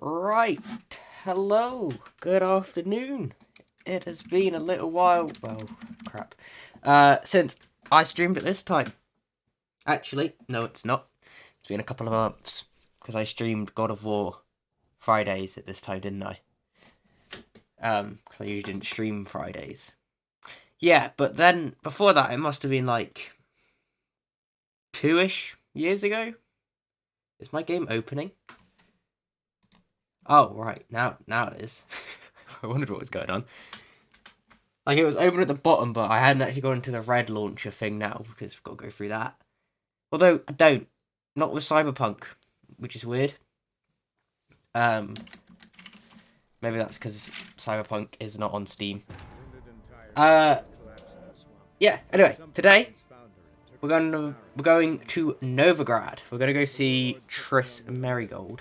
Right, hello, good afternoon. It has been a little while, well, crap, since I streamed at this time. Actually, no it's not. It's been a couple of months, because I streamed God of War Fridays at this time, didn't I? Clearly you didn't stream Fridays. Yeah, but then, before that, it must have been like 2-ish years ago? Is my game opening? Oh, right, now it is. I wondered what was going on. Like, it was open at the bottom, but I hadn't actually gone into the red launcher thing now, because we've got to go through that. Although, I don't. Not with Cyberpunk, which is weird. Maybe that's because Cyberpunk is not on Steam. Yeah, anyway, today, we're going to Novigrad. We're going to go see Triss Merigold.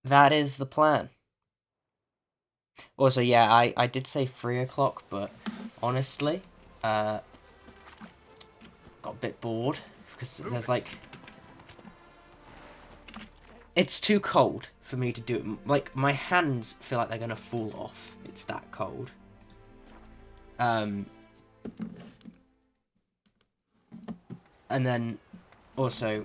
That is the plan. Also, yeah, I did say 3 o'clock, but honestly, got a bit bored because there's like, it's too cold for me to do it. Like, my hands feel like they're gonna fall off. It's that cold. And then also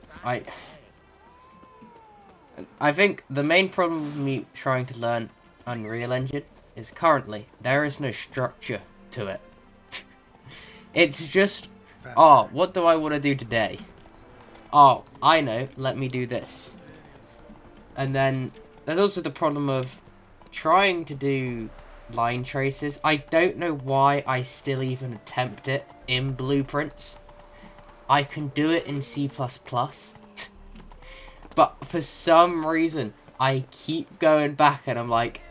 I think the main problem with me trying to learn Unreal Engine is currently there is no structure to it. It's just, oh, what do I want to do today? Oh, I know, let me do this. And then there's also the problem of trying to do line traces. I don't know why I still even attempt it in Blueprints. I can do it in C++. But for some reason, I keep going back and I'm like,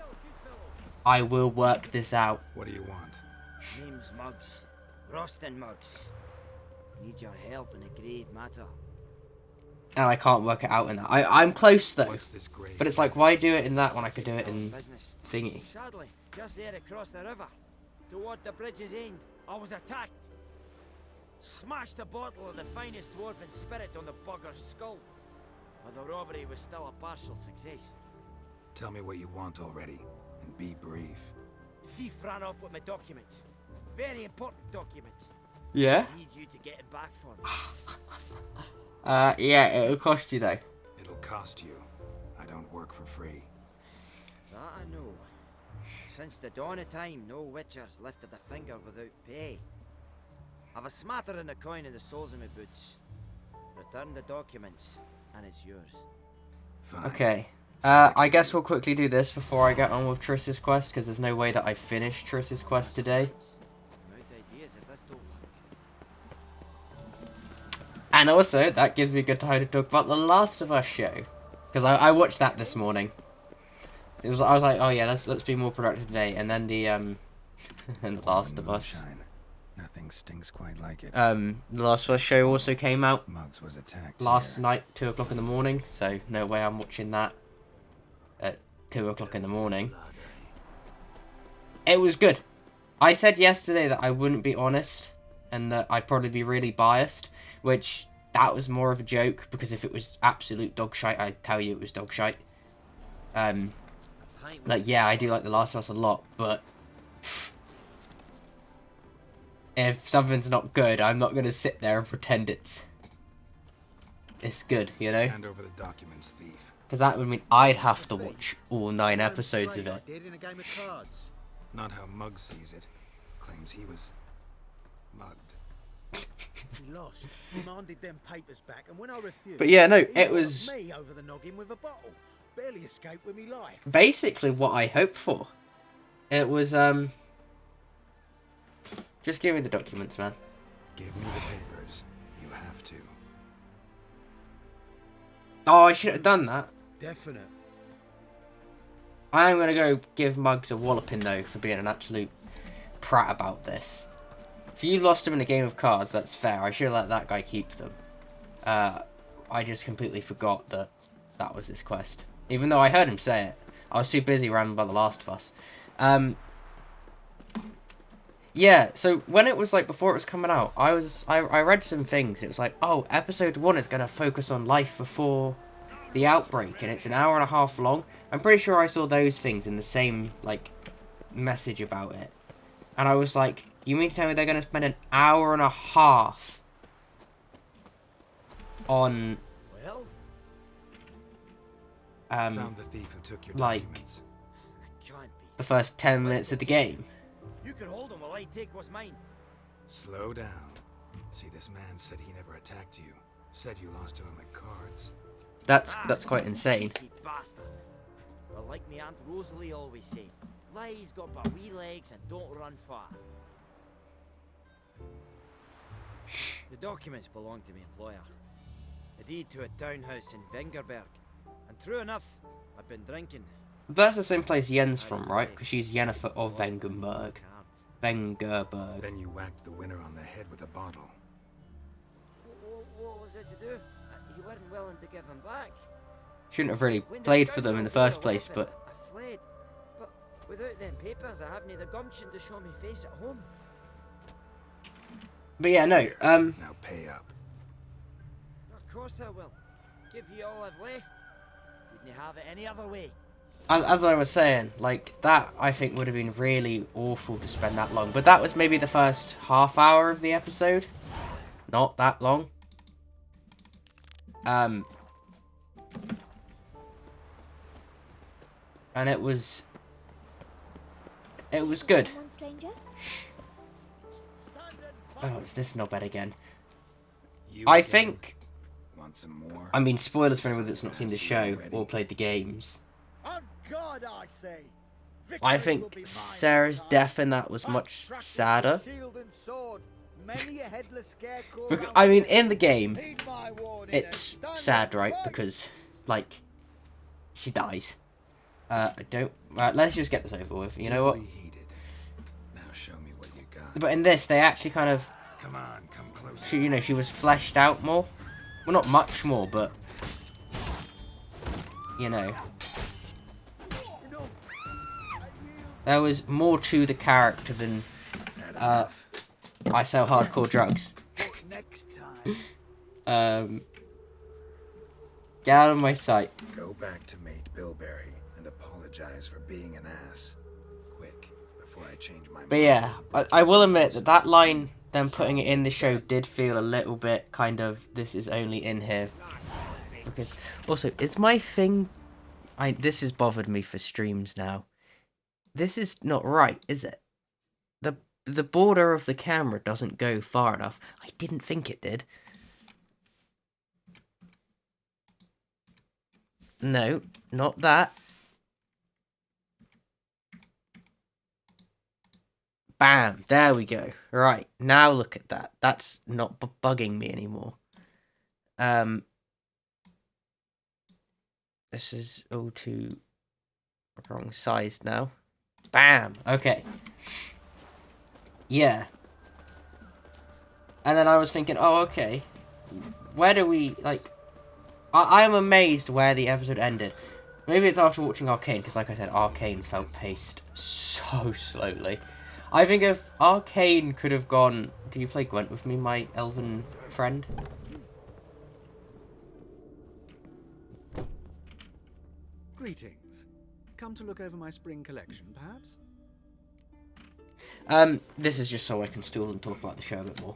I will work this out. What do you want? Name's Muggs. Rostin Muggs. Need your help in a grave matter. And I can't work it out in that. I'm close though. What's this grave? But it's like, why do it in that when I could do it in thingy? Sadly, just there across the river, toward the bridge's end, I was attacked. Smashed a bottle of the finest dwarven spirit on the bugger's skull. But the robbery was still a partial success. Tell me what you want already, and be brief. Thief ran off with my documents. Very important documents. Yeah? I need you to get it back for me. Yeah, it'll cost you though. It'll cost you. I don't work for free. That I know. Since the dawn of time, no witcher's lifted a finger without pay. I've a smattering of coin in the soles of my boots. Return the documents, and it's yours. Fine. Okay. I guess we'll quickly do this before I get on with Triss's quest, because there's no way that I finish Triss's quest today. I'm out ideas if this don't work. And also, that gives me a good time to talk about the Last of Us show. Because I watched that this morning. I was like, oh yeah, let's be more productive today. And then the and the Last of Us. Nothing stinks quite like it. The Last of Us show also came out Muggs was attacked last here. night, 2 o'clock in the morning. So no way I'm watching that at 2 o'clock in the morning. It was good. I said yesterday that I wouldn't be honest and that I'd probably be really biased, which that was more of a joke, because if it was absolute dog shite, I'd tell you it was dog shite. Like, yeah, I do like The Last of Us a lot, but if something's not good, I'm not going to sit there and pretend it's good, you know? Hand over the documents, thief. Because that would mean I'd have to watch all 9 episodes of it. Not how Muggs sees it. Claims he was mugged. He lost, demanded them papers back, and when I refused, But yeah, no, he it knocked was me over the noggin with a bottle. Barely escaped with me life. basically what I hoped for. It was, just give me the documents, man. Give me the papers. You have to. Oh, I should have done that. Definite. I'm going to go give Muggs a walloping, though, for being an absolute prat about this. If you lost him in a game of cards, that's fair. I should have let that guy keep them. I just completely forgot that that was this quest. Even though I heard him say it. I was too busy running by The Last of Us. Yeah, so when it was like before it was coming out, I read some things. It was like, oh, episode 1 is gonna focus on life before the outbreak, and it's an hour and a half long. I'm pretty sure I saw those things in the same like message about it, and I was like, you mean to tell me they're gonna spend an hour and a half on Well, Found the thief who took your like documents. it can't be. the first 10 minutes of the game? You can hold him while I take what's mine. Slow down. See, this man said he never attacked you. Said you lost to him at cards. That's quite insane. Cheeky bastard. But like me Aunt Rosalie always said, lies got but wee legs and don't run far. The documents belong to my employer. A deed to a townhouse in Vengerberg. And true enough, I've been drinking. That's the same place Yen's from, right? Because she's Yennefer of Vengerberg. Vengerberg. Then you whacked the winner on the head with a bottle. What was it to do? You weren't willing to give him back. Shouldn't have really When the played for them in the scoundrel first got a place, weapon, but I fled. But without them papers, I haven't the gumption to show me face at home. yeah, no. Now pay up. Of course I will. Give you all I've left. Wouldn't have it any other way. As I was saying, like, that I think would have been really awful to spend that long. But that was maybe the first half hour of the episode. Not that long. And it was good. Someone, stranger? Oh, it's this knobhead again. You I again? think, Want some more? I mean, spoilers for anyone that's not seen the show or played the games. On God, I say. I Victory will think be mine Sarah's this time. death in that was Fast much practice sadder. with shield and sword. Many a headless scarecrow Because, round I mean, the in the game, Heed my warning it's and stand sad, up right? and fight. Because, like, she dies. I don't... let's just get this over with. You know what? Duly heated. Now show me what you got. But in this, they actually kind of... Come on, come closer. You know, she was fleshed out more. Well, not much more, but... You know. There was more to the character than... Had enough. I sell hardcore drugs. Next time. Get out of my sight. Go back to mate Bilberry and apologize for being an ass. Quick, before I change my mind. But yeah, I will admit that that line, them putting it in the show, did feel a little bit kind of, this is only in here. Because, also, is my thing... this has bothered me for streams now. This is not right, is it? The border of the camera doesn't go far enough. I didn't think it did. No, not that. Bam, there we go. Right, now look at that. That's not bugging me anymore. This is all too wrong sized now. Bam, okay. Yeah. And then I was thinking, oh, okay. Where do we, like... I am amazed where the episode ended. Maybe it's after watching Arcane, because like I said, Arcane felt paced so slowly. I think if Arcane could have gone... Do you play Gwent with me, my elven friend? Greetings. Come to look over my spring collection, perhaps? This is just so I can stool and talk about the show a bit more.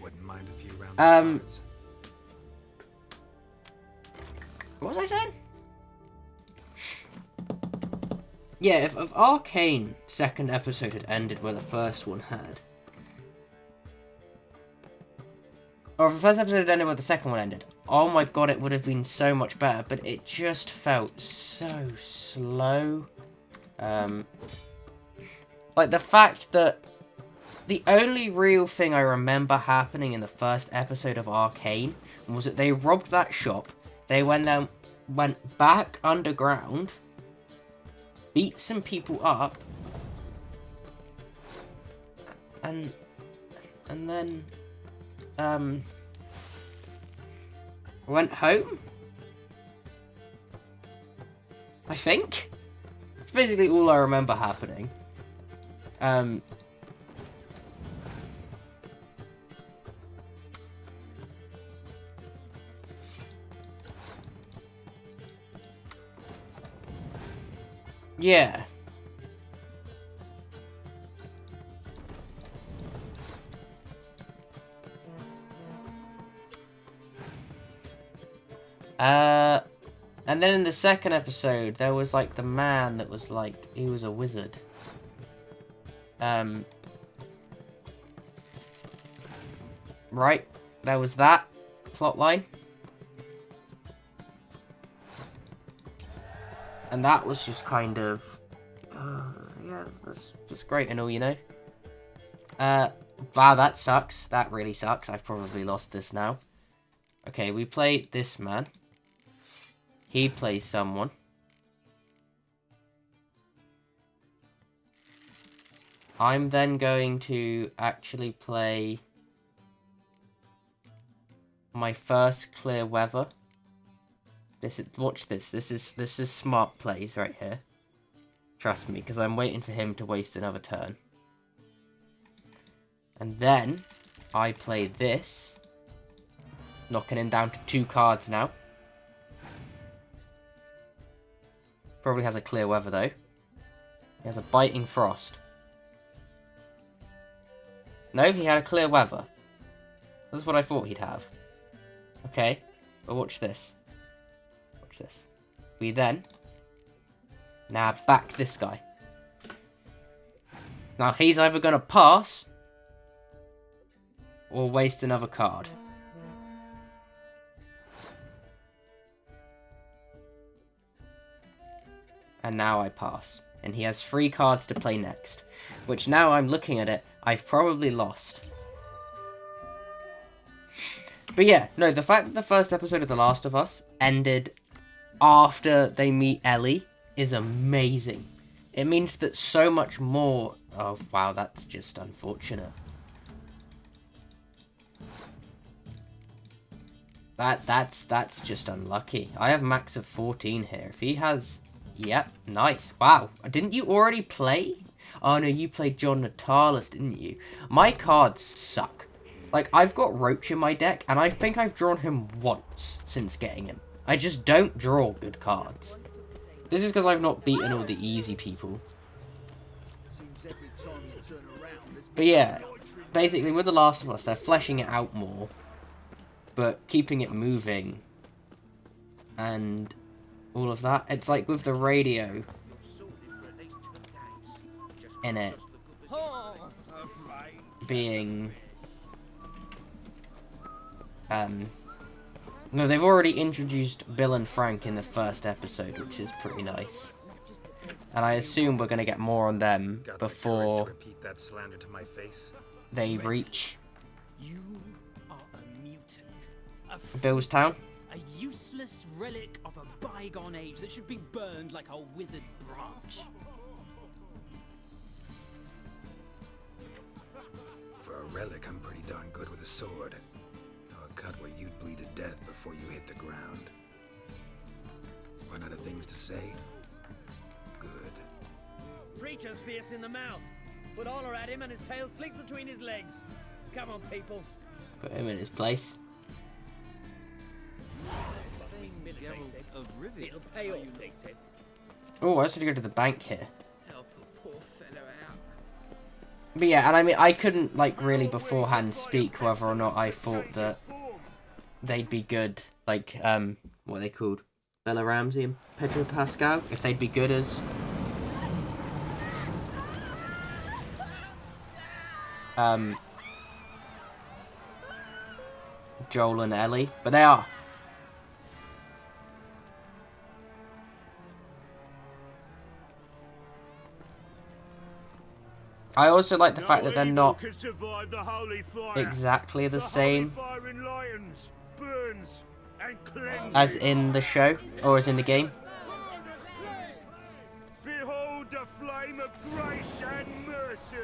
Wouldn't mind a few rounds of cards. What was I saying? Yeah, if Arcane second episode had ended where the first one had, or if the first episode had ended where the second one ended, oh my god, it would have been so much better. But it just felt so slow. Like the fact that the only real thing I remember happening in the first episode of Arcane was that they robbed that shop. They went back underground, beat some people up, and then went home. I think that's basically all I remember happening. Yeah. And then in the second episode, there was like the man that was like, he was a wizard. Right, there was that plot line. And that was just kind of, yeah, that's just great and all, you know. Wow, that sucks. That really sucks. I've probably lost this now. Okay, we played this man. He plays someone. I'm then going to actually play my first clear weather. Watch this. This is smart plays right here. Trust me, because I'm waiting for him to waste another turn. And then I play this, knocking him down to 2 cards now. Probably has a clear weather though. He has a biting frost. No, he had a clear weather. That's what I thought he'd have. Okay, but watch this. Watch this. We then now back this guy. Now he's either going to pass or waste another card. And now I pass. And he has 3 cards to play next. Which now I'm looking at it, I've probably lost. But yeah, no, the fact that the first episode of The Last of Us ended after they meet Ellie is amazing. It means that so much more... Oh, wow, that's just unfortunate. That's just unlucky. I have max of 14 here. If he has... Yep, nice. Wow. Didn't you already play? Oh no, you played John Natalis, didn't you? My cards suck. Like, I've got Roach in my deck, and I think I've drawn him once since getting him. I just don't draw good cards. This is because I've not beaten all the easy people. But yeah, basically with The Last of Us, they're fleshing it out more, but keeping it moving, and all of that. It's like with the radio in it being... No, they've already introduced Bill and Frank in the first episode, which is pretty nice. And I assume we're going to get more on them before they reach Bill's town. A useless relic of a bygone age that should be burned like a withered branch. For a relic, I'm pretty darn good with a sword. A cut where you'd bleed to death before you hit the ground. Run out of things to say? Good. Preacher's fierce in the mouth, but holler at him and his tail slinks between his legs. Come on, people. Put him in his place. Of Rivet. It'll pay off, they said. Oh, I just need to go to the bank here. Help a poor fellow out. But yeah, and I mean, I couldn't, like, really beforehand speak whether or not I thought that they'd be good, like, what are they called? Bella Ramsey and Pedro Pascal? If they'd be good as... Joel and Ellie. But they are. I also like the fact that they're not exactly the same as in the show, or as in the game. Behold the flame of grace and mercy.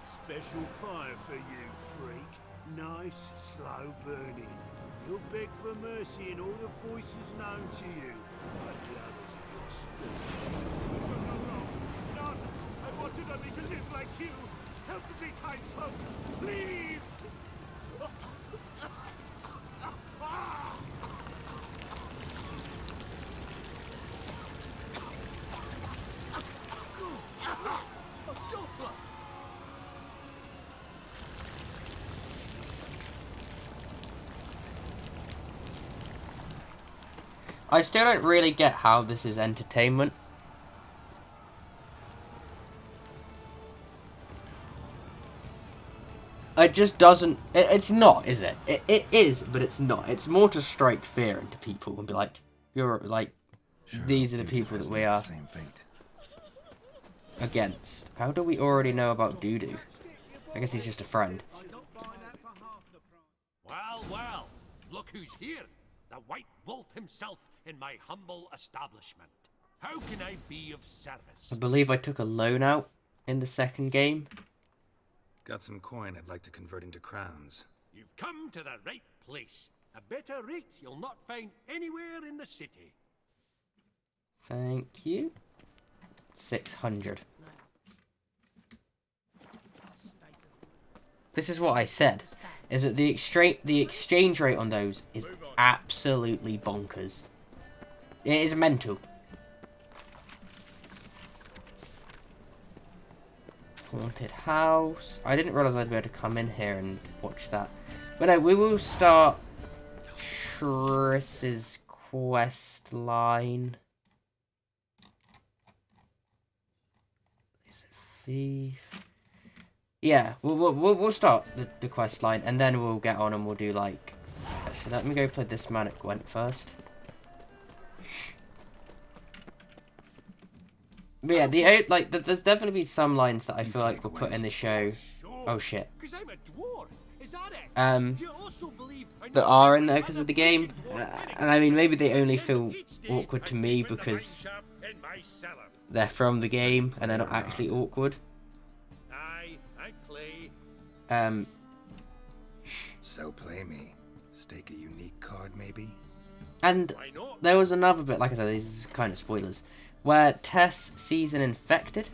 Special fire for you, freak. Nice, slow burning. You'll beg for mercy in all the voices known to you, like the others of your species. None. I wanted only to live like you. Help me, kind folk, please. I still don't really get how this is entertainment. It just doesn't... It's not, is it? It is, but it's not. It's more to strike fear into people and be like, you're like, these are the people that we are against. How do we already know about Doodoo? I guess he's just a friend. Well, well, look who's here. The White Wolf himself in my humble establishment. How can I be of service? I believe I took a loan out in the second game. Got some coin I'd like to convert into crowns. You've come to the right place. A better rate you'll not find anywhere in the city. Thank you. 600. This is what I said, is that the exchange rate on those is absolutely bonkers. It is mental. Haunted house. I didn't realise I'd be able to come in here and watch that. But no, we will start Triss's quest line. Is it thief? Yeah, we'll start the quest line and then we'll get on and we'll do like... Actually, let me go play this man at Gwent first. But yeah, there's definitely been some lines that I feel like were put in the show. Oh shit. That are in there because of the game. And I mean, maybe they only feel awkward to me because they're from the game and they're not actually awkward. So play me. Stake a unique card, maybe? And there was another bit, like I said, these are kind of spoilers, where Tess sees an infected,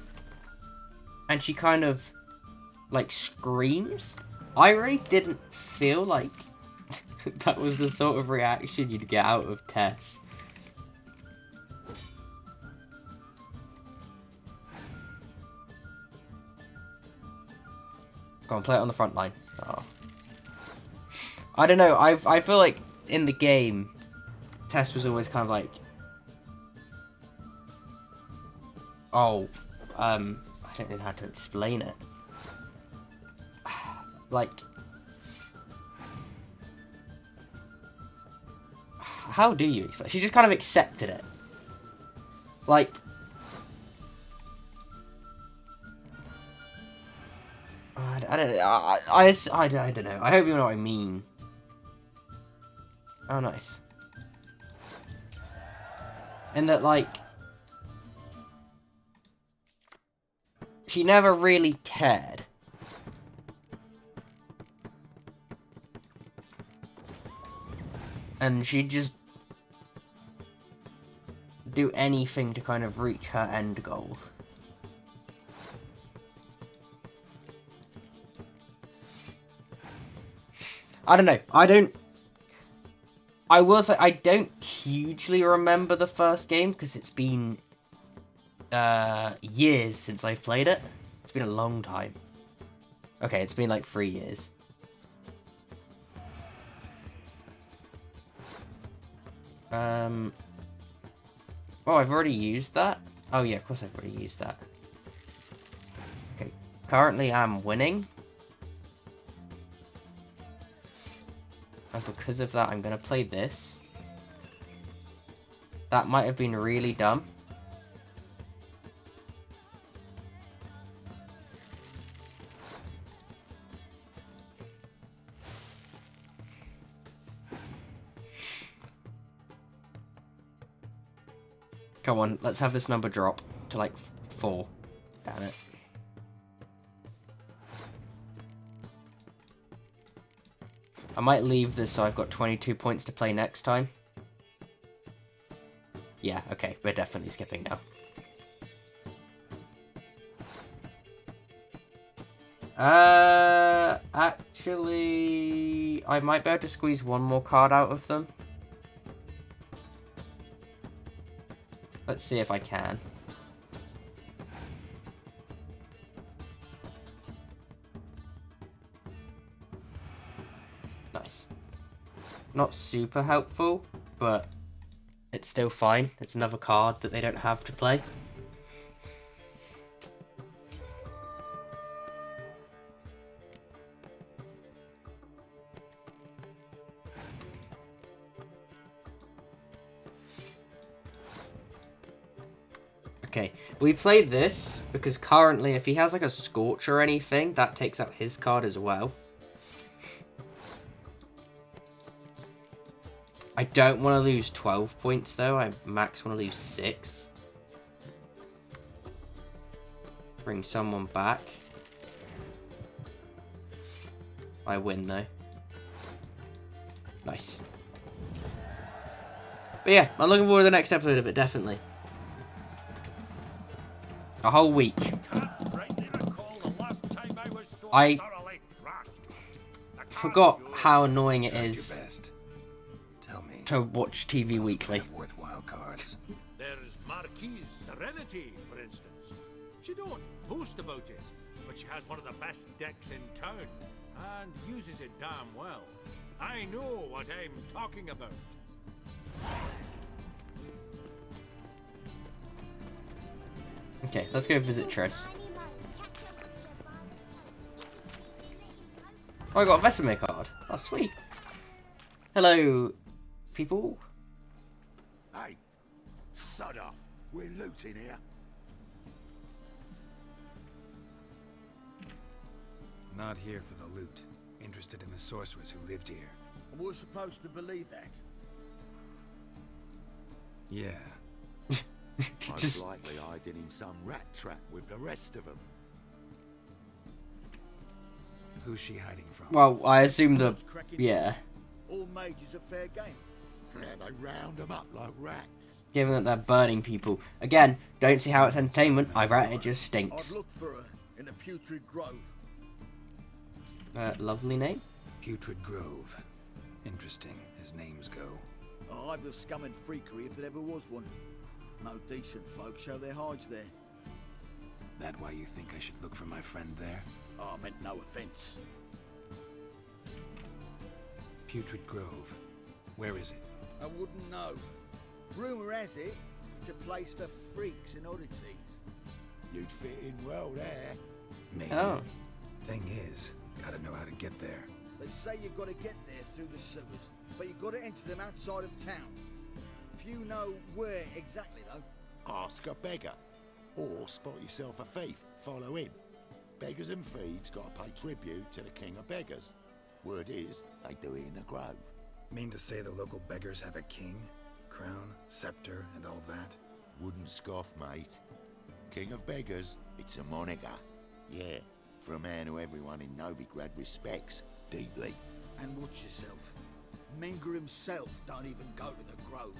and she kind of, like, screams. I really didn't feel like that was the sort of reaction you'd get out of Tess. Go on, play it on the front line. Oh. I don't know, I feel like in the game, Tess was always kind of like, oh, I don't know how to explain it. Like, how do you explain? She just kind of accepted it. Like, I don't know. I don't know. I hope you know what I mean. Oh, nice. And that, like, she never really cared. And she'd just do anything to kind of reach her end goal. I don't know. I will say I don't hugely remember the first game because it's been years since I've played it. It's been a long time. Okay, it's been like 3 years. Oh, I've already used that? Oh yeah, of course I've already used that. Okay, currently I'm winning. And because of that, I'm going to play this. That might have been really dumb. Come on, let's have this number drop to like 4. Damn it. I might leave this so I've got 22 points to play next time. Yeah, okay, we're definitely skipping now. Actually, I might be able to squeeze one more card out of them. Let's see if I can. Nice. Not super helpful, but it's still fine. It's another card that they don't have to play. Okay, we played this because currently if he has like a Scorch or anything, that takes out his card as well. I don't want to lose 12 points though, I max want to lose 6. Bring someone back. I win though. Nice. But yeah, I'm looking forward to the next episode of it, definitely. A whole week. I forgot how annoying it is to watch TV weekly. Worthwhile cards. There's Marquise Serenity, for instance. She don't boast about it, but she has one of the best decks in town, and uses it damn well. I know what I'm talking about. Okay, let's go visit Triss. Oh, I got a Vesemir card. Oh, sweet. Hello, people. Hey, sod off. We're looting here. Not here for the loot. Interested in the sorceress who lived here. And we're supposed to believe that. Yeah. Most likely hiding in some rat trap with the rest of them. Who's she hiding from? Well, I assume the... yeah. All mages are fair game. Yeah, they round them up like rats. Given that they're burning people. Again, don't see how it's entertainment. I bet it just stinks. I'd look for her in the Putrid Grove. Lovely name. Putrid Grove. Interesting, as names go. A hive of scum and freakery if there ever was one. No decent folk show their hides there. That why you think I should look for my friend there? Oh, I meant no offence. Putrid Grove. Where is it? I wouldn't know. Rumour has it, it's a place for freaks and oddities. You'd fit in well there. Maybe. Oh. Thing is, gotta know how to get there. They say you've got to get there through the sewers, but you've got to enter them outside of town. Few know where exactly, though. Ask a beggar. Or spot yourself a thief. Follow him. Beggars and thieves got to pay tribute to the king of beggars. Word is, they do it in the grove. Mean to say the local beggars have a king, crown, scepter, and all that? Wouldn't scoff, mate. King of beggars, it's a moniker. Yeah, for a man who everyone in Novigrad respects deeply. And watch yourself. Menger himself don't even go to the grove.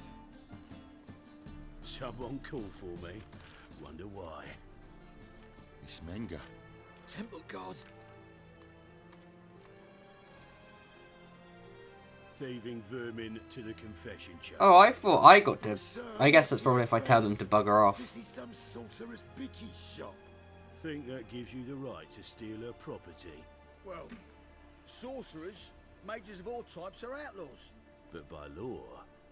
Someone call for me. Wonder why. It's Menger. Temple God. Thieving vermin to the confession chamber. Oh, I thought I got to... I guess that's probably if I tell them to bugger off. This is some sorcerer's bitty shop. Think that gives you the right to steal her property? Well, sorcerers, mages of all types are outlaws. But by law,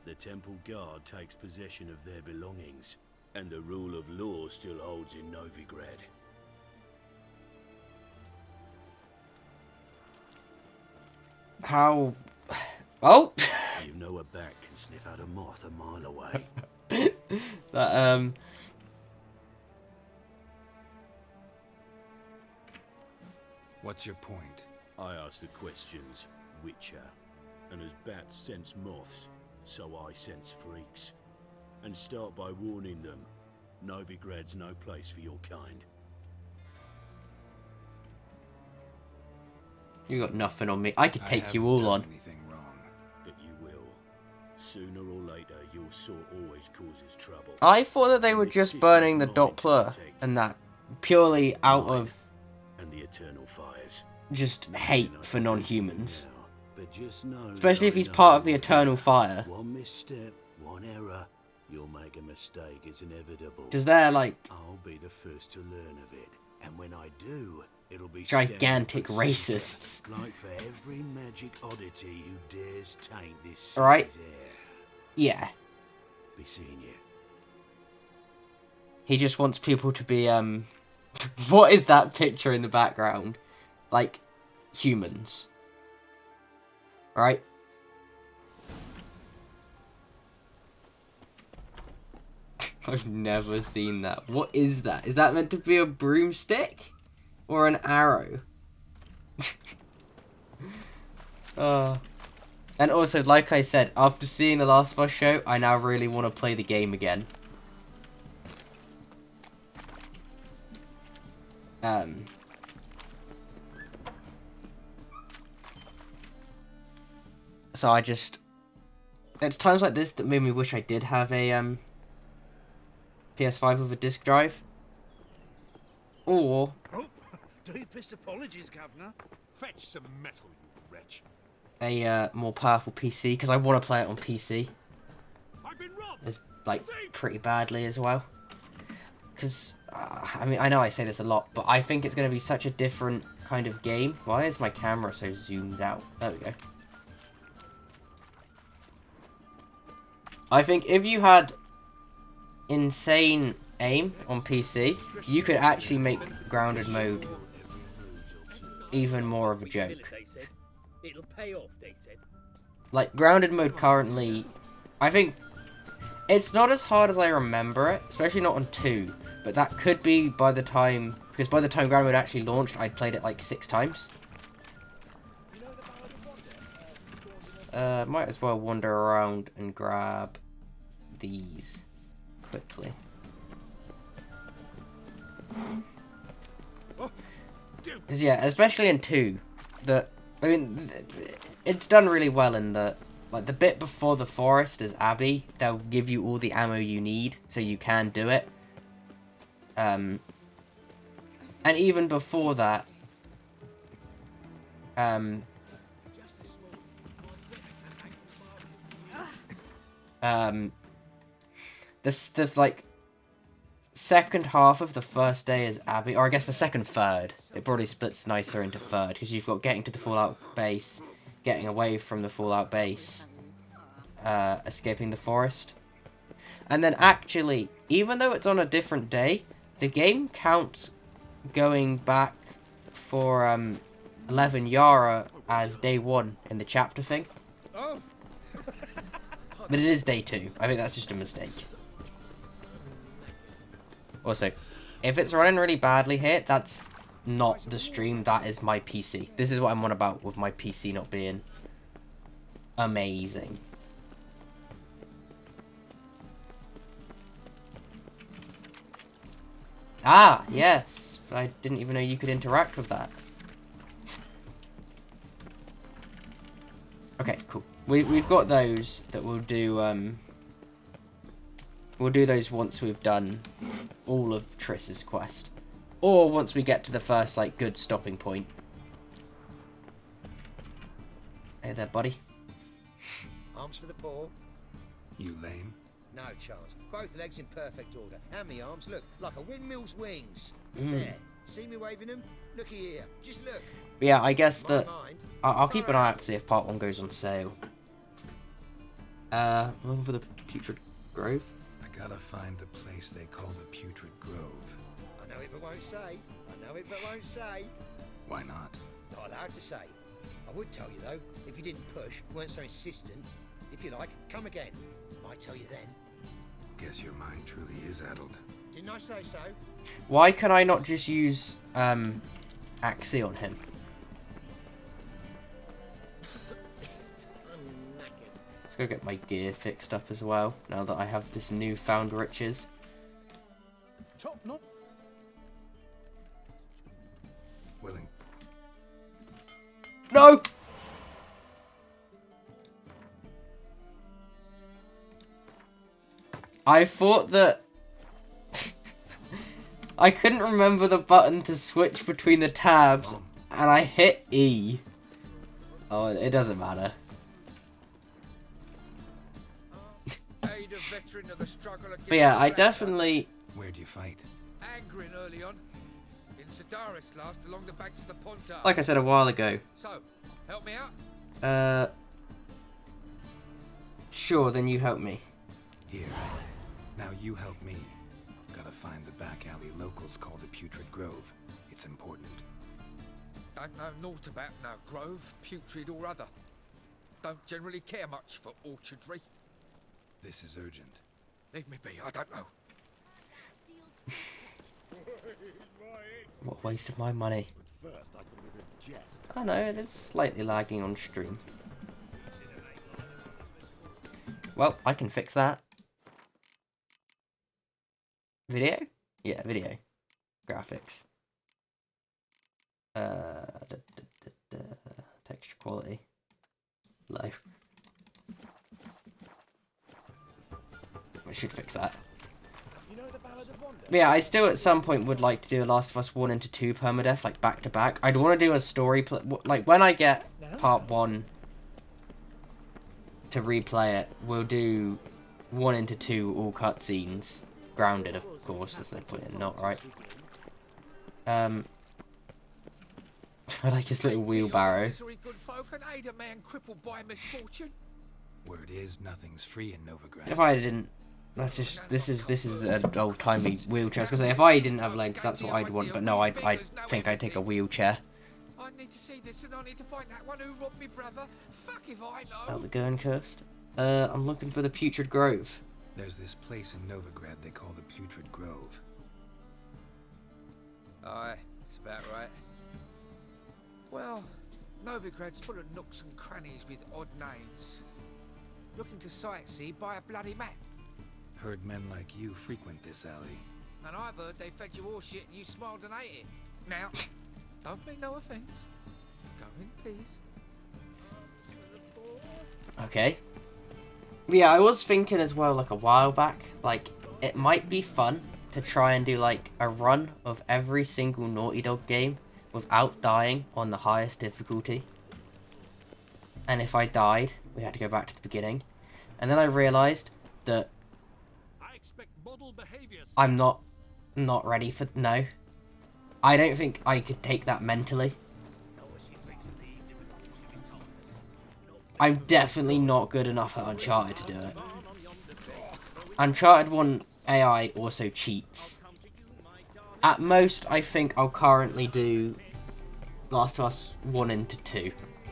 the temple guard takes possession of their belongings, and the rule of law still holds in Novigrad. How... Oh! You know a bat can sniff out a moth a mile away. That, What's your point? I ask the questions, Witcher. And as bats sense moths, so I sense freaks. And start by warning them, Novigrad's no place for your kind. You got nothing on me. I could take you haven't all done on. Anything wrong. But you will. Sooner or later, your sort always causes trouble. I thought that they were just burning the Doppler and that purely out of And the eternal fires. just hate for non-humans. But just know Especially if that I he's know part of the Eternal Fire. One misstep, one error, you'll make a mistake. It's inevitable. Because they're like I'll be the first to learn of it, and when I do, it'll be gigantic stamped with racists. silver, like for every magic oddity who dares taint this Right. city's air. Yeah. be seeing you. He just wants people to be, what is that picture in the background? Like, humans. Right? I've never seen that. What is that? Is that meant to be a broomstick? Or an arrow? And also, like I said, after seeing The Last of Us show, I now really want to play the game again. So I just... It's times like this that made me wish I did have a, PS5 with a disc drive. Or... Oh, deepest apologies, Governor. Fetch some metal, you wretch. a more powerful PC, because I want to play it on PC. I've been robbed. It's, like, pretty badly as well. Because, I mean, I know I say this a lot, but I think it's going to be such a different kind of game. Why is my camera so zoomed out? There we go. I think if you had insane aim on PC, you could actually make grounded mode even more of a joke. It'll pay off, they said. Like, grounded mode currently, I think it's not as hard as I remember it, especially not on 2, but that could be by the time, because by the time grounded mode actually launched, I'd played it like 6 times. Might as well wander around and grab these quickly. Because yeah, especially in 2, I mean, it's done really well in the, like, the bit before the forest is Abby. They'll give you all the ammo you need, so you can do it. And even before that, the like second half of the first day is Abby, or I guess the second third. It probably splits nicer into third, because you've got getting to the Fallout base, getting away from the Fallout base, escaping the forest. And then actually, even though it's on a different day, the game counts going back for 11 Yara as day 1 in the chapter thing. Oh. But it is day 2. I think that's just a mistake. Also, if it's running really badly here, that's not the stream, that is my PC. This is what I'm on about with my PC not being amazing. Ah, yes. But I didn't even know you could interact with that. Okay, cool. We've got those that we'll do, we'll do those once we've done all of Triss's quest. Or once we get to the first, like, good stopping point. Hey there, buddy. Arms for the paw. You lame? No chance. Both legs in perfect order. And me arms, look, like a windmill's wings. Mm. There. See me waving them? Looky here. Just look. But yeah, I guess My that... mind. I'll keep an eye out to see if part 1 goes on sale. Looking for the Putrid Grove? I gotta find the place they call the Putrid Grove. I know it but won't say. I know it but won't say. Why not? Not allowed to say. I would tell you though, if you didn't push, weren't so insistent. If you like, come again. Might tell you then. Guess your mind truly is addled. Didn't I say so? Why can I not just use, Axie on him? Let's go get my gear fixed up as well, now that I have this newfound riches. Top knot. Willing. No! I thought that... I couldn't remember the button to switch between the tabs, and I hit E. Oh, it doesn't matter. But yeah, I definitely... Where'd you fight? Angering early on. In Sedaris last, along the banks of the Pontar. Like I said a while ago. So, help me out? Sure, then you help me. Here. you help me. Gotta find the back alley locals call the Putrid Grove. It's important. Don't know naught about no grove, putrid or other. Don't generally care much for orchardry. This is urgent. Leave me be, I don't know. What a waste of my money. At first, I thought it was a jest. I know, it is slightly lagging on stream. Well, I can fix that. Video? Yeah, video. Graphics. Texture quality. Low. I should fix that. But yeah, I still at some point would like to do a Last of Us 1 into 2 permadeath, like back to back. I'd want to do a story, like when I get part 1 to replay it, we'll do 1 into 2 all cutscenes. Grounded, of course, there's no point in not, right? I like his little wheelbarrow. Word is, nothing's free in Novigrad. If I didn't, that's just this is an old timey wheelchair. Because if I didn't have legs, that's what I'd want. But no, I think I'd take a wheelchair. I need to see this, and I need to find that one who robbed me brother. Fuck if I know. How's it going, Cursed? I'm looking for the Putrid Grove. There's this place in Novigrad they call the Putrid Grove. Aye, it's about right. Well, Novigrad's full of nooks and crannies with odd names. Looking to sightsee, buy a bloody map. Heard men like you frequent this alley. And I've heard they fed you all shit and you smiled and ate it. Now, don't mean no offence. Go in peace. Okay. Yeah, I was thinking as well, like a while back, like it might be fun to try and do like a run of every single Naughty Dog game without dying on the highest difficulty. And if I died, we had to go back to the beginning. And then I realised that I'm not ready for... No. I don't think I could take that mentally. I'm definitely not good enough at Uncharted to do it. Uncharted 1 AI also cheats. At most, I think I'll currently do Last of Us 1 into 2.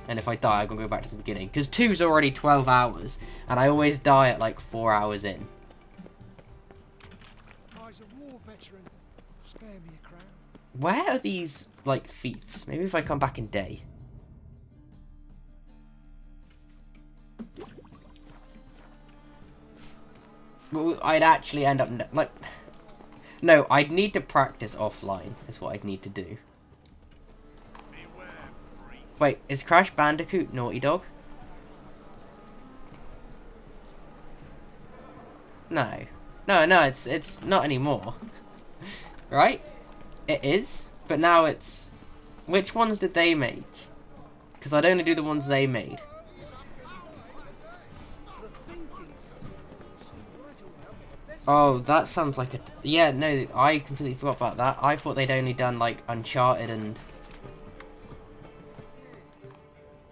And if I die, I'm going to go back to the beginning. Because 2's already 12 hours, and I always die at like 4 hours in. I's a war veteran. Spare me a crown. Where are these, like, thieves? Maybe if I come back in day. Well, I'd actually end up, like... No, I'd need to practice offline, is what I'd need to do. Wait, is Crash Bandicoot Naughty Dog? No. No, it's not anymore. Right? It is, but now it's... Which ones did they make? Because I'd only do the ones they made. Oh, that sounds like a... Yeah, no, I completely forgot about that. I thought they'd only done, like, Uncharted and...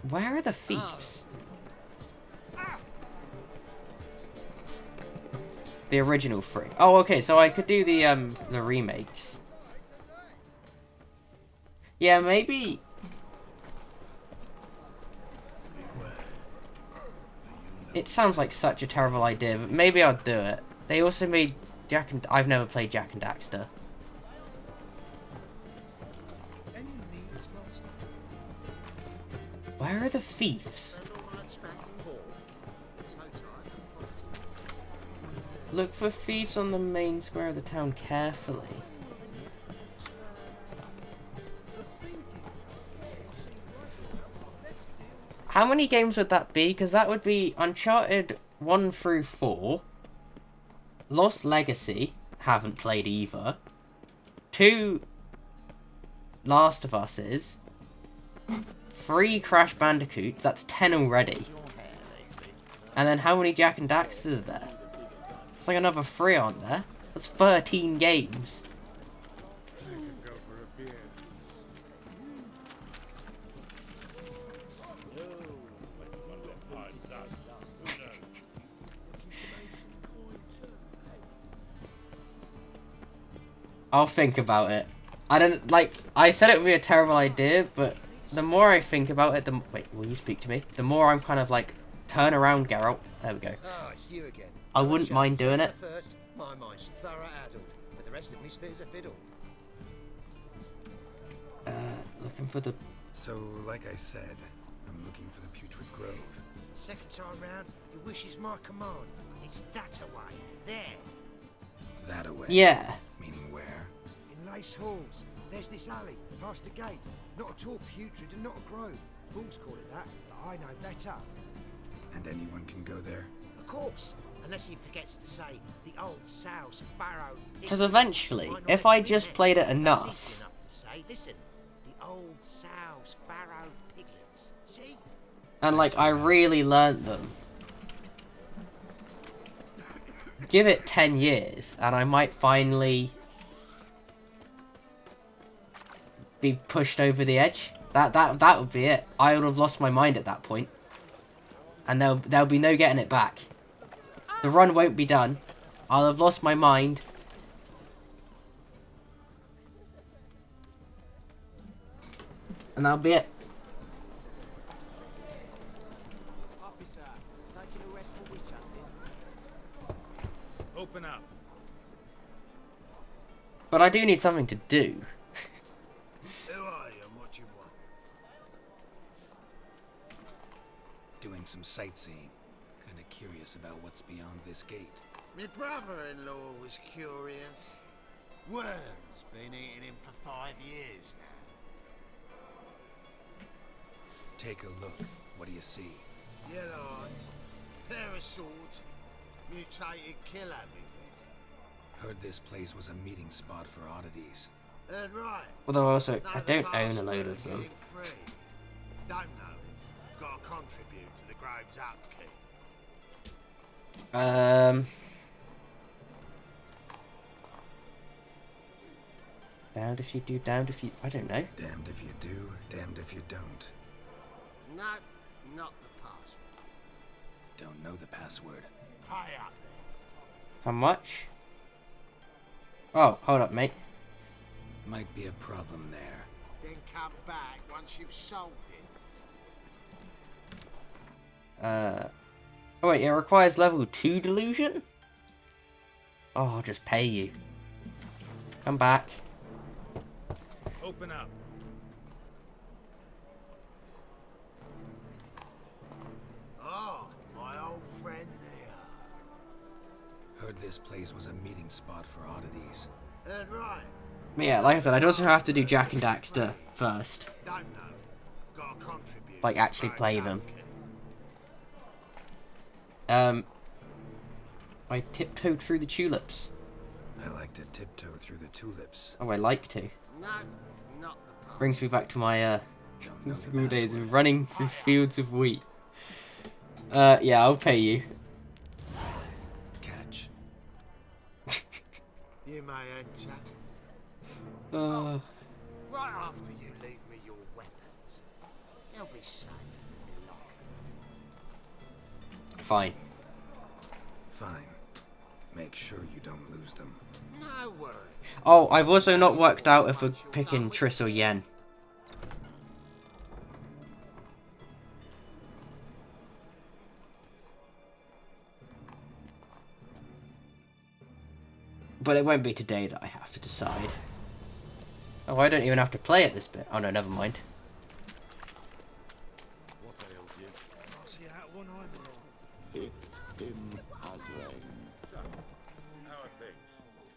Where are the thieves? The original 3. Oh, okay, so I could do the remakes. Yeah, maybe... It sounds like such a terrible idea, but maybe I'll do it. They also made Jak and... I've never played Jak and Daxter. Where are the thieves? Look for thieves on the main square of the town carefully. How many games would that be? Because that would be Uncharted 1 through 4. Lost Legacy. Haven't played either. 2 Last of Us's. 3 Crash Bandicoots, that's 10 already. And then how many Jak and Daxters are there? It's like another 3, aren't there? That's 13 games. I'll think about it. I don't like. I said it would be a terrible idea, but the more I think about it, the wait. Will you speak to me? The more I'm kind of like, turn around, Geralt. There we go. Oh, it's you again. I wouldn't mind doing it. First, my mind's thorough addled, but the rest of me's fit as a fiddle. Looking for the. So, like I said, I'm looking for the Putrid Grove. Second time round, your wish is my command. It's that away. There. That away? Yeah. Meaning where? In Lace Halls. There's this alley, past the gate. Not at all putrid and not a grove. Fools call it that, but I know better. And anyone can go there? Of course. Unless he forgets to say the old sows farrowed. Because eventually, if I just played it enough. Enough to say, listen, the old sows farrowed piglets. See? And like, I really learnt them. Give it 10 years, and I might finally be pushed over the edge. That would be it. I would have lost my mind at that point, and there'll be no getting it back. The run won't be done. I'll have lost my mind. And that'll be it. Officer, taking a rest for witch hunting. Open up. But I do need something to do. Who are you and what you want? Doing some sightseeing. Kinda curious about what's beyond this gate. My brother-in-law was curious. Worm's been eating him for 5 years now. Take a look. What do you see? Yellow eyes, pair of swords, mutated killer everything. Heard this place was a meeting spot for oddities. Heard right. Although also, I Know the don't own a password load of to them. get free. Don't know it. Got to contribute to the Grove's upkeep. Damned if you do, damned if you... I don't know. Damned if you do, damned if you don't. No, not the password. Don't know the password. Pay up then. How much? Oh, hold up, mate. Might be a problem there. Then come back once you've solved it. Oh wait, it requires level 2 delusion? Oh, I'll just pay you. Come back. Open up. Oh, my old friend there. Heard this place was a meeting spot for oddities. Heard right. But yeah, like I said, I'd also have to do Jack and Daxter first. Don't know it. Got to contribute. Like, to the actually Grove's play them. upkeep. I tiptoed through the tulips. I like to tiptoe through the tulips. Oh, I like to. No, not the password. Brings me back to my, Don't know the school days password. of running through fields of wheat. Yeah, I'll pay you. Catch. You may enter. Right after you leave me your weapons. They'll be safe in my locker. Fine. Fine. Make sure you don't lose them. No worries. Oh, I've also not worked out if we're picking Triss or Yen. But it won't be today that I have to decide. Oh, I don't even have to play at this bit. Oh no, never mind. What ails you? I'll see how one I belong. Picked him as So, how are things?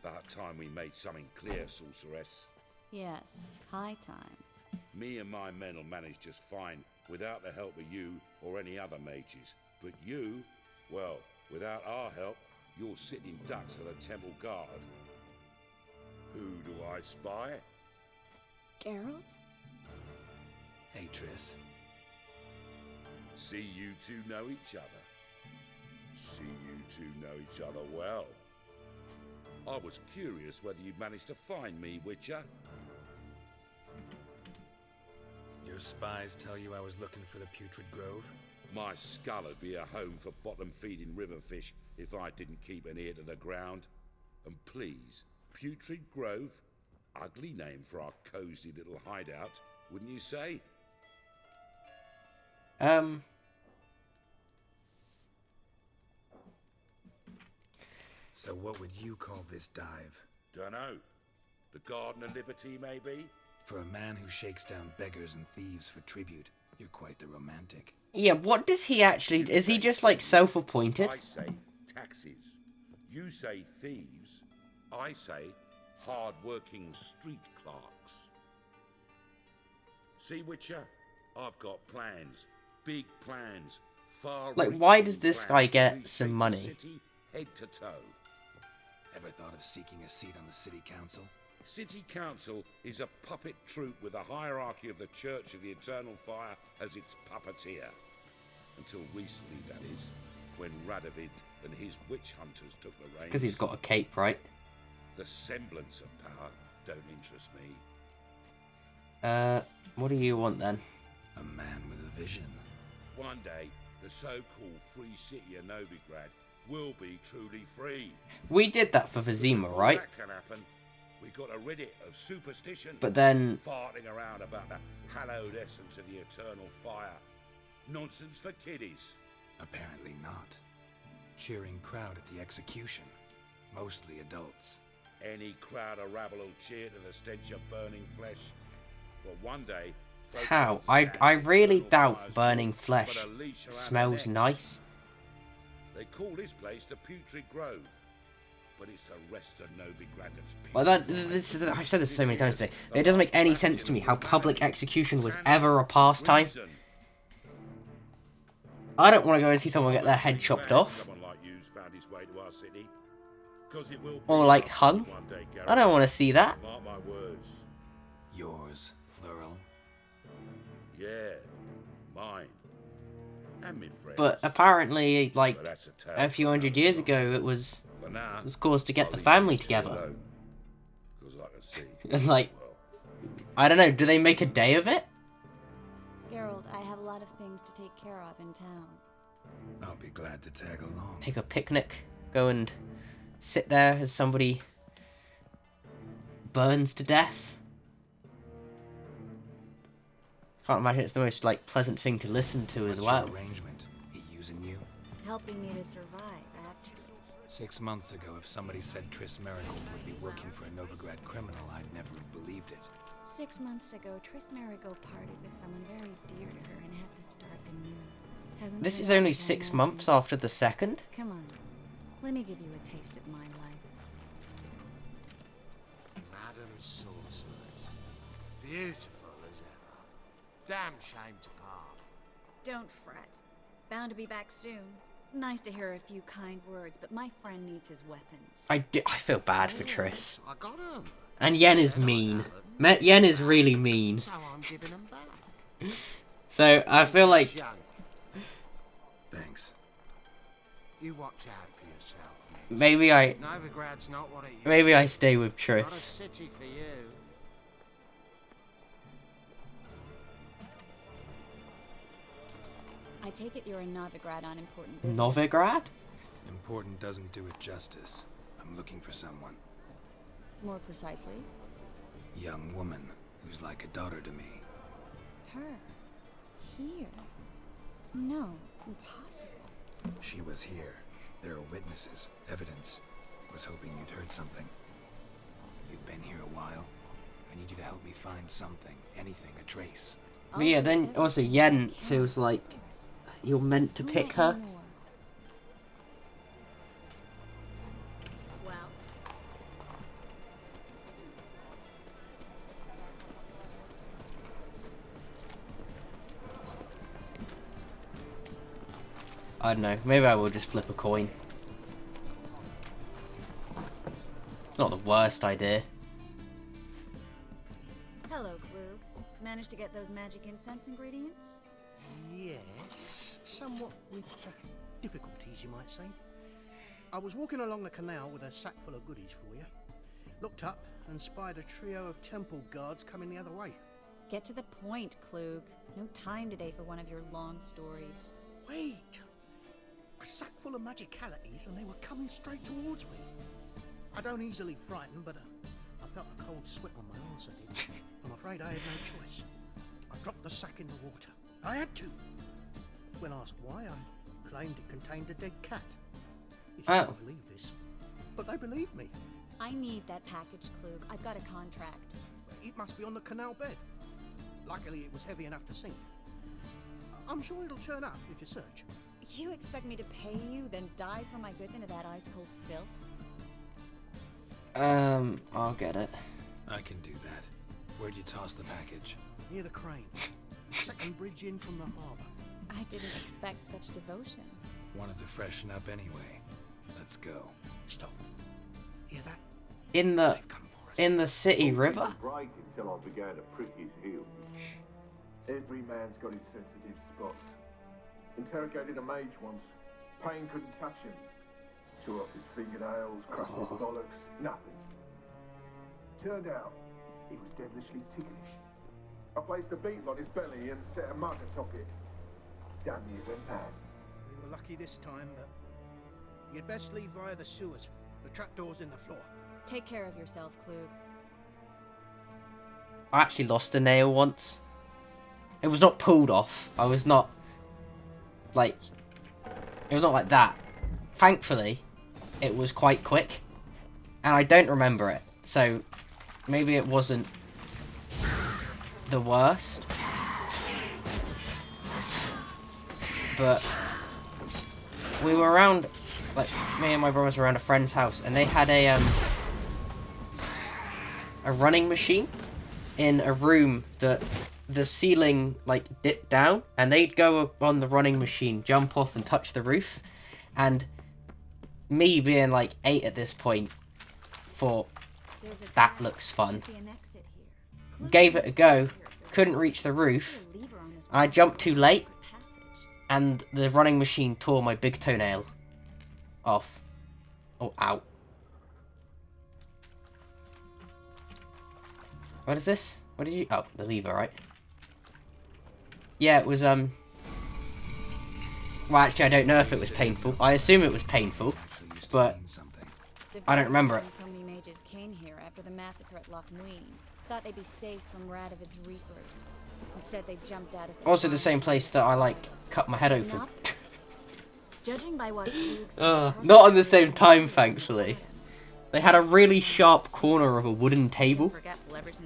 About time we made something clear, sorceress. Yes, high time. Me and my men will manage just fine without the help of you or any other mages. But you, well, without our help, you're sitting ducks for the temple guard. Who do I spy? Geralt? Hey, Triss. See you two know each other. See you two know each other well. I was curious whether you'd managed to find me, Witcher. Your spies tell you I was looking for the Putrid Grove? My skull would be a home for bottom-feeding river fish if I didn't keep an ear to the ground. And please, Putrid Grove? Ugly name for our cozy little hideout, wouldn't you say? So what would you call this dive? Dunno. The Garden of Liberty, maybe? For a man who shakes down beggars and thieves for tribute, you're quite the romantic. Yeah, what does he actually... Is he just, like, self-appointed? I say taxis. You say thieves. I say hard-working street clerks. See, Witcher? I've got plans. Big plans. Like, why does this guy get some money? City, head to toe. Ever thought of seeking a seat on the city council? City Council is a puppet troupe with the hierarchy of the Church of the Eternal Fire as its puppeteer. Until recently, that is, when Radovid and his witch hunters took the reins. Because he's got a cape, right? The semblance of power don't interest me. What do you want then? A man with a vision. One day, the so-called free city of Novigrad will be truly free. We did that for Vizima, right? That can happen. We got to rid it of superstition. But then... farting around about the hallowed essence of the eternal fire. Nonsense for kiddies. Apparently not. Cheering crowd at the execution. Mostly adults. Any crowd of rabble will cheer to the stench of burning flesh. But one day... How? I really doubt burning flesh smells nice. They call this place the Putrid Grove. But it's the rest of Novigrad that's Well, I've said this so many times today. It doesn't make any sense to me how public execution was ever a pastime. I don't want to go and see someone get their head chopped off. Or like hung. I don't want to see that. Mark my words. Yours, plural. Yeah, mine. And me friends. But apparently, like, a few hundred years ago, it was caused to get the family together. And like, I don't know, do they make a day of it? Geralt, I have a lot of things to take care of in town. I'll be glad to tag along. Take a picnic, go and sit there as somebody burns to death. Can't imagine it's the most, like, pleasant thing to listen to as well. Arrangement? He using you? Helping me to survive, actually. 6 months ago, if somebody said Triss Merigold would be working for a Novigrad criminal, I'd never have believed it. 6 months ago, Triss Merigold parted with someone very dear to her and had to start anew. This is only 6 months after the second? Come on, let me give you a taste of my life. Madam Sorceress. Beautiful as ever. Damn shame to part. Don't fret. Bound to be back soon. Nice to hear a few kind words, but my friend needs his weapons. I feel bad for Triss. I got 'em. And Yen is mean. Yen is really mean. So I'm giving 'em back. So, I feel like... Thanks. You watch out for yourself, Nick. Maybe Novigrad's not what it used Maybe to I be. stay with Not a Triss. city for you. I take it you're in Novigrad on important business. Novigrad? Important doesn't do it justice. I'm looking for someone. More precisely? Young woman who's like a daughter to me. Her. Here. No, impossible. She was here. There are witnesses, evidence. Was hoping you'd heard something. You've been here a while. I need you to help me find something, anything, a trace. But yeah, then also Yen feels like you're meant to pick her. Well. I don't know, maybe I will just flip a coin. It's not the worst idea. Hello, Klug. Managed to get those magic incense ingredients? Yes, somewhat with difficulties, you might say. I was walking along the canal with a sack full of goodies for you. Looked up and spied a trio of temple guards coming the other way. Get to the point, Klug. No time today for one of your long stories. Wait! A sack full of magicalities and they were coming straight towards me. I don't easily frighten, but I felt a cold sweat on my arse, I did. I'm afraid I had no choice. I dropped the sack in the water. I had to. When asked why, I claimed it contained a dead cat. You can't believe this, but they believed me. I need that package, Klug. I've got a contract. It must be on the canal bed. Luckily, it was heavy enough to sink. I'm sure it'll turn up if you search. You expect me to pay you, then dive for my goods into that ice-cold filth? I'll get it. I can do that. Where'd you toss the package? Near the crane. Second bridge in from the harbour. I didn't expect such devotion. Wanted to freshen up anyway. Let's go. Stop. Hear that? In the city river? Break until I began to prick his heels. Every man's got his sensitive spots. Interrogated a mage once. Pain couldn't touch him. Tore off his fingernails, crushed his bollocks, nothing. Turned out, he was devilishly ticklish. I placed a beetle on his belly and set a mug atop it. Damn near went mad. We were lucky this time, but you'd best leave via the sewers. The trapdoor's in the floor. Take care of yourself, Klug. I actually lost a nail once. It was not pulled off. I was not like... It was not like that. Thankfully, it was quite quick. And I don't remember it. So, maybe it wasn't the worst. But we were around, like, me and my brothers were around a friend's house, and they had a running machine in a room that the ceiling, like, dipped down, and they'd go on the running machine, jump off and touch the roof, and me being, like, 8 at this point, thought, that looks fun. Gave it a go, couldn't reach the roof, and I jumped too late, and the running machine tore my big toenail off. Oh, out. What is this? What did you... Oh, the lever, right? Yeah, it was, Well, actually, I don't know if it was painful. I assume it was painful, but I don't remember it. So many mages came here after the massacre at Loch Muin. Thought they'd be safe from Radovid's reapers. Instead, they jumped out of the Also the same place that I, like, cut my head open. Judging by what not at the same time, thankfully. They had a really sharp corner of a wooden table,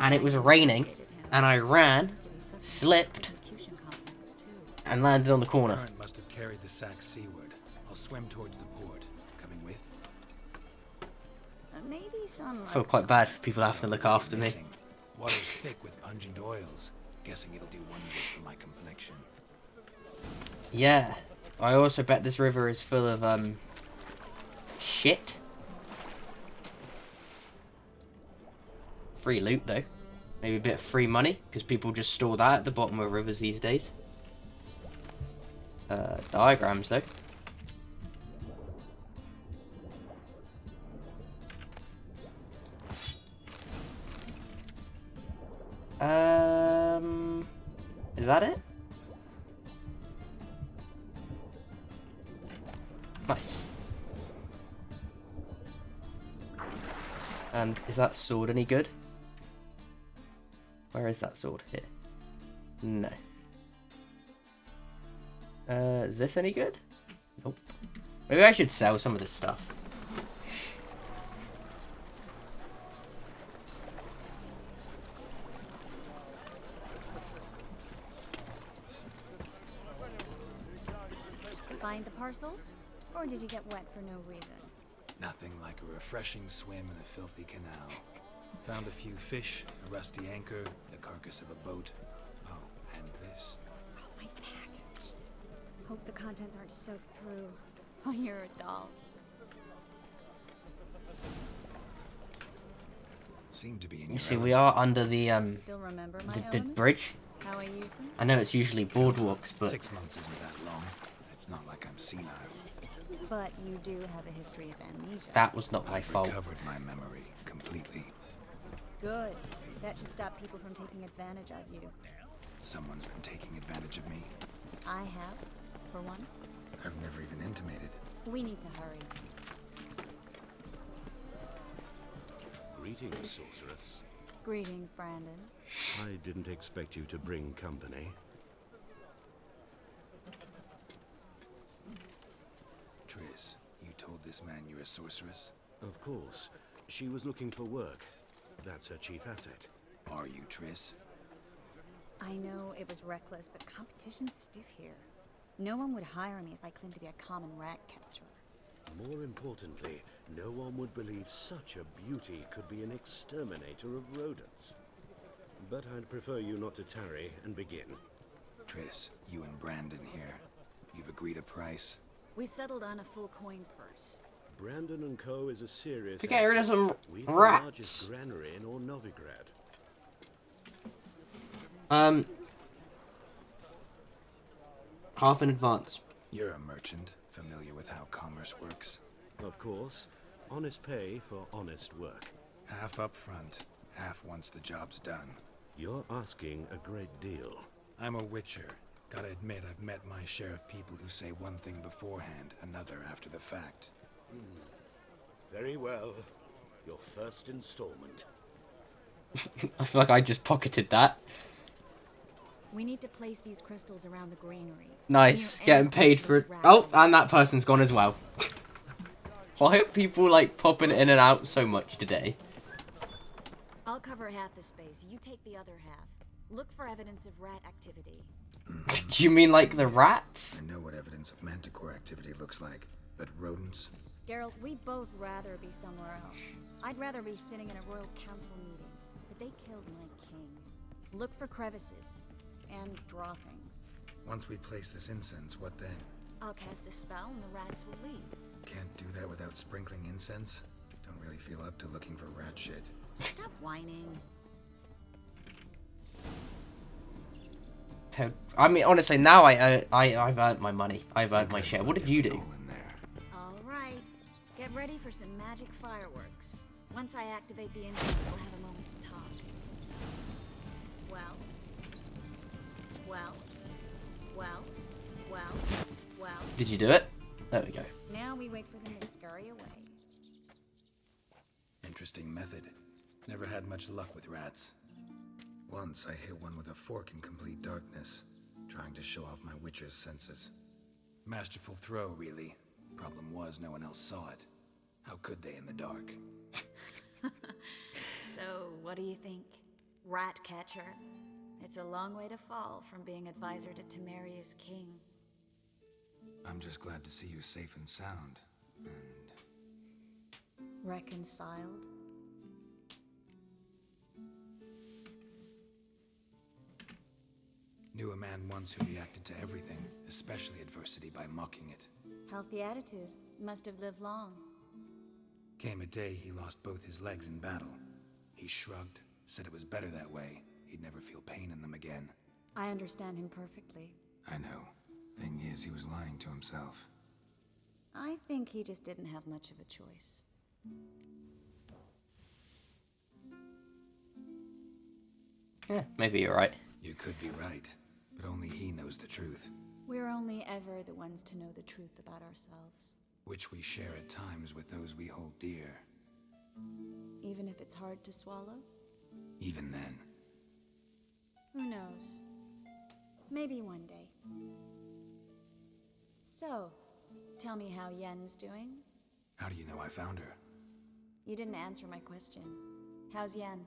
and it was raining, and I ran, slipped, and landed on the corner. The current must have carried the sack seaward. I'll swim towards the port. Coming with? Maybe some. I feel quite bad for people having to look after me. Water's thick with pungent oils. Guessing it'll do wonders for my complexion. Yeah. I also bet this river is full of, shit. Free loot, though. Maybe a bit of free money, because people just store that at the bottom of rivers these days. Diagrams, though. Is that it? Nice. And is that sword any good? Where is that sword? Here. No. Is this any good? Nope. Maybe I should sell some of this stuff. Find the parcel? Or did you get wet for no reason? Nothing like a refreshing swim in a filthy canal. Found a few fish, a rusty anchor, the carcass of a boat. Oh, and this. Oh, my package. Hope the contents aren't soaked through. Oh, you're a doll. Seem to be in You see, we are under the Still remember my the elements? bridge. How I use them? I know it's usually boardwalks, but 6 months isn't that long. It's not like I'm senile. But you do have a history of amnesia. that was not my I've fault. recovered my memory completely. Good. That should stop people from taking advantage of you. Someone's been taking advantage of me. I have, for one. I've never even intimated. We need to hurry. Greetings, sorceress. Greetings, Brandon. I didn't expect you to bring company. Triss, you told this man you're a sorceress? Of course. She was looking for work. That's her chief asset. Are you, Triss? I know it was reckless, but competition's stiff here. No one would hire me if I claimed to be a common rat catcher. More importantly, no one would believe such a beauty could be an exterminator of rodents. But I'd prefer you not to tarry and begin. Triss, you and Brandon here. You've agreed a price? We settled on a full coin purse. Brandon and Co. is a serious to get rid of some We've rats. the largest granary in all Novigrad. Half in advance. You're a merchant, familiar with how commerce works? Of course. Honest pay for honest work. Half up front, half once the job's done. You're asking a great deal. I'm a witcher. Gotta admit, I've met my share of people who say one thing beforehand, another after the fact. Very well. Your first installment. I feel like I just pocketed that. We need to place these crystals around the granary. Nice, getting paid for it. Oh, and that person's gone as well. Why are people like popping in and out so much today? I'll cover half the space. You take the other half. Look for evidence of rat activity. Do you mean like the rats? I know what evidence of manticore activity looks like, but rodents? Geralt, we'd both rather be somewhere else. I'd rather be sitting in a royal council meeting, but they killed my king. Look for crevices and droppings. Once we place this incense, what then? I'll cast a spell and the rats will leave. Can't do that without sprinkling incense? Don't really feel up to looking for rat shit. So stop whining. I mean, honestly, now I've earned my money. I've earned my share. What did you do? All right, get ready for some magic fireworks. Once I activate the incense, we'll have a moment to talk. Well. Did you do it? There we go. Now we wait for them to scurry away. Interesting method. Never had much luck with rats. Once I hit one with a fork in complete darkness, trying to show off my witcher's senses. Masterful throw, really. Problem was, no one else saw it. How could they in the dark? So, what do you think? Rat catcher? It's a long way to fall from being advisor to Temeria's king. I'm just glad to see you safe and sound. And reconciled? knew a man once who reacted to everything, especially adversity, by mocking it. Healthy attitude. Must have lived long. Came a day he lost both his legs in battle. He shrugged, said it was better that way. He'd never feel pain in them again. I understand him perfectly. I know. Thing is, he was lying to himself. I think he just didn't have much of a choice. Yeah, maybe you're right. You could be right, but only he knows the truth. We're only ever the ones to know the truth about ourselves. Which we share at times with those we hold dear. Even if it's hard to swallow? Even then. Who knows? Maybe one day. So, tell me how Yen's doing? How do you know I found her? You didn't answer my question. How's Yen?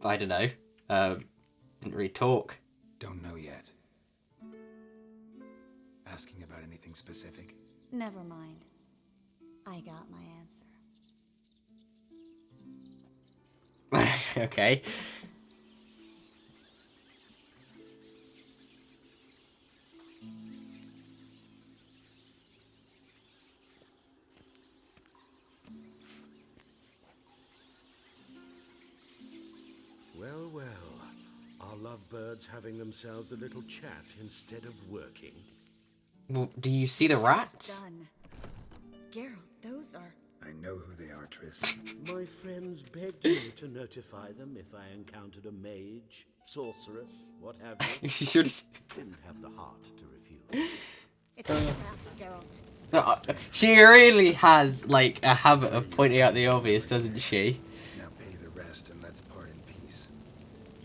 I don't know. Didn't really talk. Don't know yet. Asking about anything specific? Never mind. I got my answer. Okay. Well, well. Are lovebirds having themselves a little chat instead of working? Well, do you see the rats? Done. Geralt, those are... I know who they are, Triss. My friends begged me to notify them if I encountered a mage, sorceress, what have you. You should... Didn't have the heart to refuse. It's a trap, Geralt. She really has, like, a habit of pointing out the obvious, doesn't she? Now pay the rest and let's part in peace.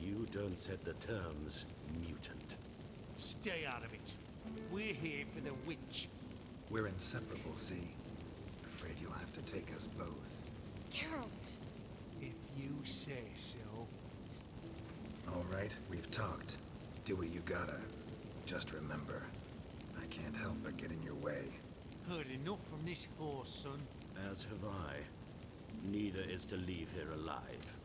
You don't set the terms, mutant. Stay out of it. We're here for the witch. We're inseparable, see? Afraid you'll have to take us both. Geralt. If you say so. All right, we've talked. Do what you gotta. Just remember, I can't help but get in your way. Heard enough from this horse, son. As have I. Neither is to leave here alive.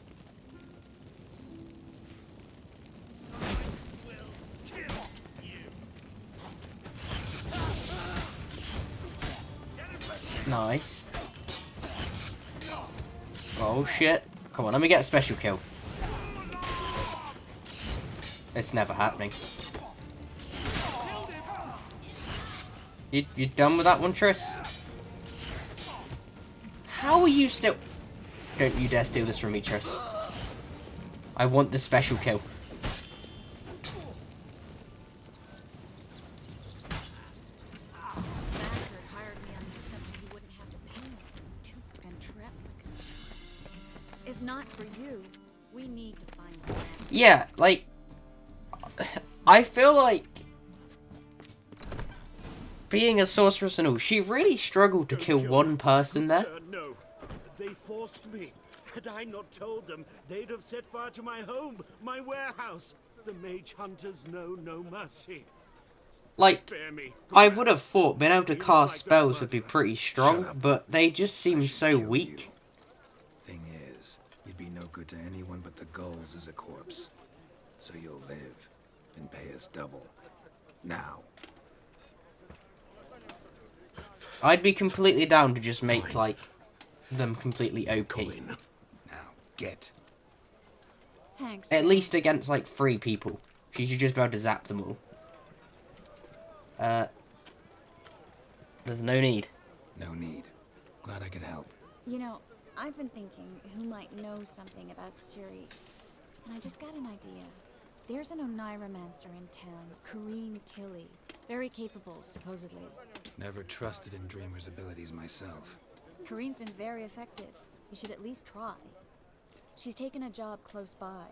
Nice. Oh shit. Come on, let me get a special kill. It's never happening. You done with that one, Triss? How are you still... Don't you dare steal this from me, Triss. I want the special kill. If not for you, we need to find him. Yeah, like... I feel like... Being a sorceress and all, she really struggled to kill one person there. Sir, no. They forced me. Had I not told them, they'd have set fire to my home, my warehouse. The mage hunters know no mercy. Like, Spare me. I would have thought being able to cast spells would be pretty strong, but they just seem so weak. Thing is, you'd be no good to anyone but the gulls as a corpse. So you'll live and pay us double. Now. I'd be completely down to just make, like, them completely OP. Now, get. Thanks. At least against, like, 3 people. She should just be able to zap them all. There's no need. No need. Glad I could help. You know, I've been thinking who might know something about Ciri, and I just got an idea. There's an Oneiromancer in town, Corrine Tilly. Very capable, supposedly. Never trusted in Dreamer's abilities myself. Corrine's been very effective. You should at least try. She's taken a job close by.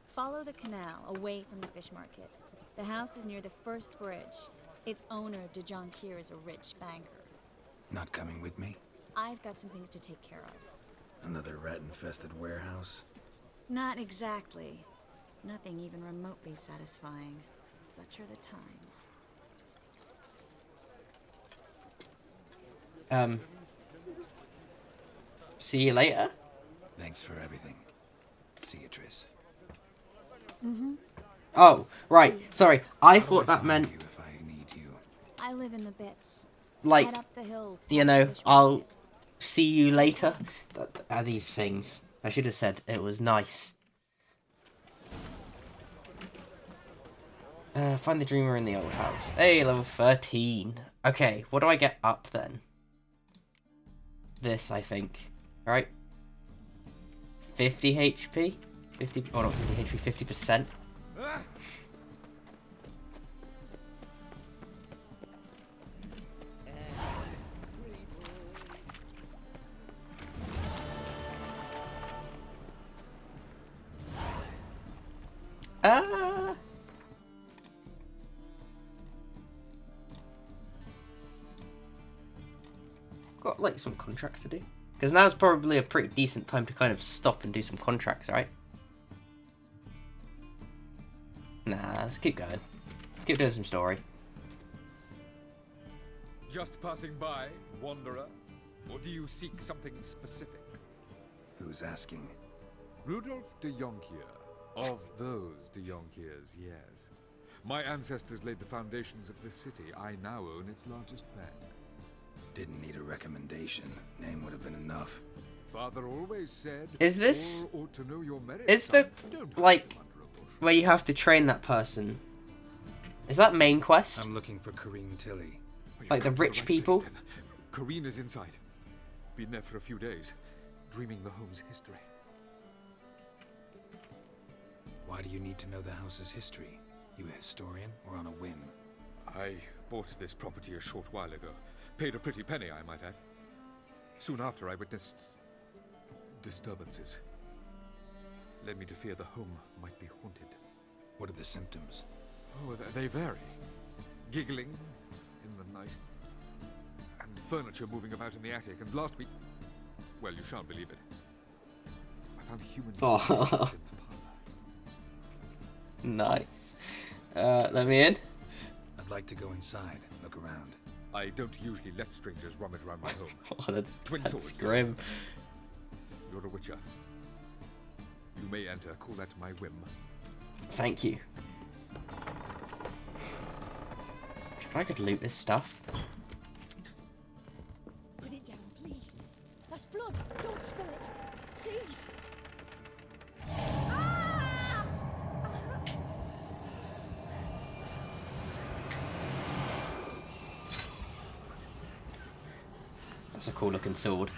Follow the canal away from the fish market. The house is near the first bridge. Its owner, De Jonquier, is a rich banker. Not coming with me? I've got some things to take care of. Another rat-infested warehouse? Not exactly. Nothing even remotely satisfying. Such are the times. See you later. Thanks for everything. See you, Triss. Mm-hmm. Oh, right. Sorry. I thought that meant... If I need you. I live in the bits. Like, Head up the hill, you know, I'll see you later. Are these things? I should have said it was nice. Find the dreamer in the old house. Hey, level 13. Okay, what do I get up then? This, I think. Right? 50 HP? 50... Oh, not 50 HP, 50%. Got like some contracts to do. Because now's probably a pretty decent time to kind of stop and do some contracts, right? Nah, let's keep going. Let's keep doing some story. Just passing by, wanderer? Or do you seek something specific? Who's asking? Rudolf de Jonquier. Of those de Jonquiers, yes. My ancestors laid the foundations of this city. I now own its largest bank. Didn't need a recommendation. Name would have been enough. Father always said, is this... all ought to know your merits, is the, like, where you have to train that person? Is that main quest? I'm looking for Corrine Tilly. Like the rich people? Corrine is inside. Been there for a few days, dreaming the home's history. Why do you need to know the house's history? You a historian or on a whim? I bought this property a short while ago. paid a pretty penny, I might add. Soon after, I witnessed disturbances. Led me to fear the home might be haunted. What are the symptoms? Oh, they vary. Giggling in the night, and furniture moving about in the attic, and last week... Well, you shan't believe it. I found human beings in the parlor. Nice. Let me in. I'd like to go inside, look around. I don't usually let strangers rummage around my home. Oh, that's Twin that's swords. grim. You're a witcher. You may enter. Call that my whim. Thank you. If I could loot this stuff. Put it down, please. That's blood. Don't spill it. Please. That's a cool looking sword.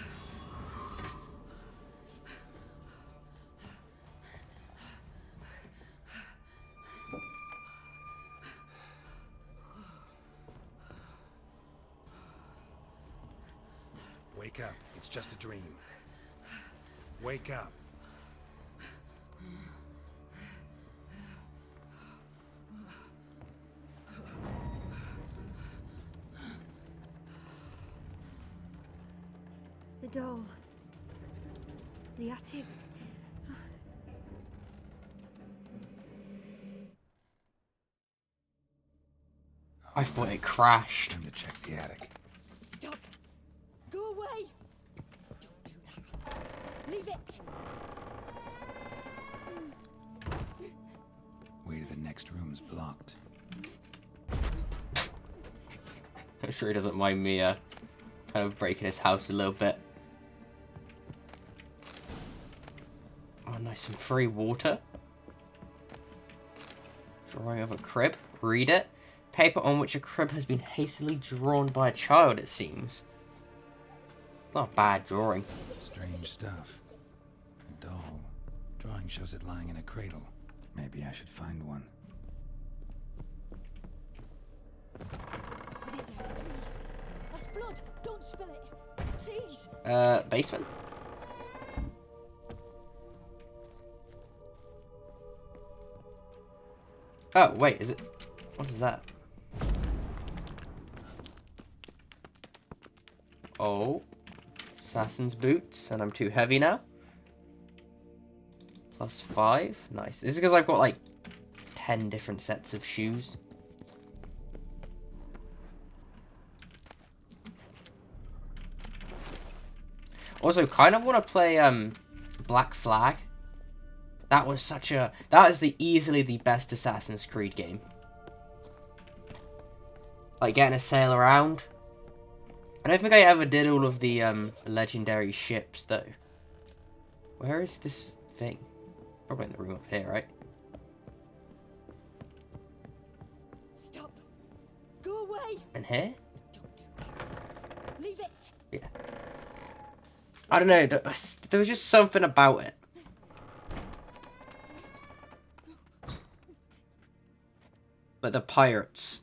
Wake up. It's just a dream. Wake up. The doll. The attic. I thought it crashed. Time to check the attic. Stop. Go away. Don't do that. Leave it. Way to the next room's blocked. I'm sure he doesn't mind me kind of breaking his house a little bit. Oh, nice, some free water. Drawing of a crib. Read it. Paper on which a crib has been hastily drawn by a child, it seems. Not a bad drawing. Strange stuff. A doll. Drawing shows it lying in a cradle. Maybe I should find one. Put it down, please. That's blood. Don't spill it. Please. Basement? Oh, wait, is it... What is that? Oh. Assassin's boots, and I'm too heavy now. +5. Nice. This is because I've got, like, 10 different sets of shoes. Also, kind of want to play, Black Flag. That was such a... That is easily the best Assassin's Creed game. Like, getting to sail around. I don't think I ever did all of the, legendary ships, though. Where is this thing? Probably in the room up here, right? Stop. Go away. In here? Don't do that. Leave it. Yeah. I don't know, there was just something about it. But the pirates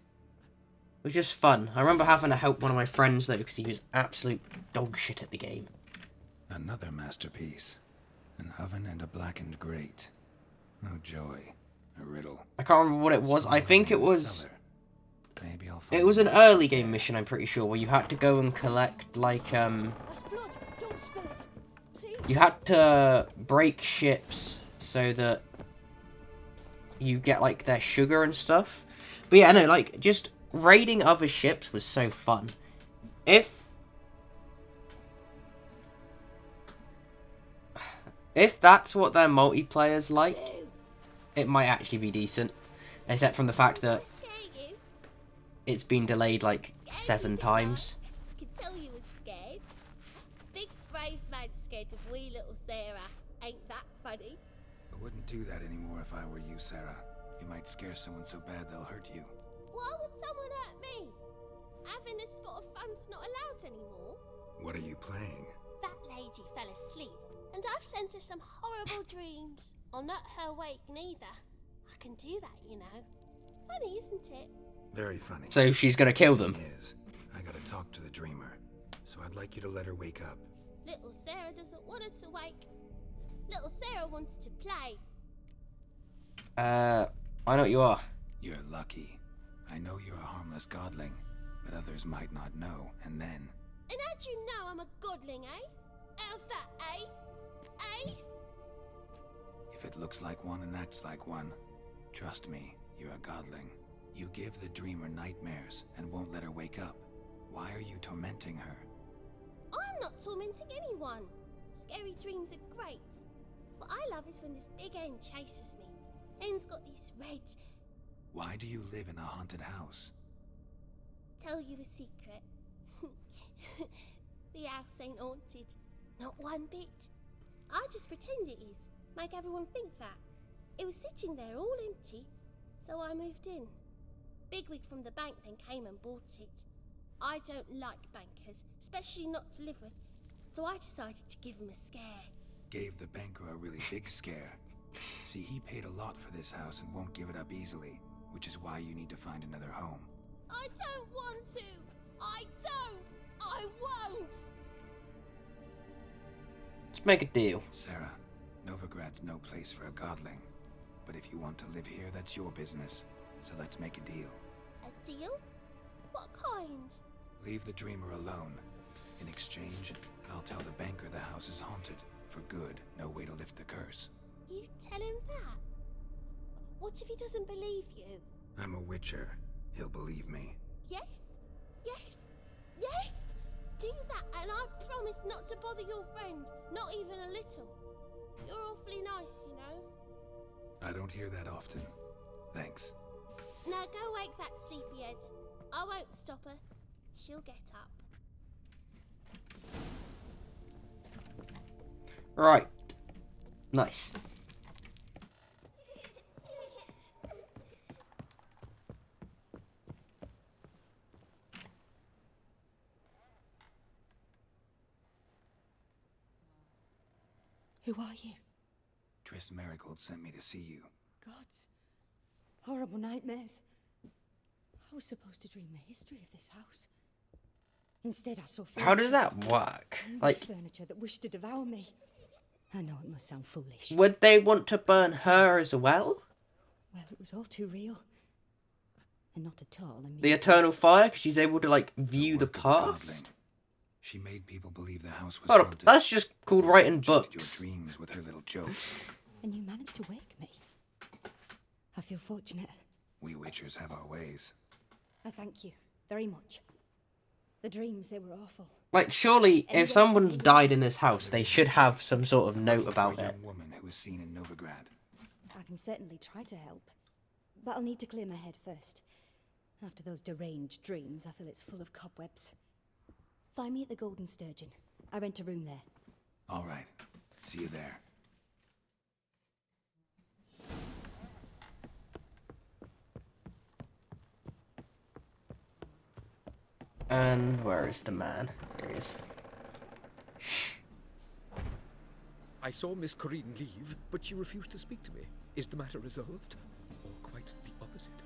was just fun. I remember having to help one of my friends though, because he was absolute dog shit at the game. Another masterpiece. An oven and a blackened grate. Oh joy. A riddle. I can't remember what it was. I think it was... Maybe I'll find It was an early game mission, I'm pretty sure, where you had to go and collect, like, That's blood. Don't spill it. Please. you had to break ships so that you get, like, their sugar and stuff. But yeah, no, like, just raiding other ships was so fun. If that's what their multiplayer's like, it might actually be decent. Except from the fact that it's been delayed like 7 times. I could tell you was scared. Big brave man scared of wee little Sarah. Ain't that funny? I wouldn't do that anymore if I were you, Sarah. You might scare someone so bad they'll hurt you. Why would someone hurt me? Having a spot of fun's not allowed anymore. What are you playing? That lady fell asleep, and I've sent her some horrible dreams. I'll not her wake neither. I can do that, you know. Funny, isn't it? Very funny. So she's gonna kill them. Is. I gotta talk to the dreamer, so I'd like you to let her wake up. Little Sarah doesn't want her to wake. Little Sarah wants to play. I know what you are. You're lucky. I know you're a harmless godling, but others might not know, and then... And how'd you know I'm a godling, eh? How's that, eh? Eh? If it looks like one and acts like one, trust me, you're a godling. You give the dreamer nightmares and won't let her wake up. Why are you tormenting her? I'm not tormenting anyone. Scary dreams are great. What I love is when this big hen chases me. Hen's got these red... Why do you live in a haunted house? Tell you a secret. The house ain't haunted. Not one bit. I just pretend it is. Make everyone think that. It was sitting there all empty, so I moved in. Bigwig from the bank then came and bought it. I don't like bankers, especially not to live with, so I decided to give him a scare. Gave the banker a really big scare. See, he paid a lot for this house and won't give it up easily, which is why you need to find another home. I don't want to! I don't! I won't! Let's make a deal. Sarah, Novigrad's no place for a godling. But if you want to live here, that's your business. So let's make a deal. A deal? What kind? Leave the dreamer alone. In exchange, I'll tell the banker the house is haunted. For good, no way to lift the curse. You tell him that? What if he doesn't believe you? I'm a witcher. He'll believe me. Yes? Yes? Yes? Do that and I promise not to bother your friend. Not even a little. You're awfully nice, you know. I don't hear that often. Thanks. Now go wake that sleepyhead. I won't stop her. She'll get up. Right. Nice. Who are you? Triss Marigold sent me to see you. Gods. Horrible nightmares. I was supposed to dream the history of this house. Instead, I saw How does that work? Like, furniture that wished to devour me. I know it must sound foolish. would they want to burn her as well? Well, it was all too real. And not at all amusing. The eternal fire, because she's able to, like, view the past? She made people believe the house was Hold up, haunted. that's just called writing books. Your dreams with her little jokes. And you managed to wake me. I feel fortunate. We witchers have our ways. I thank you very much. The dreams, they were awful. Like, surely, if someone's died in this house, they should have some sort of note about it. Woman who was seen in Novigrad. I can certainly try to help. But I'll need to clear my head first. After those deranged dreams, I feel it's full of cobwebs. Find me at the Golden Sturgeon. I rent a room there. All right. See you there. And where is the man? Here he is. I saw Miss Corinne leave, but she refused to speak to me. Is the matter resolved? Or quite the opposite?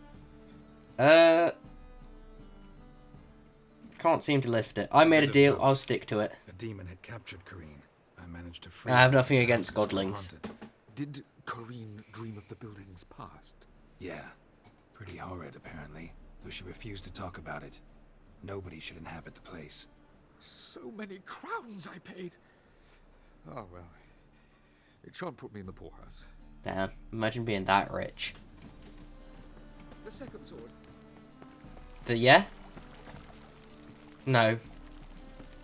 Can't seem to lift it. I made a deal, I'll stick to it. A demon had captured Corinne. I managed to free I have her. nothing against The house is still godlings. haunted. Did Corinne dream of the building's past? Yeah. Pretty horrid, apparently. Though she refused to talk about it. Nobody should inhabit the place. So many crowns I paid. Oh, well. It shan't put me in the poorhouse. Damn, imagine being that rich. The second sword. Yeah? No.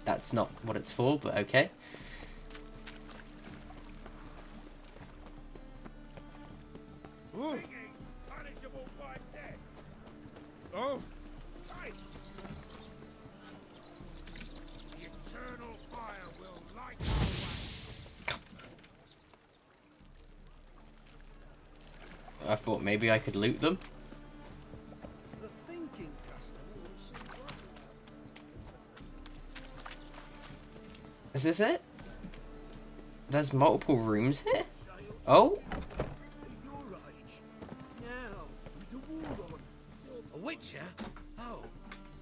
That's not what it's for, but okay. Punishable by death. Oh. The eternal fire will light our way. I thought maybe I could loot them. The thinking customer will see Is this it? There's multiple rooms here? Oh? Your age. Now, with the war on. A witcher? Oh.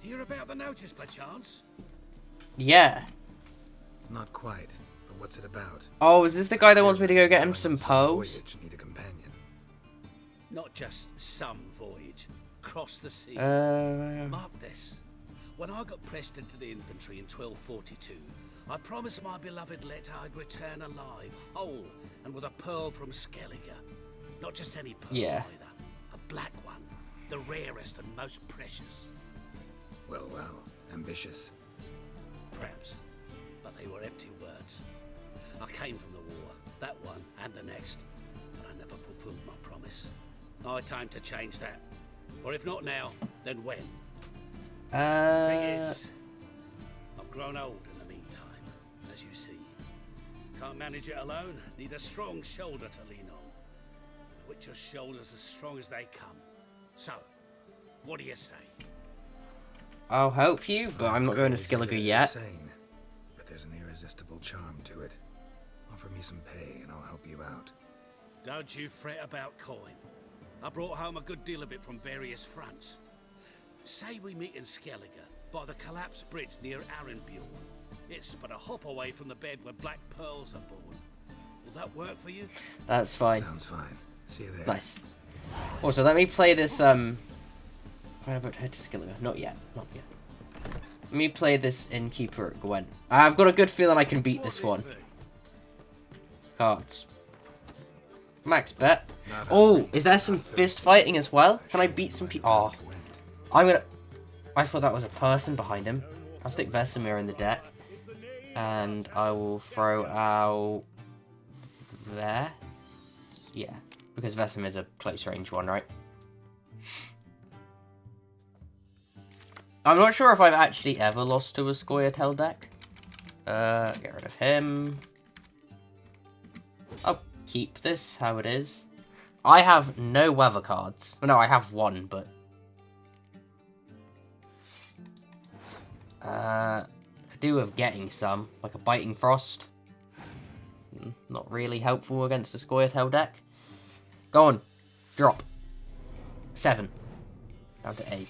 Hear about the notice, perchance? Yeah. Not quite, but what's it about? Oh, is this the guy that wants me to go get him some pearls? Need a companion. Not just some voyage. Cross the sea. Mark this. When I got pressed into the infantry in 1242, I promised my beloved Let I'd return alive, whole, and with a pearl from Skellige. Not just any pearl either. A black one. The rarest and most precious. Well, ambitious. Perhaps. But they were empty words. I came from the war, that one and the next, but I never fulfilled my promise. High time to change that. Or if not now, then when? Thing is, I've grown old in the meantime, as you see. Can't manage it alone, need a strong shoulder to lean on. The Witcher's shoulders as strong as they come. So, what do you say? I'll help you, but I'm not going to Skellige yet. Insane, but there's an irresistible charm to it. Offer me some pay and I'll help you out. Don't you fret about coin. I brought home a good deal of it from various fronts. Say we meet in Skellige, by the collapsed bridge near Arenbjorn. It's but a hop away from the bed where black pearls are born. Will that work for you? That's fine. Sounds fine. See you there. Nice. Also, let me play this, When about head to Skellige? Not yet. Not yet. Let me play this Innkeeper at Gwent. I've got a good feeling I can beat this one. Cards. Max bet. Oh, is there some fist fighting as well? Can I beat some people? Oh. I thought that was a person behind him. I'll stick Vesemir in the deck. And I will throw out... there? Yeah. Because Vesemir's a close range one, right? I'm not sure if I've actually ever lost to a Scoia'tael deck. Get rid of him. I'll keep this how it is. I have no weather cards. Well, no, I have one, but... could do with getting some, like a Biting Frost. Not really helpful against the Scoia'tael deck. Go on. Drop. 7. Down to 8.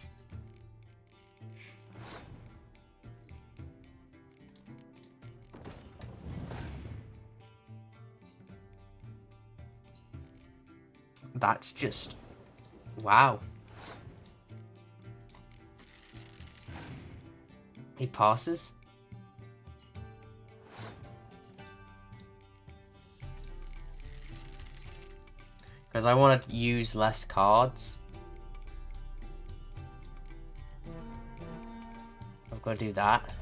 That's just... wow. He passes. Because I want to use less cards. I've got to do that.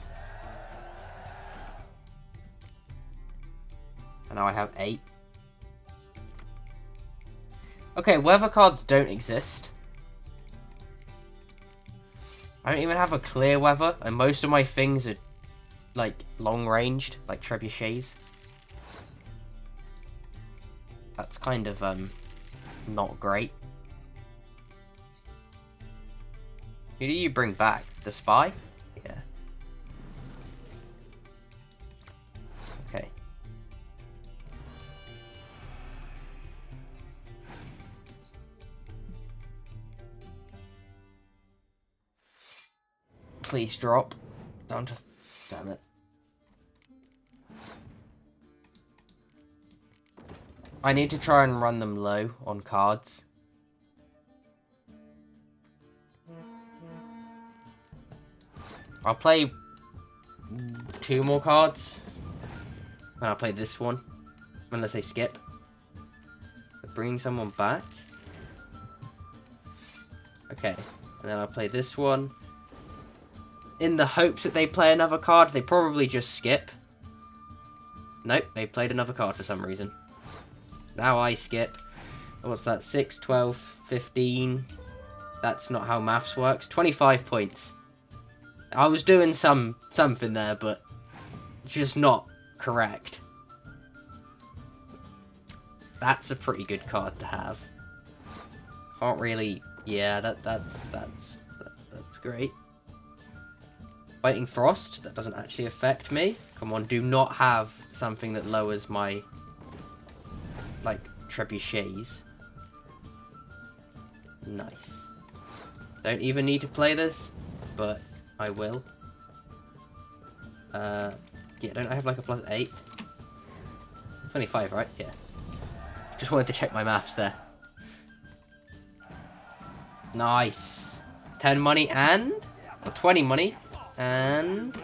And now I have 8. Okay, weather cards don't exist. I don't even have a clear weather, and most of my things are, like, long-ranged, like trebuchets. That's kind of, not great. Who do you bring back? The spy? Yeah. Okay. Please drop. Down to... damn it. I need to try and run them low on cards. I'll play 2 more cards. And I'll play this one. Unless they skip. But bringing someone back. Okay. And then I'll play this one. In the hopes that they play another card, they probably just skip. Nope, they played another card for some reason. Now I skip. What's that? 6, 12, 15. That's not how maths works. 25 points. I was doing something there, but just not correct. That's a pretty good card to have. Can't really... yeah, that's great. Biting Frost, that doesn't actually affect me. Come on, do not have something that lowers my, like, trebuchets. Nice. Don't even need to play this, but I will. Yeah, don't I have like a +8? 25, right? Yeah. Just wanted to check my maths there. Nice. 10 money and... Or 20 money. And...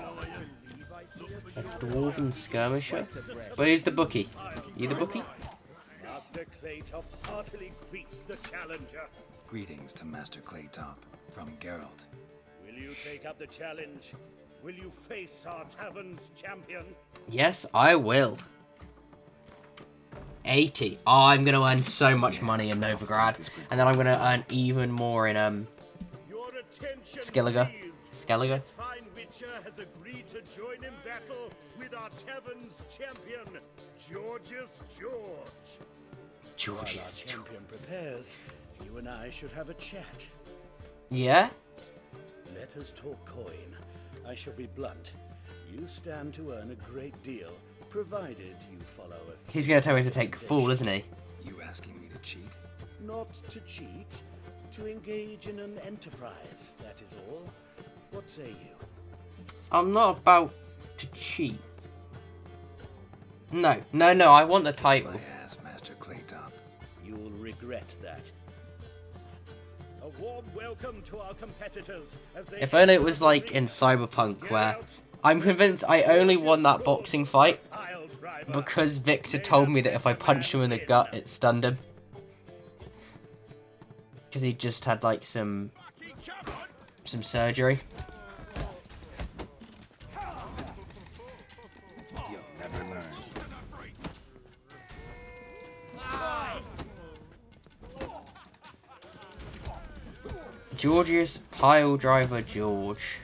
a dwarven skirmisher. But who's the bookie? You the bookie? Master Claytop heartily greets the challenger. Greetings to Master Claytop from Geralt. Will you take up the challenge? Will you face our tavern's champion? Yes, I will. 80. Oh, I'm going to earn so much money in Novigrad. And then I'm going to earn even more in, Skellige. Skellige? This fine witcher has agreed to join in battle with our tavern's champion, Georgius George. While our champion prepares, you and I should have a chat. Yeah? Let us talk coin. I shall be blunt. You stand to earn a great deal, provided you follow a few... He's going to tell me to take Fool, isn't he? You asking me to cheat? Not to cheat, to engage in an enterprise, that is all. What say you? I'm not about to cheat. No, I want the title. Kiss my ass, Master Claytop. You'll regret that. A warm welcome to our competitors as they... If only it was like in Cyberpunk, where I'm convinced I only won that boxing fight because Victor told me that if I punched him in the gut, it stunned him. Because he just had like some surgery. You'll never learn. Georgius Piledriver George.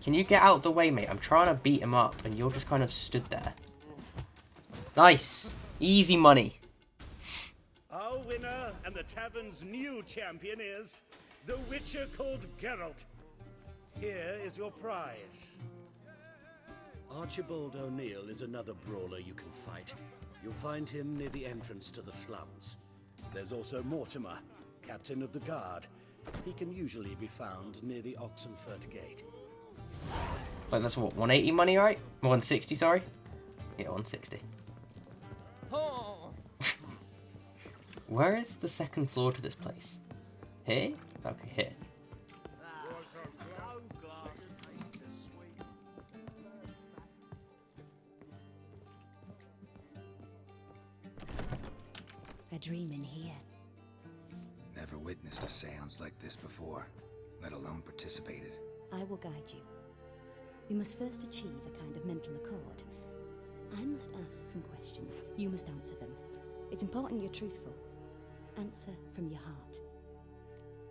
Can you get out the way, mate? I'm trying to beat him up, and you're just kind of stood there. Nice. Easy money. Our winner and the tavern's new champion is the Witcher called Geralt. Here is your prize. Archibald O'Neill is another brawler you can fight. You'll find him near the entrance to the slums. There's also Mortimer, captain of the guard. He can usually be found near the Oxenfurt Gate. Like that's what, 180 money, right? 160, sorry? Yeah, 160. Where is the second floor to this place? Here? Okay, here. A dream in here. Never witnessed a seance like this before, let alone participated. I will guide you. You must first achieve a kind of mental accord. I must ask some questions. You must answer them. It's important you're truthful. Answer from your heart.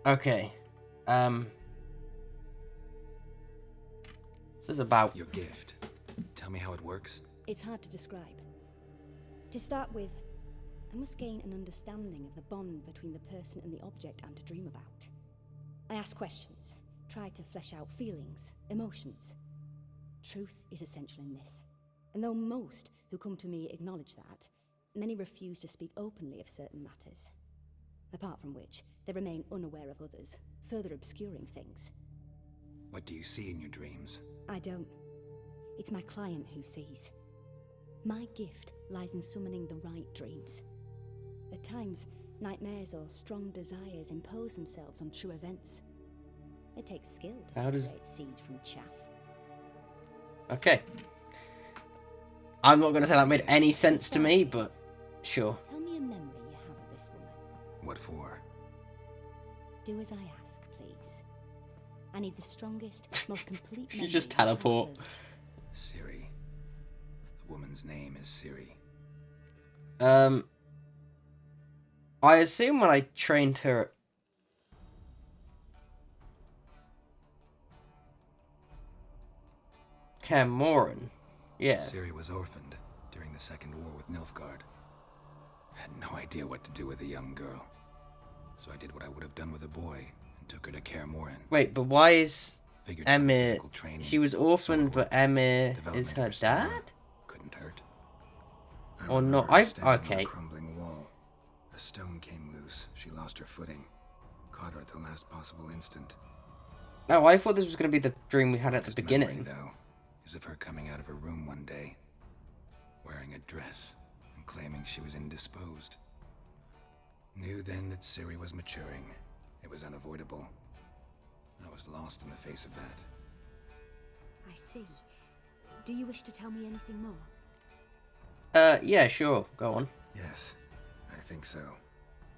Okay. This is about... Your gift. Tell me how it works. It's hard to describe. To start with, I must gain an understanding of the bond between the person and the object I'm to dream about. I ask questions, try to flesh out feelings, emotions. Truth is essential in this. And though most who come to me acknowledge that, many refuse to speak openly of certain matters. Apart from which, they remain unaware of others, further obscuring things. What do you see in your dreams? I don't. It's my client who sees. My gift lies in summoning the right dreams. At times, nightmares or strong desires impose themselves on true events. It takes skill to separate seed from chaff. Okay. I'm not going to say that made any sense to me, but sure. Tell me a memory you have of this woman. What for? Do as I ask, please. I need the strongest, most complete memory. You just teleport. Ciri. The woman's name is Ciri. I assume when I trained her... Camoran. Yeah. Ciri was orphaned during the Second War with Nilfgaard. Had no idea what to do with a young girl. So I did what I would have done with a boy and took her to Kaer Morhen. Wait, but why is Emir... Training, She was orphaned, but Emir is her dad? Couldn't hurt. Or not? Okay. Crumbling wall. A stone came loose. She lost her footing. Caught her at the last possible instant. Oh, I thought this was going to be the dream we had at the First beginning. memory, though, is of her coming out of her room one day, wearing a dress and claiming she was indisposed. Knew then that Ciri was maturing. It was unavoidable. I was lost in the face of that. I see. Do you wish to tell me anything more? Yeah, sure. Go on. Yes, I think so.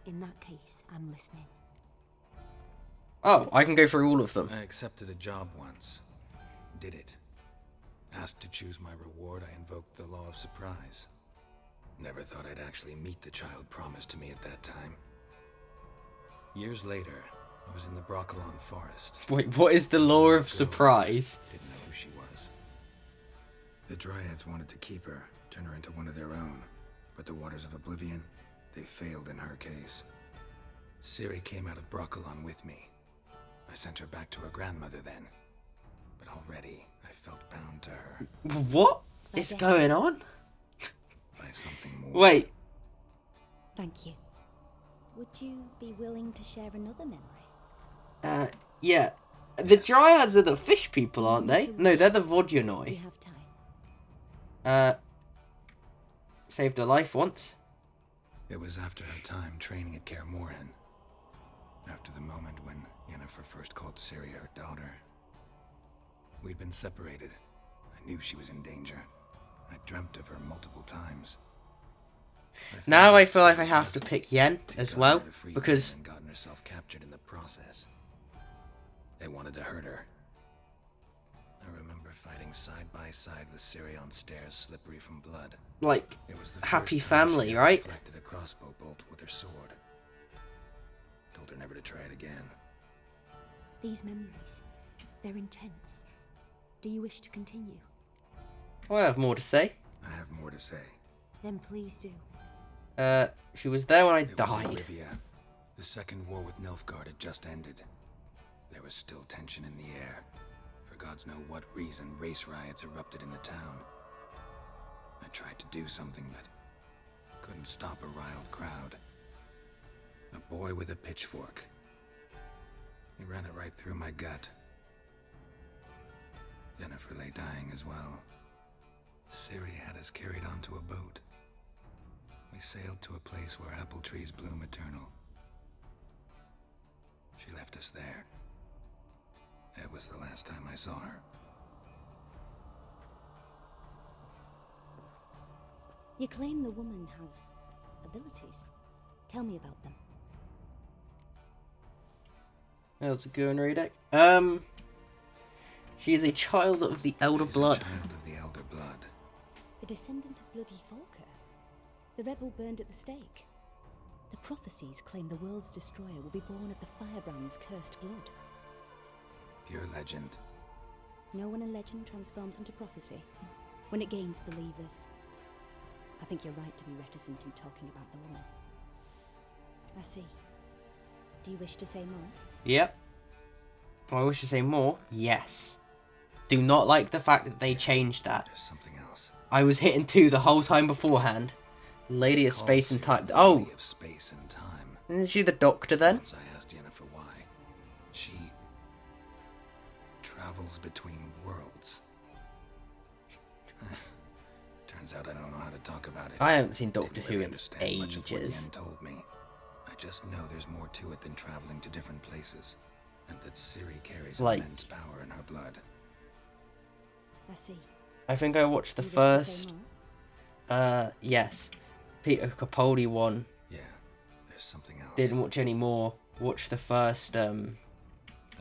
In that case, I'm listening. Oh, I can go through all of them. I accepted a job once. Did it. Asked to choose my reward, I invoked the law of surprise. Never thought I'd actually meet the child promised to me at that time. Years later, I was in the Broccolon forest. Wait, what is the law of surprise? Didn't know who she was. The Dryads wanted to keep her, turn her into one of their own. But the Waters of Oblivion, they failed in her case. Ciri came out of Broccolon with me. I sent her back to her grandmother then. But already, I felt bound to her. What is going on? By something more. Wait. Thank you. Would you be willing to share another memory? Yeah. The Dryads are the fish people, aren't they? No, they're the Vodyanoi. We have time. Saved her life once. It was after her time training at Kaer Morhen. After the moment when Yennefer first called Ciri her daughter. We'd been separated. I knew she was in danger. I dreamt of her multiple times. Now I feel like I have to pick Yen as well, because and gotten herself captured in the process. They wanted to hurt her. I remember fighting side by side with Ciri on stairs slippery from blood. like It was the happy first time family, she right? deflected a crossbow bolt with her sword. Told her never to try it again. These memories, they're intense. Do you wish to continue? I have more to say. I have more to say. Then please do. She was there when I It was died. Olivia. The second war with Nilfgaard had just ended. There was still tension in the air. For gods know what reason, race riots erupted in the town. I tried to do something, but couldn't stop a riled crowd. A boy with a pitchfork. He ran it right through my gut. Yennefer lay dying as well. Ciri had us carried onto a boat. We sailed to a place where apple trees bloom eternal. She left us there. That was the last time I saw her. You claim the woman has abilities. Tell me about them. That was a good one, Redek. She is a child of the Elder Blood. Child of the Elder Blood. A descendant of bloody Falker. The rebel burned at the stake. The prophecies claim the world's destroyer will be born of the Firebrand's cursed blood. Pure legend. No one in legend transforms into prophecy when it gains believers. I think you're right to be reticent in talking about the woman. I see. Do you wish to say more? Yep. Do I wish to say more? Yes. Do not like the fact that they changed that. There's something else. I was hitting 2 the whole time beforehand. Lady of Space and Time. Oh! Lady of Space and Time. Isn't she the Doctor then? Once I asked Yennefer why. She travels between worlds. Turns out I don't know how to talk about it. I haven't seen Doctor Didn't Who really in understand much of what ages. Yen told me. I just know there's more to it than traveling to different places, and that Ciri carries Like- immense power in her blood. I see. I think I watched the Do you wish to say first... more? Yes. Peter Capaldi one. Yeah, there's something else. Didn't watch any more. Watched the first, I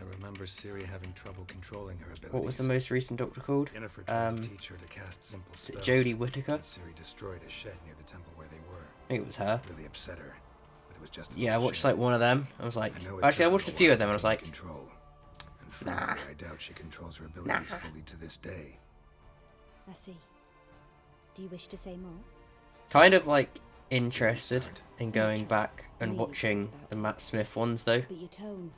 remember Ciri having trouble controlling her abilities. what was the most recent Doctor called? Yennefer tried to teach her to cast simple is it spells. Jodie Whittaker? And Ciri destroyed a shed near the temple where they were. I think it was her. Really upset her, but it was just. Yeah, I watched like one of them. I was like, know it actually, I took watched her a few while of them. to And I was gain like, control. And frankly, I doubt she controls her abilities fully to this day. I see. Do you wish to say more? kind of like interested in going back and watching the Matt Smith ones though. But your tone,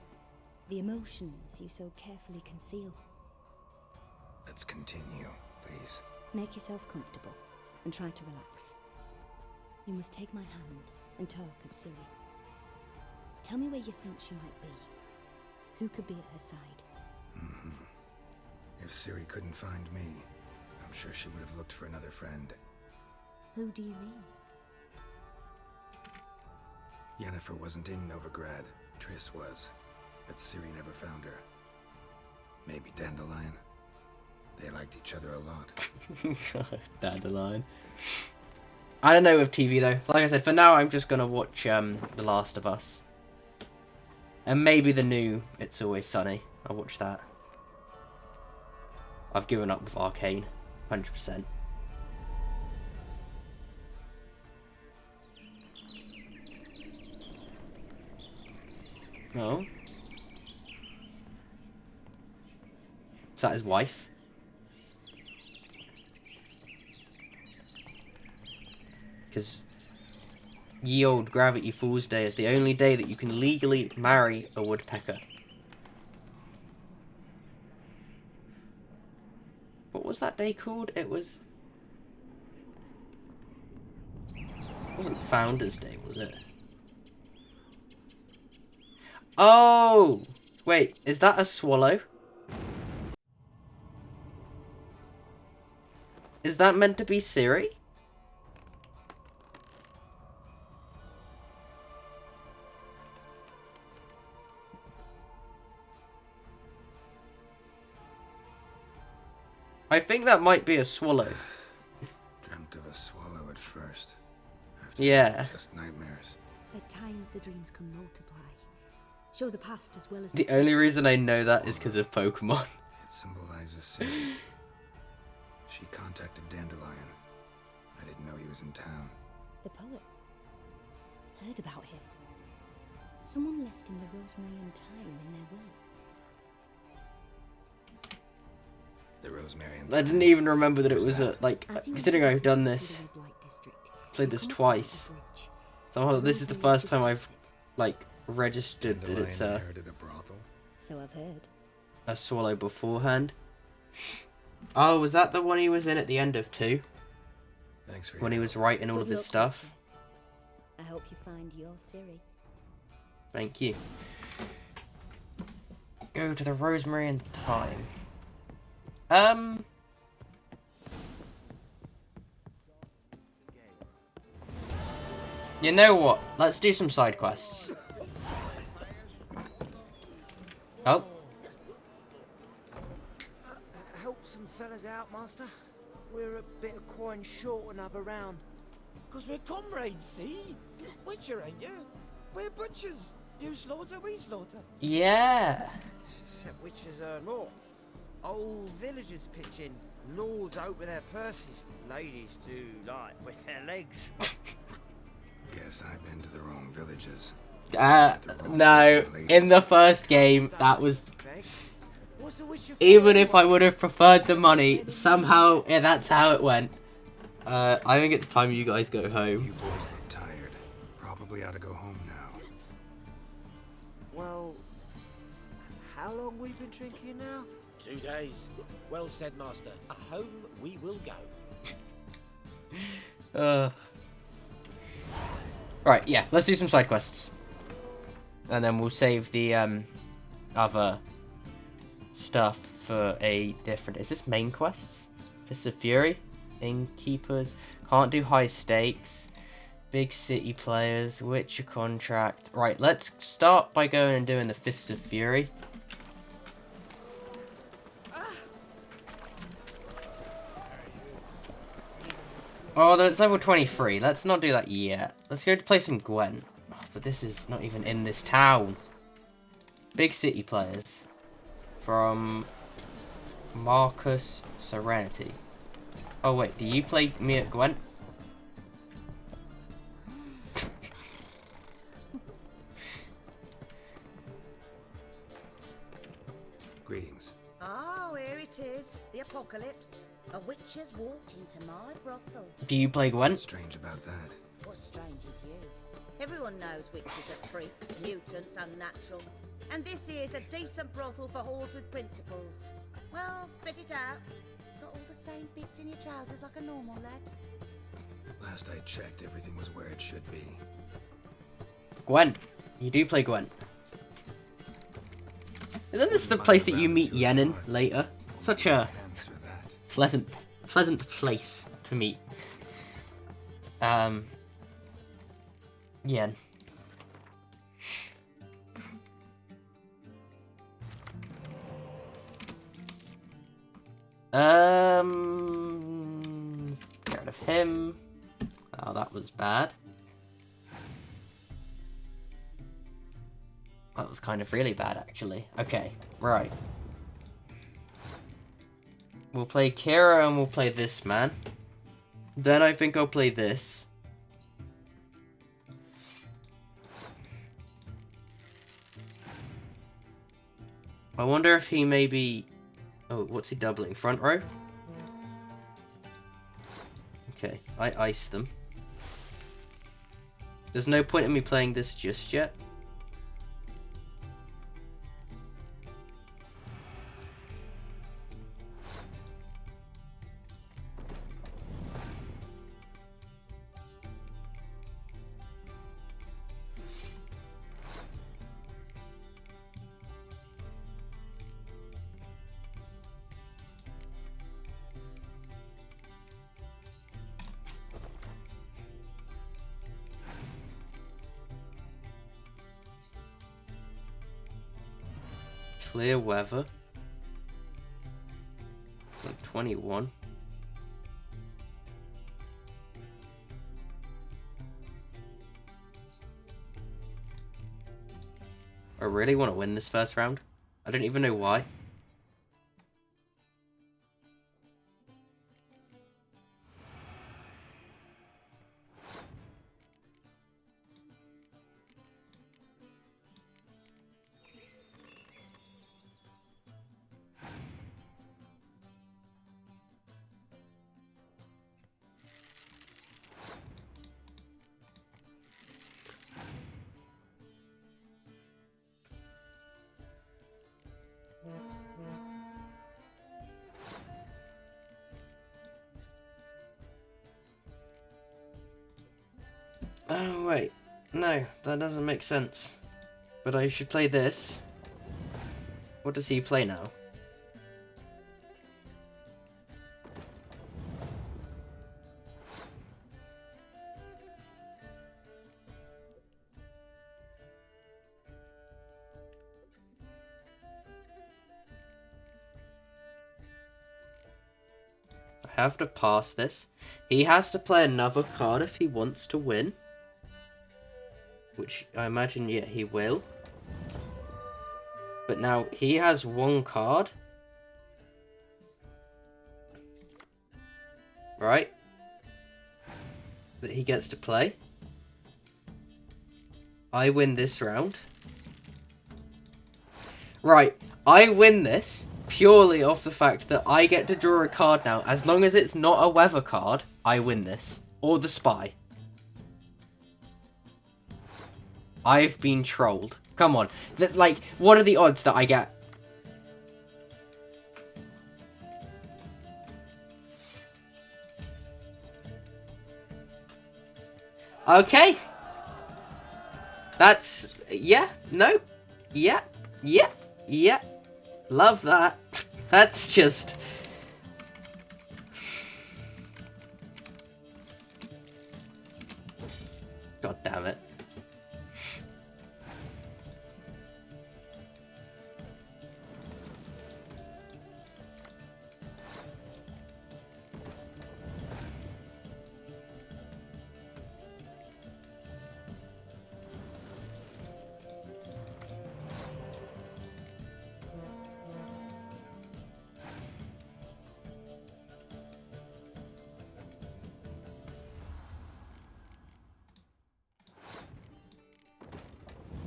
the emotions you so carefully conceal. Let's continue, please. Make yourself comfortable and try to relax. You must take my hand and talk of Ciri. Tell me where you think she might be. Who could be at her side? If Ciri couldn't find me, I'm sure she would have looked for another friend. Who do you mean? Yennefer wasn't in Novigrad. Triss was. But Ciri never found her. Maybe Dandelion? They liked each other a lot. Dandelion. I don't know with TV though. Like I said, for now I'm just gonna watch The Last of Us. And maybe the new It's Always Sunny. I'll watch that. I've given up with Arcane. 100%. No. Is that his wife? Because ye old Gravity Falls Day is the only day that you can legally marry a woodpecker. What was that day called? It was... It wasn't Founders Day, was it? Oh! Wait, is that a swallow? Is that meant to be Ciri? I think that might be a swallow. Dreamt of a swallow at first. Yeah. Just nightmares. At times the dreams can multiply. Show the past as well as The only reason I know that is because of Pokemon. It symbolizes Ciri. She contacted Dandelion. I didn't know he was in town. The poet. Heard about him. Someone left him the rosemary and thyme in their will. The rosemary and I didn't even remember that it was a, like, considering I've done this, played this twice. Somehow this is the first time I've, like, registered that it's a brothel. So I've heard. A swallow beforehand. Oh, was that the one he was in at the end of 2? Thanks for when he was writing all of his stuff. I hope you find your Ciri. Thank you. Go to the rosemary and thyme. You know what? Let's do some side quests. Oh. Help some fellas out, Master. We're a bit of coin short another round. 'Cause we're comrades, see? Witcher, ain't you? We're butchers. You slaughter, we slaughter. Yeah. Except witches earn more. Old villagers pitch in. Lords out with their purses. Ladies do like with their legs. Guess I've been to the wrong villages. No. In the first game, that was... Even if I would have preferred the money, somehow, yeah, that's how it went. I think it's time you guys go home. You boys look tired. Probably ought to go home now. Well, how long we been drinking now? 2 days. Well said, Master. Home we will go. Right, yeah, let's do some side quests. And then we'll save the other stuff for a different... Is this main quests? Fist of Fury? Innkeepers? Can't do high stakes. Big city players. Witcher contract. Right, let's start by going and doing the Fist of Fury. Oh, it's level 23. Let's not do that yet. Let's go to play some Gwent. Oh, but this is not even in this town. Big city players. From Marcus Serenity. Oh, wait. Do you play me at Gwent? Greetings. Oh, here it is. The apocalypse. A witch has walked into my brothel. Do you play Gwent? What's strange about that? What's strange is you. Everyone knows witches are freaks, mutants, unnatural. And this here's a decent brothel for whores with principles. Well, spit it out. Got all the same bits in your trousers like a normal lad. Last I checked, everything was where it should be. Gwent. You do play Gwent. Isn't this the place that you meet Yen in later? Such a pleasant place to meet. Yen. Get rid of him. Oh, that was bad. That was kind of really bad, actually. Okay, right. We'll play Kira and we'll play this man. Then I think I'll play this. I wonder if he maybe... Oh, what's he doubling? Front row? Okay, I ice them. There's no point in me playing this just yet. Clear weather. 21. I really want to win this first round. I don't even know why. Oh, wait. No, that doesn't make sense. But I should play this. What does he play now? I have to pass this. He has to play another card if he wants to win. Which I imagine, yeah, he will. But now he has one card. Right? That he gets to play. I win this round. Right. I win this purely off the fact that I get to draw a card now. As long as it's not a weather card, I win this. Or the spy. I've been trolled. Come on. Like, what are the odds that I get? Okay. That's... Yeah. No. Yeah. Yeah. Yeah. Love that. That's just... God damn it.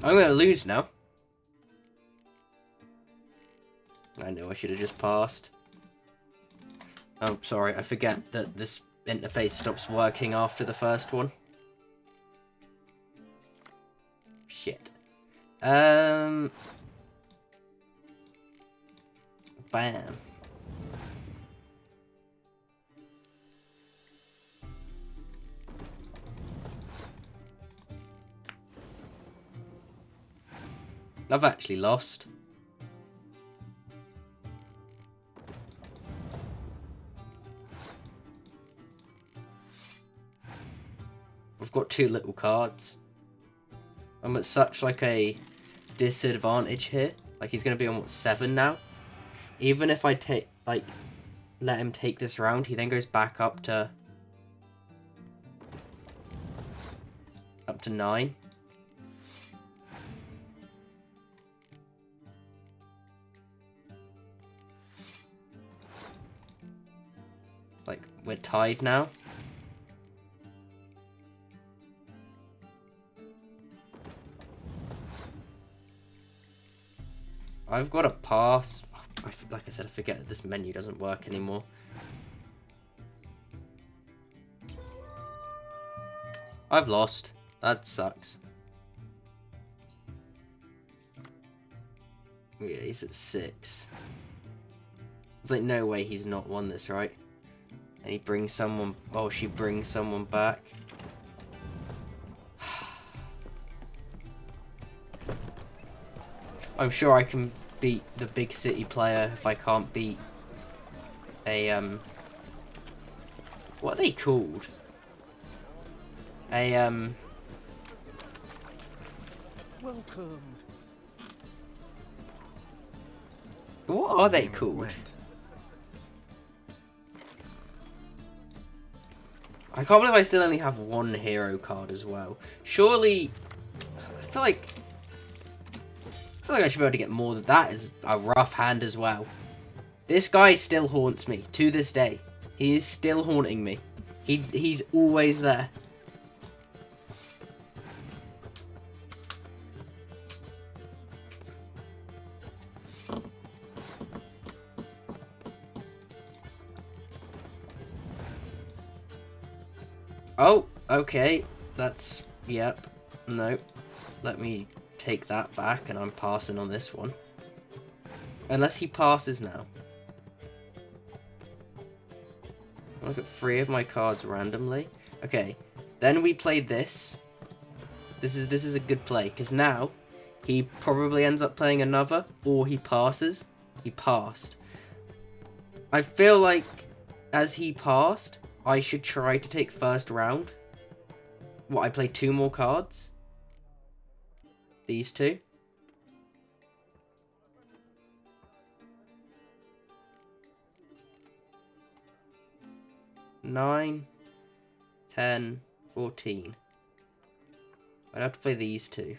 I'm gonna lose now. I knew I should have just passed. Oh, sorry, I forget that this interface stops working after the first one. Shit. Bam. I've actually lost. We've got 2 little cards. I'm at such like a disadvantage here. Like he's gonna be on what, 7 now? Even if I take like let him take this round, he then goes back up to 9. Like we're tied now. I've got to pass. Like I said, I forget that this menu doesn't work anymore. I've lost. That sucks. Yeah, he's at 6. There's like no way he's not won this, right? And he brings someone... Oh, she brings someone back. I'm sure I can beat the big city player if I can't beat a, what are they called? A, Welcome. What are they called? I can't believe I still only have 1 hero card as well. Surely, I feel like I should be able to get more than that as a rough hand as well. This guy still haunts me to this day. He is still haunting me. He's always there. Oh, okay. That's, yep. Nope. Let me take that back and I'm passing on this one. Unless he passes now. Look at 3 of my cards randomly. Okay. Then we play this. This is a good play, because now he probably ends up playing another, or he passes. He passed. I feel like as he passed, I should try to take first round. What, I play 2 more cards? These 2? $9, $10, $14. I'd have to play these 2.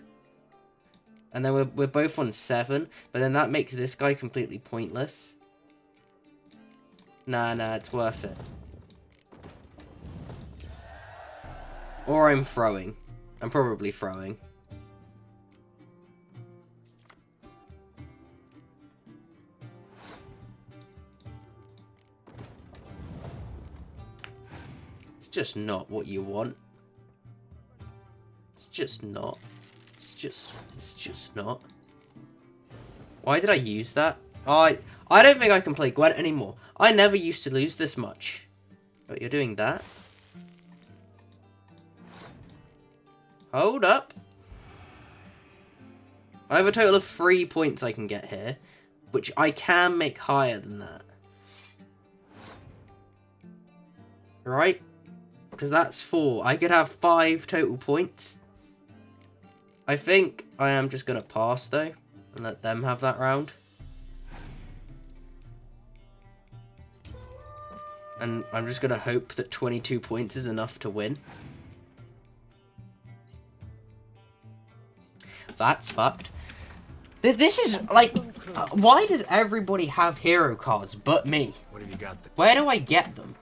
And then we're both on 7, but then that makes this guy completely pointless. Nah, it's worth it. Or I'm throwing. I'm probably throwing. It's just not what you want. It's just not. It's just not. Why did I use that? I don't think I can play Gwent anymore. I never used to lose this much. But you're doing that? Hold up. I have a total of 3 points I can get here, which I can make higher than that. Right? Because that's 4. I could have 5 total points. I think I am just going to pass, though, and let them have that round. And I'm just going to hope that 22 points is enough to win. That's fucked. This is, like, why does everybody have hero cards but me? What have you got? Where do I get them?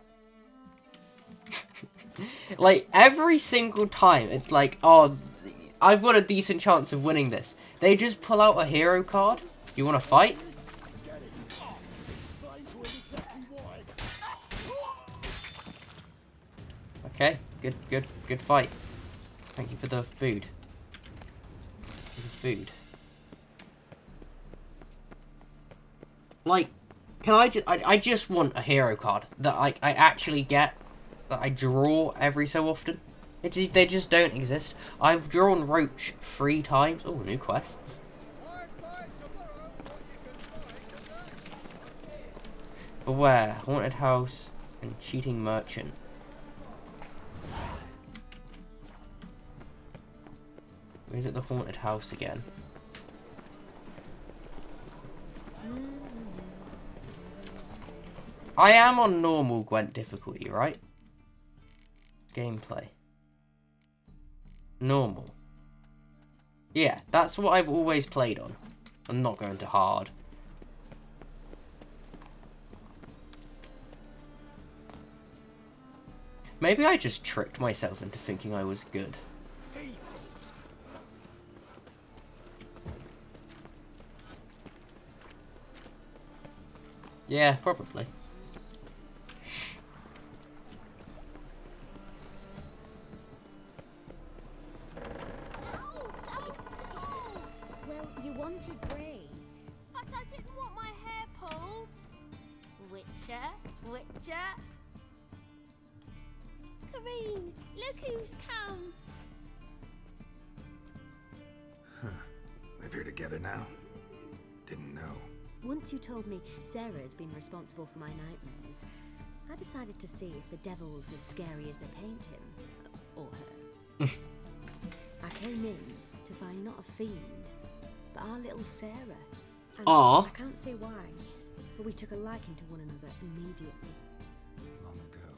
Like, every single time, it's like, oh, I've got a decent chance of winning this. They just pull out a hero card. You want to fight? Okay, good fight. Thank you for the food. Food. Like, can I just want a hero card that I actually get, that I draw every so often. They just don't exist. I've drawn Roach 3 times. Oh, new quests. Beware, haunted house and cheating merchant. Is it the haunted house again? I am on normal Gwent difficulty, right? Gameplay. Normal. Yeah, that's what I've always played on. I'm not going to hard. Maybe I just tricked myself into thinking I was good. Yeah, probably. Well, you wanted braids. But I didn't want my hair pulled. Witcher, Witcher. Kareen, look who's come. Huh. Live here together now? Didn't know. Once you told me Sarah had been responsible for my nightmares, I decided to see if the devil's as scary as they paint him. Or her. I came in to find not a fiend, but our little Sarah. And Aww. I can't say why, but we took a liking to one another immediately. Long ago,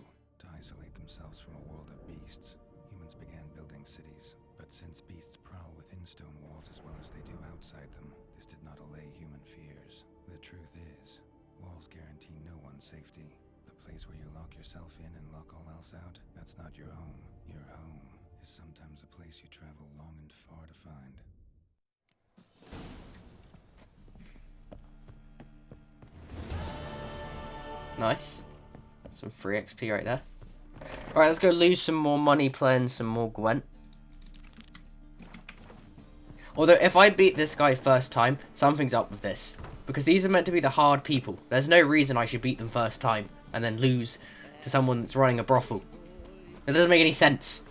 to isolate themselves from a world of beasts, humans began building cities. But since beasts prowl within stone walls as well as they do outside them, this did not allay human fears. The truth is, walls guarantee no one's safety. The place where you lock yourself in and lock all else out, that's not your home. Your home is sometimes a place you travel long and far to find. Nice. Some free XP right there. Alright, let's go lose some more money playing some more Gwent. Although, if I beat this guy first time, something's up with this. Because these are meant to be the hard people. There's no reason I should beat them first time and then lose to someone that's running a brothel. It doesn't make any sense.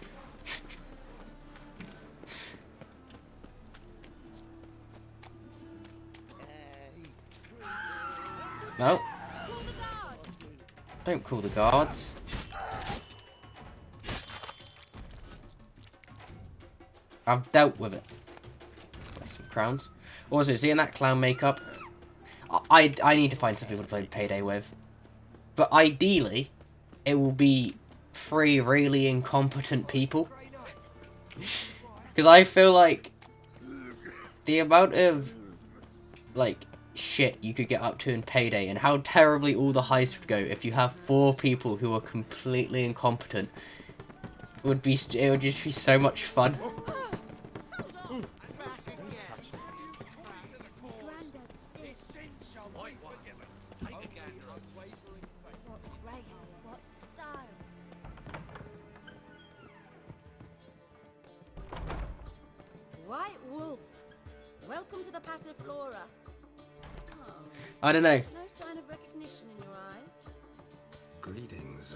No. Don't call the guards. I've dealt with it. There's some crowns. Also, seeing that clown makeup, I need to find some people to play Payday with. But ideally, it will be 3 really incompetent people. Because I feel like the amount of, like, shit you could get up to in Payday and how terribly all the heists would go if you have 4 people who are completely incompetent it would just be so much fun. White Wolf, welcome to the Passiflora. I don't know. No sign of recognition in your eyes. Greetings,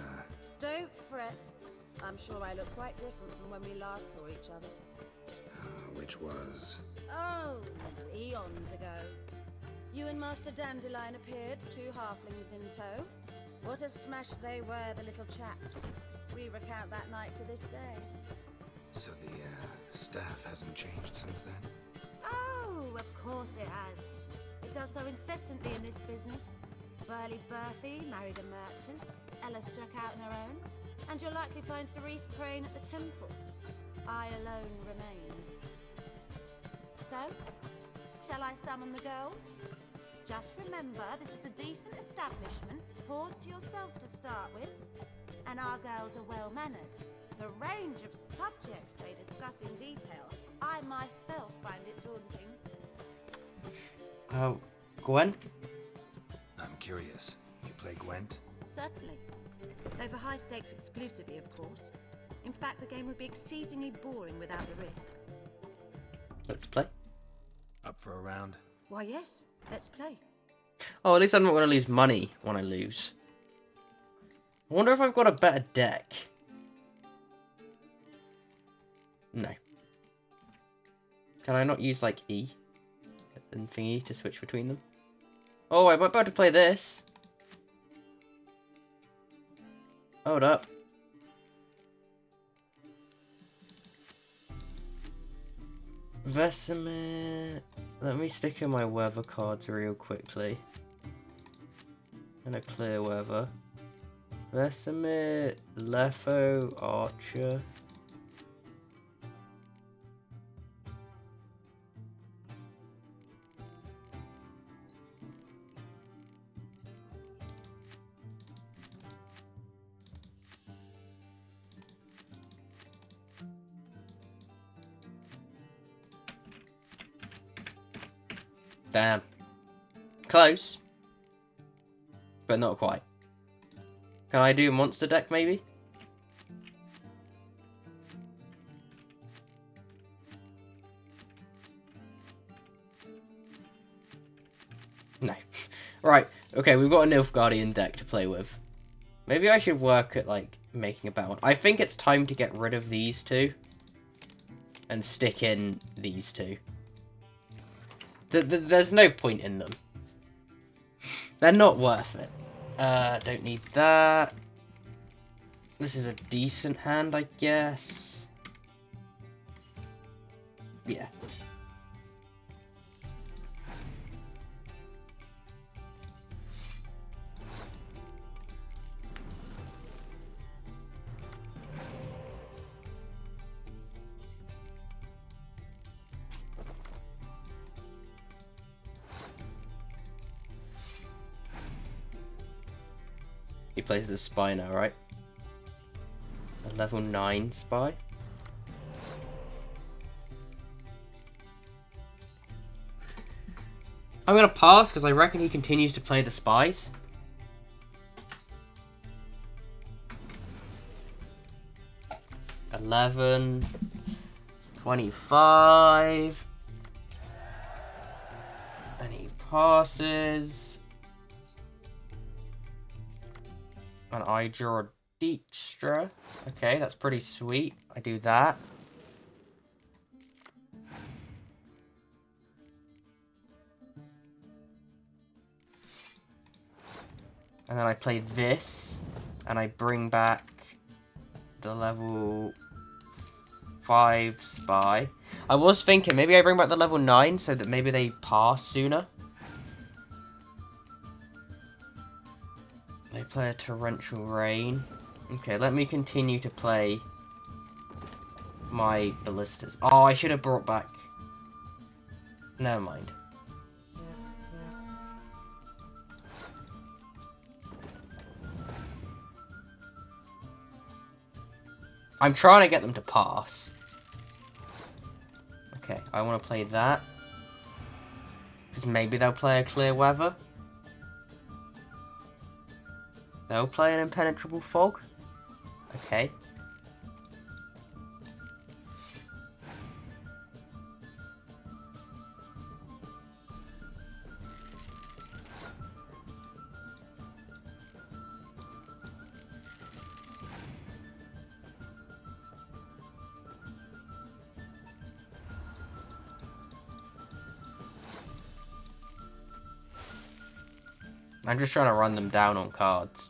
Don't fret. I'm sure I look quite different from when we last saw each other. which was... Oh, eons ago. You and Master Dandelion appeared, 2 halflings in tow. What a smash they were, the little chaps. We recount that night to this day. So the, staff hasn't changed since then? Oh, of course it has. It does so incessantly in this business. Burly Berthy married a merchant, Ella struck out on her own, and you'll likely find Cerise praying at the temple. I alone remain. So, shall I summon the girls? Just remember, this is a decent establishment. Pause to yourself to start with. And our girls are well-mannered. The range of subjects they discuss in detail, I myself find it daunting. Gwen? I'm curious. You play Gwent? Certainly. Though for high stakes exclusively, of course. In fact, the game would be exceedingly boring without the risk. Let's play. Up for a round? Why, yes. Let's play. Oh, at least I'm not going to lose money when I lose. I wonder if I've got a better deck. No. Can I not use, like, E and thingy to switch between them? Oh, I'm about to play this. Hold up. Vesemir. Let me stick in my weather cards real quickly. And a clear weather. Vesemir, Letho, Archer. Damn. Close. But not quite. Can I do monster deck maybe? No. Right. Okay, we've got a Nilfgaardian deck to play with. Maybe I should work at, like, making a better one. I think it's time to get rid of these two. And stick in these two. There's no point in them. They're not worth it. Don't need that. This is a decent hand, I guess. Yeah. He plays the spy now, right? A level 9 spy. I'm gonna pass because I reckon he continues to play the spies. $11, $25, and he passes. And I draw a Dijkstra. Okay, that's pretty sweet. I do that. And then I play this. And I bring back the level 5 spy. I was thinking maybe I bring back the level 9 so that maybe they pass sooner. They play a torrential rain. Okay, let me continue to play my ballistas. Oh, I should have brought back... Never mind. I'm trying to get them to pass. Okay, I want to play that. Because maybe they'll play a clear weather. They'll play an impenetrable fog. Okay. I'm just trying to run them down on cards.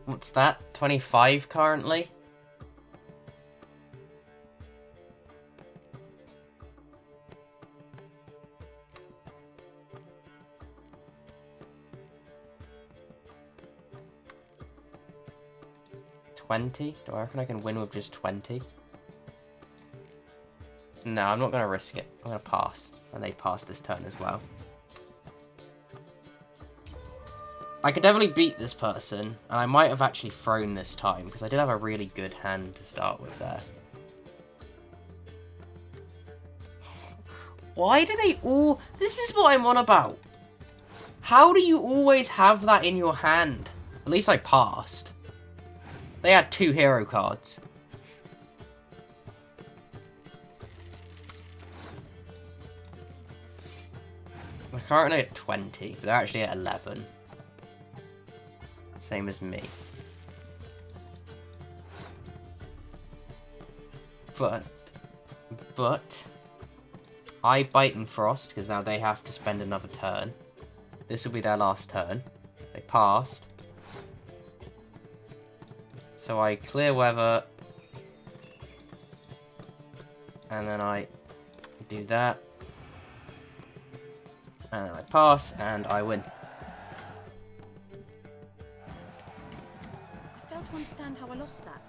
What's that? 25 currently? $20? Do I reckon I can win with just 20? No, I'm not going to risk it. I'm going to pass. And they pass this turn as well. I could definitely beat this person, and I might have actually thrown this time, because I did have a really good hand to start with there. Why do they all... This is what I'm on about. How do you always have that in your hand? At least I passed. They had 2 hero cards. They're currently at 20, but they're actually at 11. Same as me. But high biting frost, because now they have to spend another turn. This will be their last turn. They passed. So I clear weather. And then I do that. And then I pass, and I win. I fail to understand how I lost that.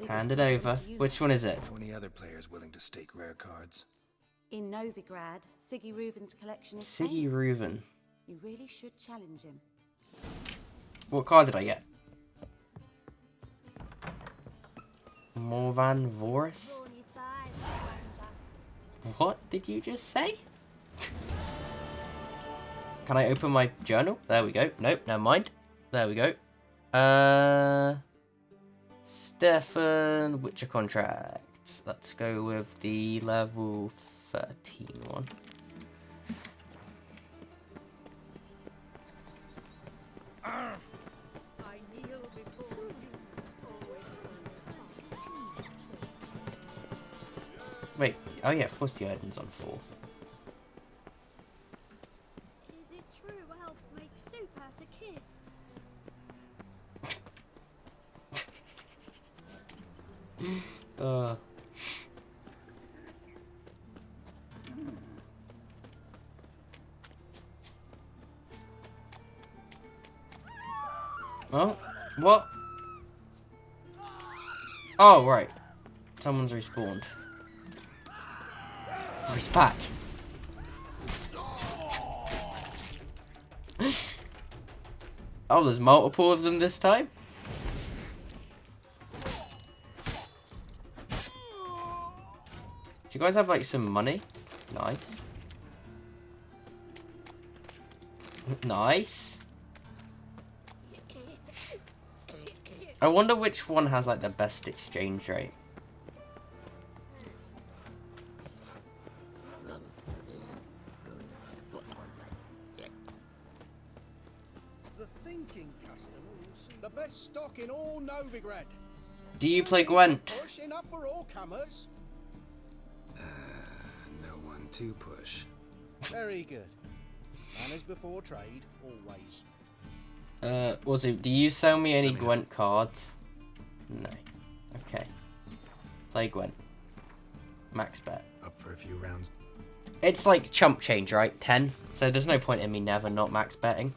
Hand it over. Which one is it? 20 other players willing to stake rare cards. In Novigrad, Siggy Reuven's collection is Siggy famous. Reuven. You really should challenge him. What card did I get? Morvan Voris? What did you just say? Can I open my journal? There we go. Nope, never mind. There we go. Stefan Witcher contract. Let's go with the level 13 one. Wait, oh yeah, of course the Odin's on 4. Is it true elves make soup out of kids? Oh, what? Oh, right. Someone's respawned. Oh, he's back. Oh, there's multiple of them this time? Do you guys have, like, some money? Nice. Nice. I wonder which one has, like, the best exchange rate. The thinking customer will see the best stock in all Novigrad. Do you play Gwent? Push enough for all comers. No one to push. Very good. Manners before trade, always. Wazu, do you sell me any Gwent cards? No. Okay. Play Gwent. Max bet. Up for a few rounds. It's like chump change, right? 10. So there's no point in me never not max betting.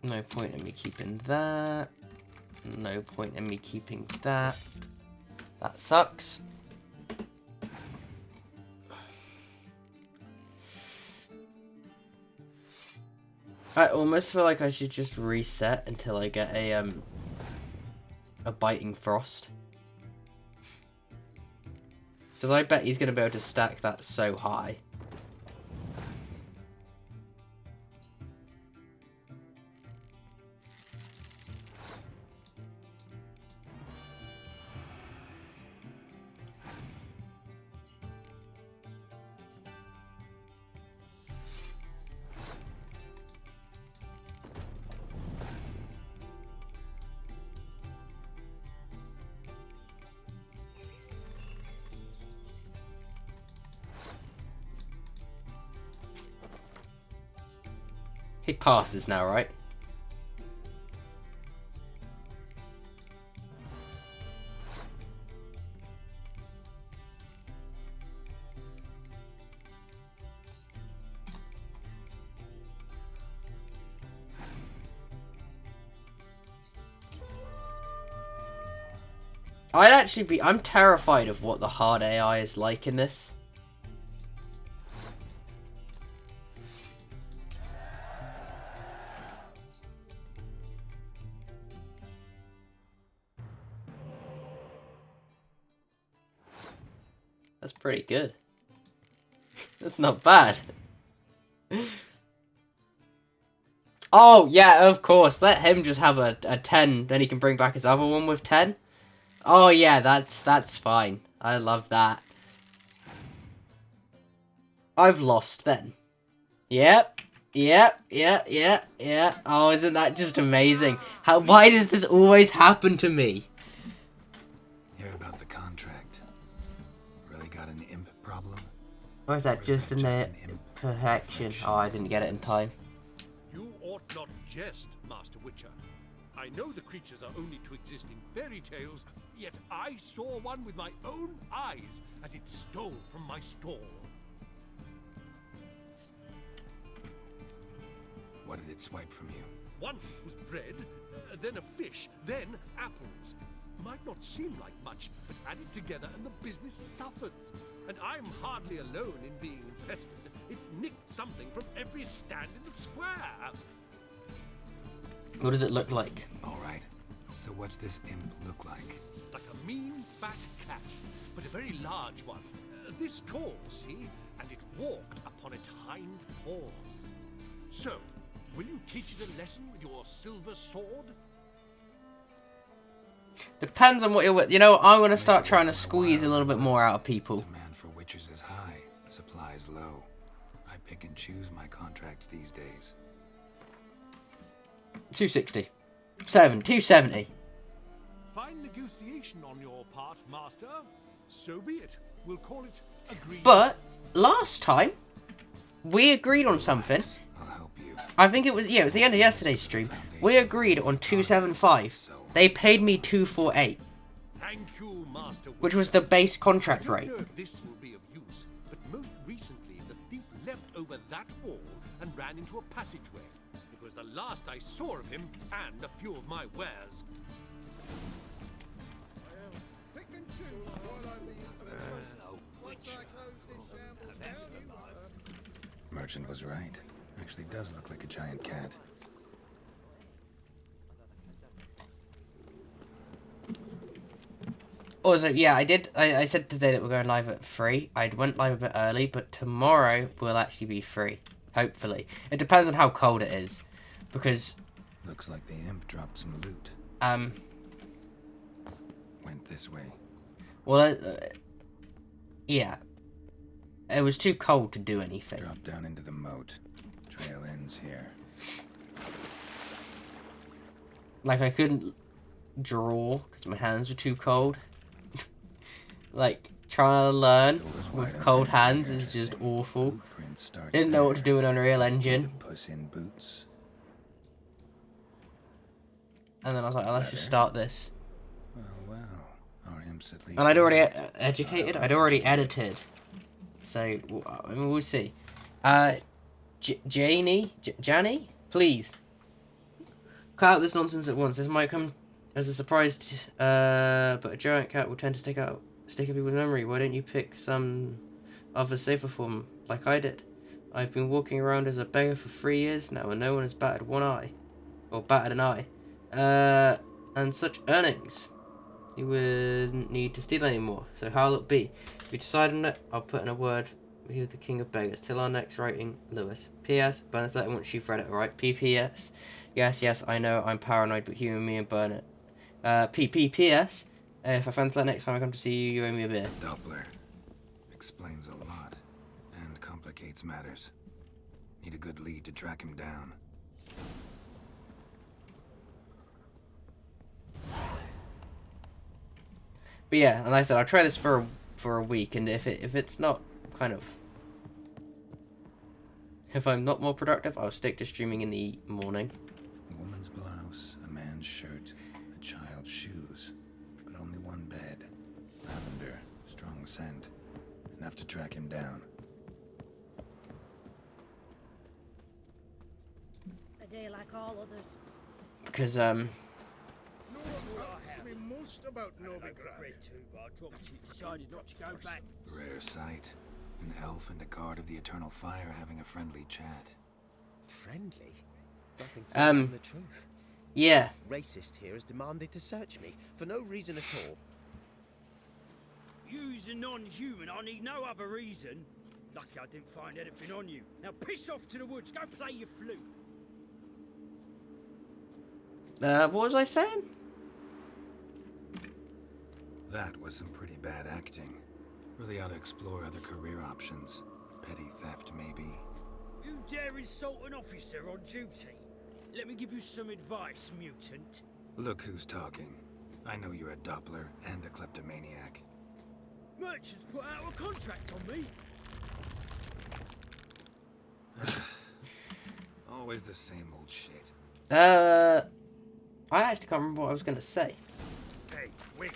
No point in me keeping that. No point in me keeping that. That sucks. I almost feel like I should just reset until I get a biting frost. Because I bet he's going to be able to stack that so high. He passes now, right? I'm terrified of what the hard AI is like in this. That's pretty good. That's not bad. Oh, yeah, of course. Let him just have a 10, then he can bring back his other one with 10. Oh, yeah, that's fine. I love that. I've lost then. Yep. Yeah. Oh, isn't that just amazing? Why does this always happen to me? Hear about the contract. Really got an imp problem? Or is that just an imperfection? Oh, I didn't get it in time. You ought not jest, Master Witcher. I know the creatures are only to exist in fairy tales, yet I saw one with my own eyes as it stole from my stall. What did it swipe from you? Once it was bread, then a fish, then apples. Might not seem like much, but added together and the business suffers. And I'm hardly alone in being pestered. It's nicked something from every stand in the square. What does it look like? All right. So what's this imp look like? Like a mean, fat cat, but a very large one. This tall, see? And it walked upon its hind paws. So, will you teach it a lesson with your silver sword? Depends on what you're with. You know, I'm going to start trying to squeeze a little bit more out of people. Demand for witches is high, supplies low. I pick and choose my contracts these days. 260. 270. Fine negotiation on your part, Master. So be it. We'll call it agreed. But last time we agreed on something. I'll help you. I think it was it was the end of yesterday's stream. We agreed on 275. They paid me 248. Thank you, Master. Which was the base contract rate. This will be of use, but most recently the thief leapt over that wall and ran into a passageway. It was the last I saw of him and a few of my wares. Pick and choose what I mean. Once I close this shambles down, Merchant was right. Actually does look like a giant cat. Also, yeah, I said today that we're going live at 3. I went live a bit early, but tomorrow will actually be free. Hopefully. It depends on how cold it is. Because... Looks like the imp dropped some loot. Went this way. Well, yeah. It was too cold to do anything. Drop down into the moat. Trail ends here. Like, I couldn't draw because my hands were too cold. Like, trying to learn with cold hands is just awful. Didn't know what to do in Unreal Engine. Puss in boots. And then I was like, oh, let's just start this. Well, our imps at least. And I'd already educated, I'd already edited. So, I mean, we'll see. Janny, please. Cut out this nonsense at once. This might come as a surprise, but a giant cat will tend to stick in people's memory. Why don't you pick some other safer form, like I did? I've been walking around as a beggar for 3 years now, and no one has batted an eye. And such earnings. You wouldn't need to steal anymore, so how'll it be? If you decide on it, I'll put in a word with the king of beggars. Till our next writing, Lewis. P.S. Burn this letter once you've read it, alright? P.P.S. Yes, I know, I'm paranoid, but humor me and burn it. P.P.P.S. If I find that next time I come to see you, you owe me a beer. Doppler. Explains a lot. And complicates matters. Need a good lead to track him down. But yeah, and like I said, I'll try this for a week, and if it's not kind of... If I'm not more productive, I'll stick to streaming in the morning. A woman's blouse, a man's shirt, a child's shoes. But only one bed. Lavender, strong scent. Enough to track him down. A day like all others. Because, about Novigrad. Decided not to go back. Rare sight. An elf and a guard of the Eternal Fire having a friendly chat. Friendly? Nothing further than the truth. Yeah. This racist here has demanded to search me for no reason at all. You's a non-human. I need no other reason. Lucky I didn't find anything on you. Now piss off to the woods. Go play your flute. What was I saying? That was some pretty bad acting. Really ought to explore other career options. Petty theft, maybe. You dare insult an officer on duty? Let me give you some advice, mutant. Look who's talking. I know you're a Doppler and a kleptomaniac. Merchants put out a contract on me. Always the same old shit. I actually can't remember what I was going to say. Hey, wait.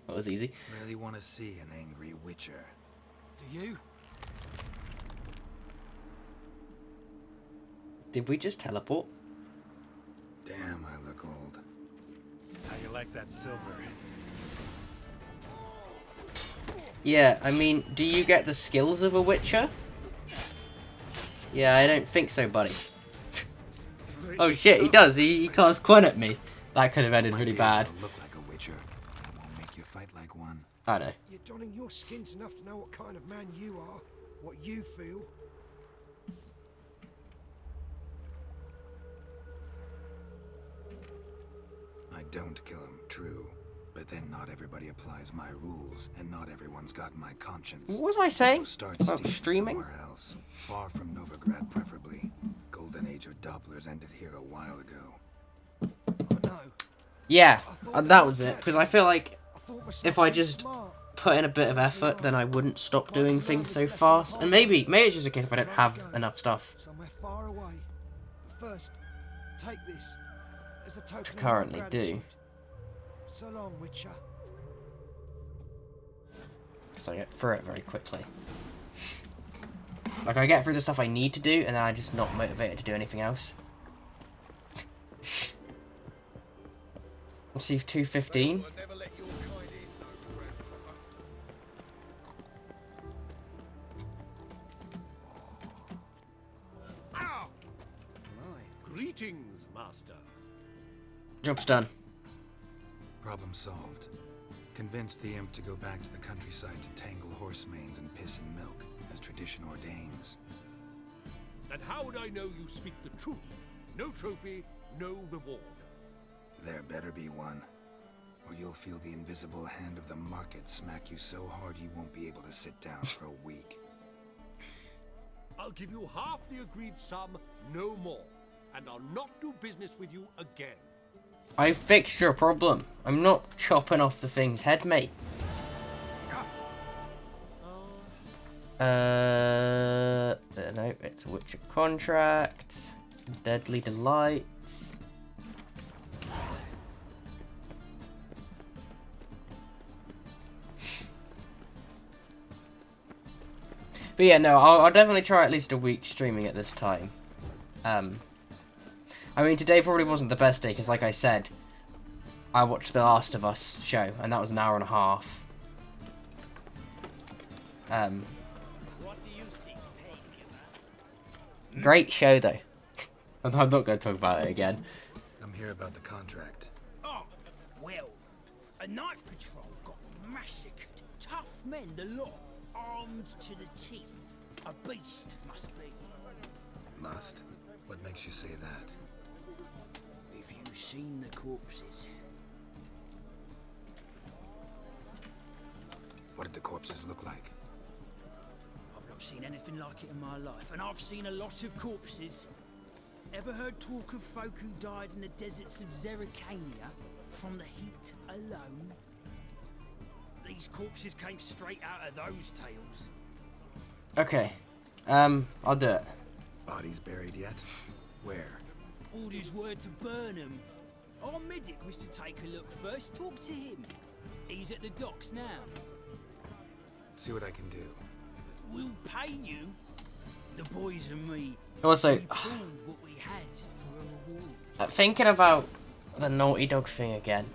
That was easy. Really want to see an angry Witcher. Do you? Did we just teleport? Damn, I look old. How you like that silver? Yeah, I mean, do you get the skills of a Witcher? Yeah, I don't think so, buddy. Oh shit, he does. He casts Quen at me. That could have ended really bad. Look like a Witcher. That won't make you fight like one. I know. You're donning your skins enough to know what kind of man you are, what you feel. I don't kill him, true. But then not everybody applies my rules, and not everyone's got my conscience. What was I saying? So start about streaming? somewhere else. Far from Novigrad, preferably. Golden age of Dopplers ended here a while ago. Yeah, that was it. Because I feel like if I just put in a bit of effort, then I wouldn't stop doing things so fast. And maybe it's just a case if I don't have enough stuff Somewhere far away. But first, take this as a token to of my currently do. gratitude. So long, Witcher. So I get through it very quickly. Like, I get through the stuff I need to do, and then I'm just not motivated to do anything else. Receive 215. Greetings, master. Job's done. Problem solved. Convinced the imp to go back to the countryside to tangle horse manes and piss in milk, as tradition ordains. And how would I know you speak the truth? No trophy, no reward. There better be one, or you'll feel the invisible hand of the market smack you so hard you won't be able to sit down for a week. I'll give you half the agreed sum, no more. And I'll not do business with you again. I fixed your problem. I'm not chopping off the thing's head, mate. No, it's a Witcher contract. Deadly Delights. But yeah, no, I'll definitely try at least a week streaming at this time. I mean, today probably wasn't the best day, because like I said, I watched The Last of Us show, and that was an hour and a half. What do you seek to pay me about? Great show, though. I'm not going to talk about it again. I'm here about the contract. Oh, well, a night patrol got massacred. Tough men, the lot, armed to the teeth. A beast, must be. Must? What makes you say that? Have you seen the corpses? What did the corpses look like? I've not seen anything like it in my life, and I've seen a lot of corpses. Ever heard talk of folk who died in the deserts of Zerrikania from the heat alone? These corpses came straight out of those tales. Okay. I'll do it. Bodies buried yet? Where? Orders were to burn them. Our medic was to take a look first. Talk to him. He's at the docks now. See what I can do. We'll pay you, the boys and me. Also, We pulled what we had for a reward. Thinking about the Naughty Dog thing again.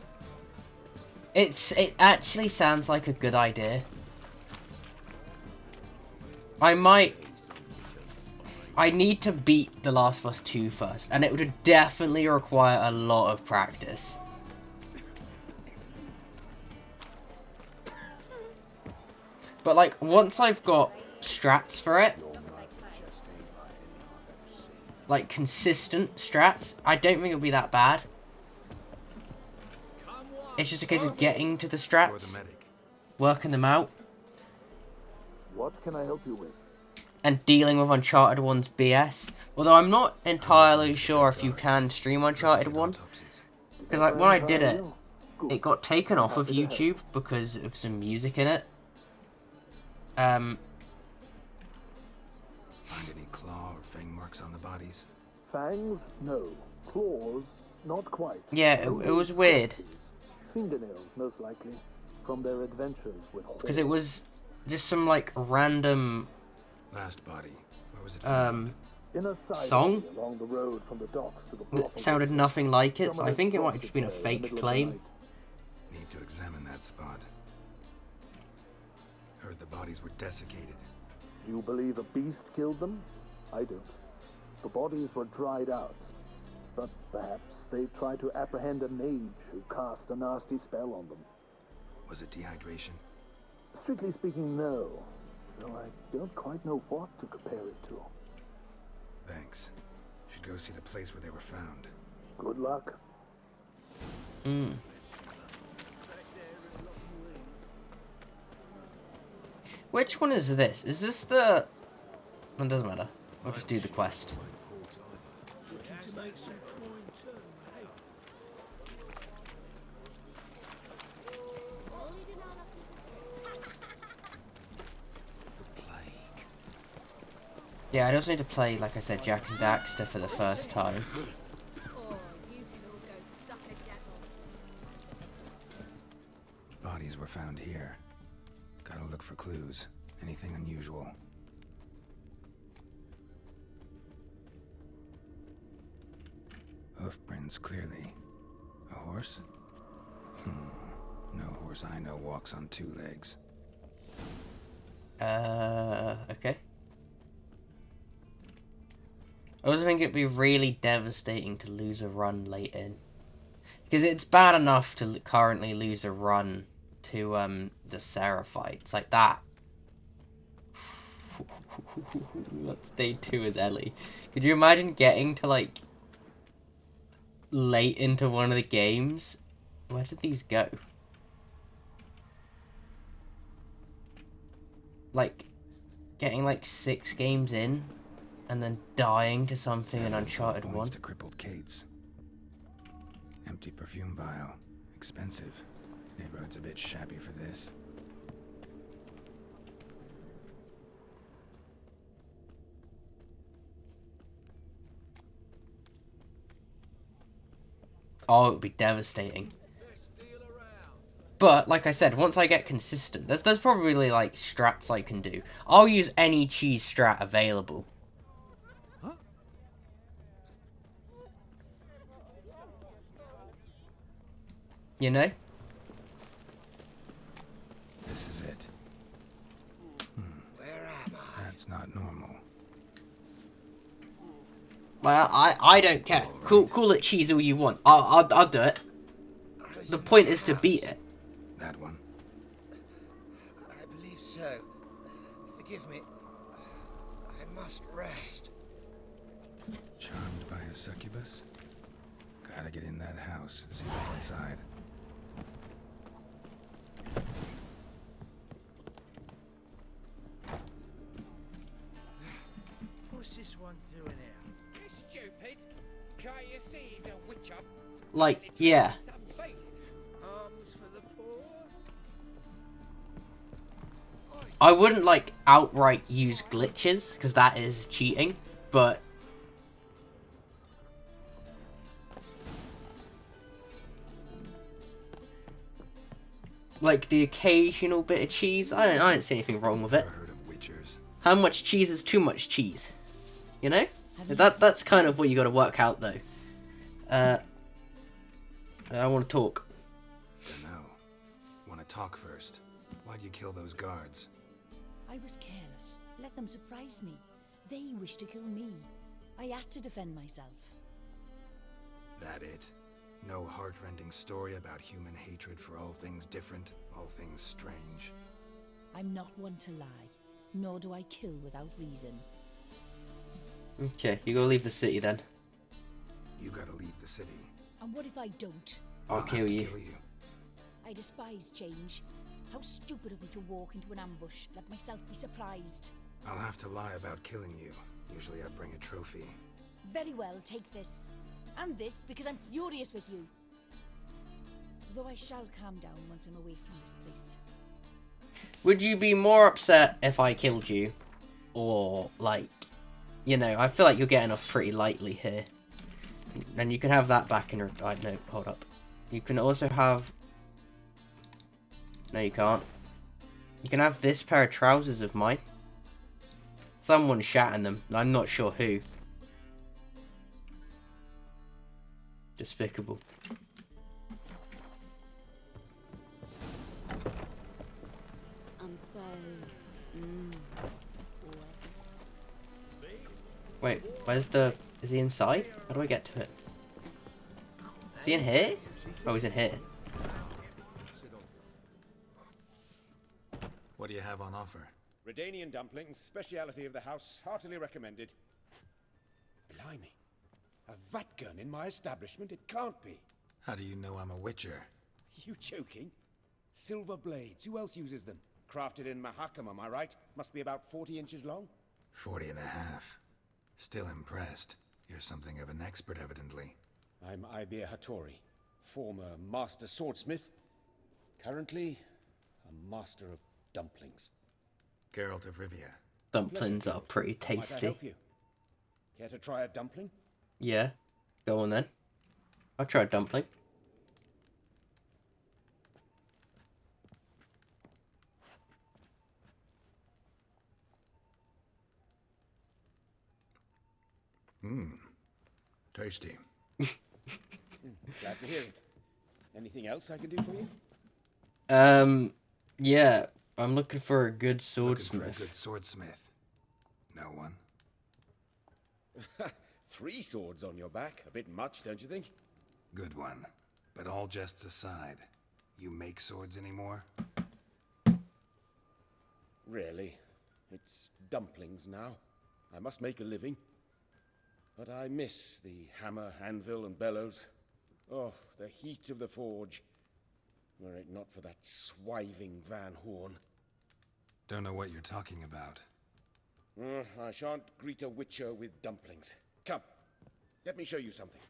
It actually sounds like a good idea. I need to beat The Last of Us 2 first, and it would definitely require a lot of practice. But like, once I've got strats for it, like consistent strats, I don't think it'll be that bad. It's just a case of getting to the strats, working them out. What can I help you with? And dealing with Uncharted 1's BS. Although I'm not entirely sure if you can stream Uncharted 1. Because like, when I did it, it got taken off of YouTube because of some music in it. Find any claw or fang marks on the bodies? Fangs? No. Claws? Not quite. Yeah, it was weird. Fingernails, most likely. From their adventures with Because it was just some like random last body. Where was it found? in a song along the road from the docks to the that brothel. sounded nothing like it, so I think it might have just been a fake claim. Need to examine that spot. Heard the bodies were desiccated. Do you believe a beast killed them? I don't. The bodies were dried out. But perhaps they tried to apprehend a mage who cast a nasty spell on them. Was it dehydration? Strictly speaking, no. Though I don't quite know what to compare it to. Thanks. Should go see the place where they were found. Good luck. Which one is this? Is this the... It doesn't matter. I'll just do the quest. Looking to make some coin too, eh? Yeah, I just need to play, like I said, Jak and Daxter for the first time. Bodies were found here. Gotta look for clues. Anything unusual. Hoof prints clearly. A horse? No horse I know walks on two legs. Okay. I also think it'd be really devastating to lose a run late in. Because it's bad enough to currently lose a run to the Seraphites like that. That's day 2 as Ellie. Could you imagine getting to like late into one of the games? Where did these go? Like getting like 6 games in and then dying to something in Uncharted 1. To crippled Kate's. Empty perfume vial. Expensive. Neighborhood's a bit shabby for this. Oh, it would be devastating. But, like I said, once I get consistent, there's probably, like, strats I can do. I'll use any cheese strat available. Huh? You know? This is it. Where am I? That's not normal. Like, I don't care. Call it cheese all you want. I'll do it. The point is to beat it. That one. I believe so. Forgive me. I must rest. Charmed by a succubus? Gotta get in that house, see what's inside. What's this one doing here? You stupid! Can't you see he's a witcher? Like, yeah. Some beast. Arms for the poor. I wouldn't, like, outright use glitches, because that is cheating, but... like, the occasional bit of cheese, I don't see anything wrong with it. How much cheese is too much cheese? You know? That's kind of what you gotta work out, though. I want to talk. Dunno. Want to talk first? Why'd you kill those guards? I was careless. Let them surprise me. They wished to kill me. I had to defend myself. That it? No heart-rending story about human hatred for all things different, all things strange? I'm not one to lie, nor do I kill without reason. Okay, you gotta leave the city then. You gotta leave the city. And what if I don't? I'll kill you. I despise change. How stupid of me to walk into an ambush, let myself be surprised. I'll have to lie about killing you. Usually I bring a trophy. Very well, take this. And this, because I'm furious with you. Though I shall calm down once I'm away from this place. Would you be more upset if I killed you? Or, like, you know, I feel like you're getting off pretty lightly here. And you can have that back in... no, hold up. You can also have... No, you can't. You can have this pair of trousers of mine. Someone shat in them. I'm not sure who. Despicable. I'm so... Wait, where's the... Is he inside? How do I get to it? Is he in here? Oh, he's in here. What do you have on offer? Redanian dumplings, speciality of the house, heartily recommended. Blimey. A vat gun in my establishment? It can't be. How do you know I'm a witcher? You joking? Silver blades, who else uses them? Crafted in Mahakam, am I right? Must be about 40 inches long? 40 and a half. Still impressed. You're something of an expert, evidently. I'm Ibir Hattori, former master swordsmith. Currently, a master of dumplings. Geralt of Rivia. Dumplings are pretty Might I tasty. help you? Care to try a dumpling? Yeah, go on then. I'll try a dumpling. Mmm. Tasty. Glad to hear it. Anything else I can do for you? Yeah, I'm looking for a good swordsmith. Looking for a good swordsmith. No one. 3 swords on your back. A bit much, don't you think? Good one. But all jests aside, you make swords anymore? Really? It's dumplings now. I must make a living. But I miss the hammer, anvil, and bellows. Oh, the heat of the forge. Were it not for that swiving Van Horn. Don't know what you're talking about. I shan't greet a witcher with dumplings. Come, let me show you something.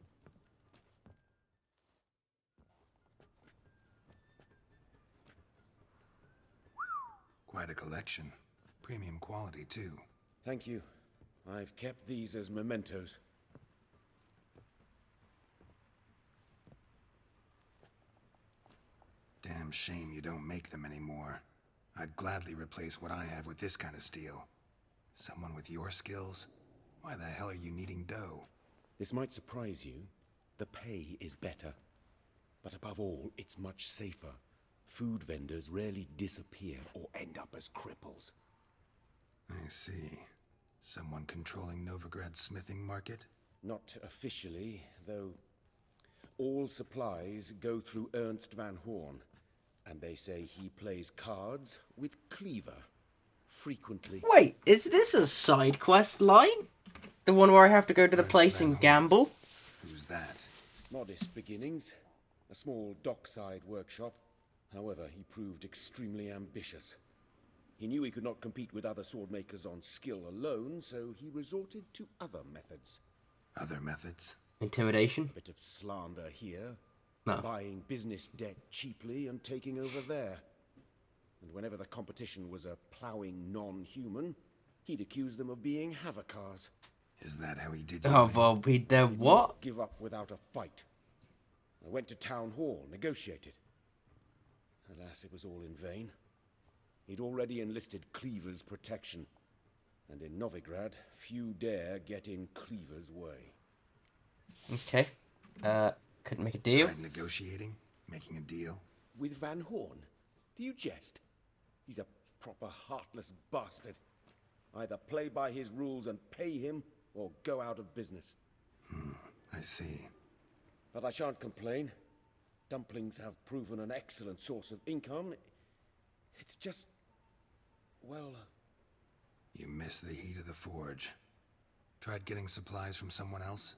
Quite a collection. Premium quality, too. Thank you. I've kept these as mementos. Damn shame you don't make them anymore. I'd gladly replace what I have with this kind of steel. Someone with your skills? Why the hell are you needing dough? This might surprise you. The pay is better. But above all, it's much safer. Food vendors rarely disappear or end up as cripples. I see. Someone controlling Novigrad's smithing market? Not officially, though all supplies go through Ernst Van Horn. And they say he plays cards with Cleaver. Frequently. Wait, is this a side quest line? The one where I have to go to the place and gamble? Who's that? Modest beginnings. A small dockside workshop. However, he proved extremely ambitious. He knew he could not compete with other swordmakers on skill alone, so he resorted to other methods. Other methods? Intimidation? A bit of slander here. No. Buying business debt cheaply and taking over there. And whenever the competition was a ploughing non-human, he'd accuse them of being Havakars. Is that how he did Oh, well, they're what? Give up without a fight. I went to town hall, negotiated. Alas, it was all in vain. He'd already enlisted Cleaver's protection. And in Novigrad, few dare get in Cleaver's way. Okay. Couldn't make a deal. Tried negotiating? Making a deal? With Van Horn? Do you jest? He's a proper heartless bastard. Either play by his rules and pay him, or go out of business. I see. But I shan't complain. Dumplings have proven an excellent source of income. It's just... well... You miss the heat of the forge. Tried getting supplies from someone else?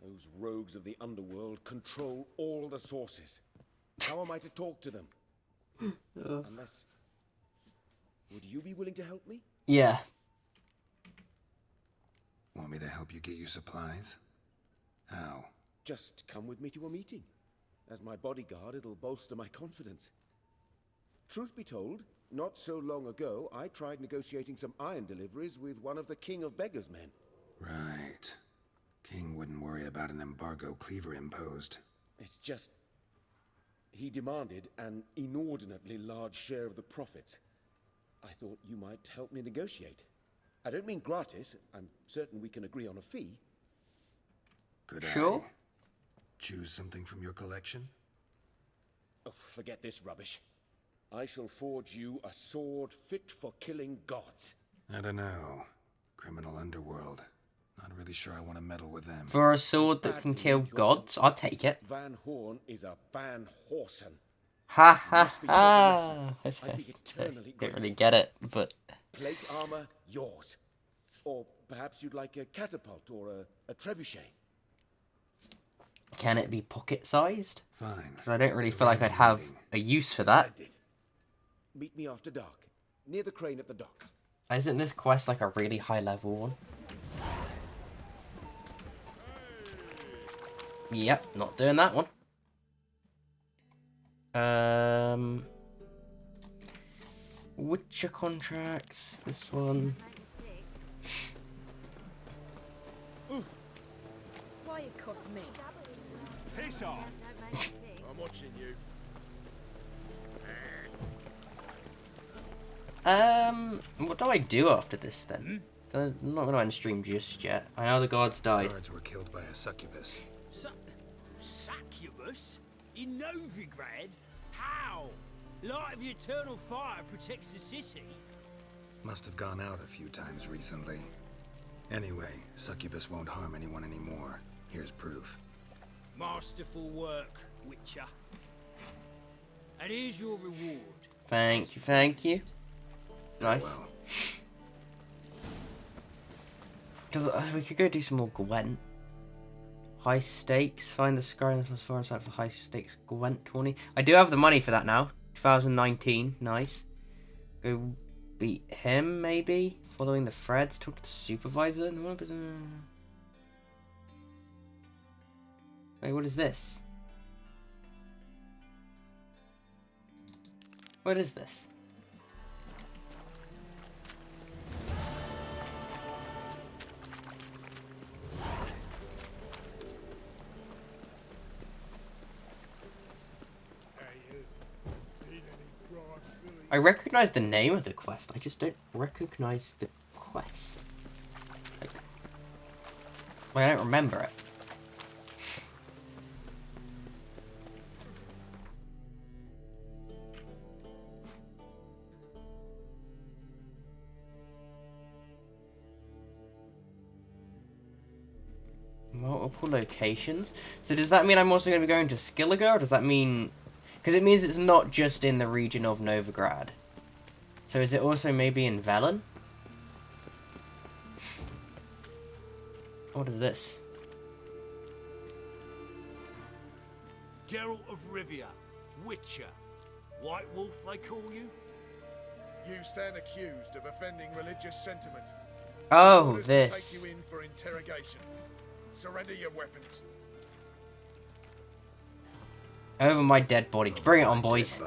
Those rogues of the underworld control all the sources. How am I to talk to them? Unless... Would you be willing to help me? Yeah. Want me to help you get your supplies? How? Just come with me to a meeting. As my bodyguard, it'll bolster my confidence. Truth be told, not so long ago, I tried negotiating some iron deliveries with one of the King of Beggars' men. Right. King wouldn't worry about an embargo Cleaver imposed. It's just... he demanded an inordinately large share of the profits. I thought you might help me negotiate. I don't mean gratis. I'm certain we can agree on a fee. Could Sure. I choose something from your collection? Oh, forget this rubbish. I shall forge you a sword fit for killing gods. I don't know. Criminal underworld. Not really sure I want to meddle with them. For a sword that can kill gods, I'll take it. Van Horn is a Van Horsen. Ha ha ha! I don't really get it, but... Plate armor, yours. Or perhaps you'd like a catapult or a trebuchet. Can it be pocket-sized? Fine. Because I don't really feel like I'd have a use for that. Splendid. Meet me after dark, near the crane at the docks. Isn't this quest like a really high-level one? Yep, not doing that one. Witcher contracts. This one. Why it cost me? Piss off! I'm watching you. What do I do after this then? I'm not going to end stream just yet. I know the guards died. Guards were killed by a succubus. Succubus? In Novigrad? How? Light of the eternal fire protects the city. Must have gone out a few times recently. Anyway, succubus won't harm anyone anymore. Here's proof. Masterful work, Witcher. And here's your reward. Thank you, thank you. Nice. Because we could go do some more Gwent. High stakes. Find the scar in the forest site for high stakes Gwent 20. I do have the money for that now. 2019. Nice. Go beat him, maybe. Following the threads. Talk to the supervisor. Wait, what is this? What is this? I recognize the name of the quest, I just don't recognize the quest. Like, well, I don't remember it. Multiple locations? So does that mean I'm also going to be going to Skilliger, or does that mean... Because it means it's not just in the region of Novigrad. So is it also maybe in Velen? What is this? Geralt of Rivia, Witcher. White Wolf, they call you? You stand accused of offending religious sentiment. Oh, Orders this. to take you in for interrogation. Surrender your weapons. Over my dead body. Bring it on, boys.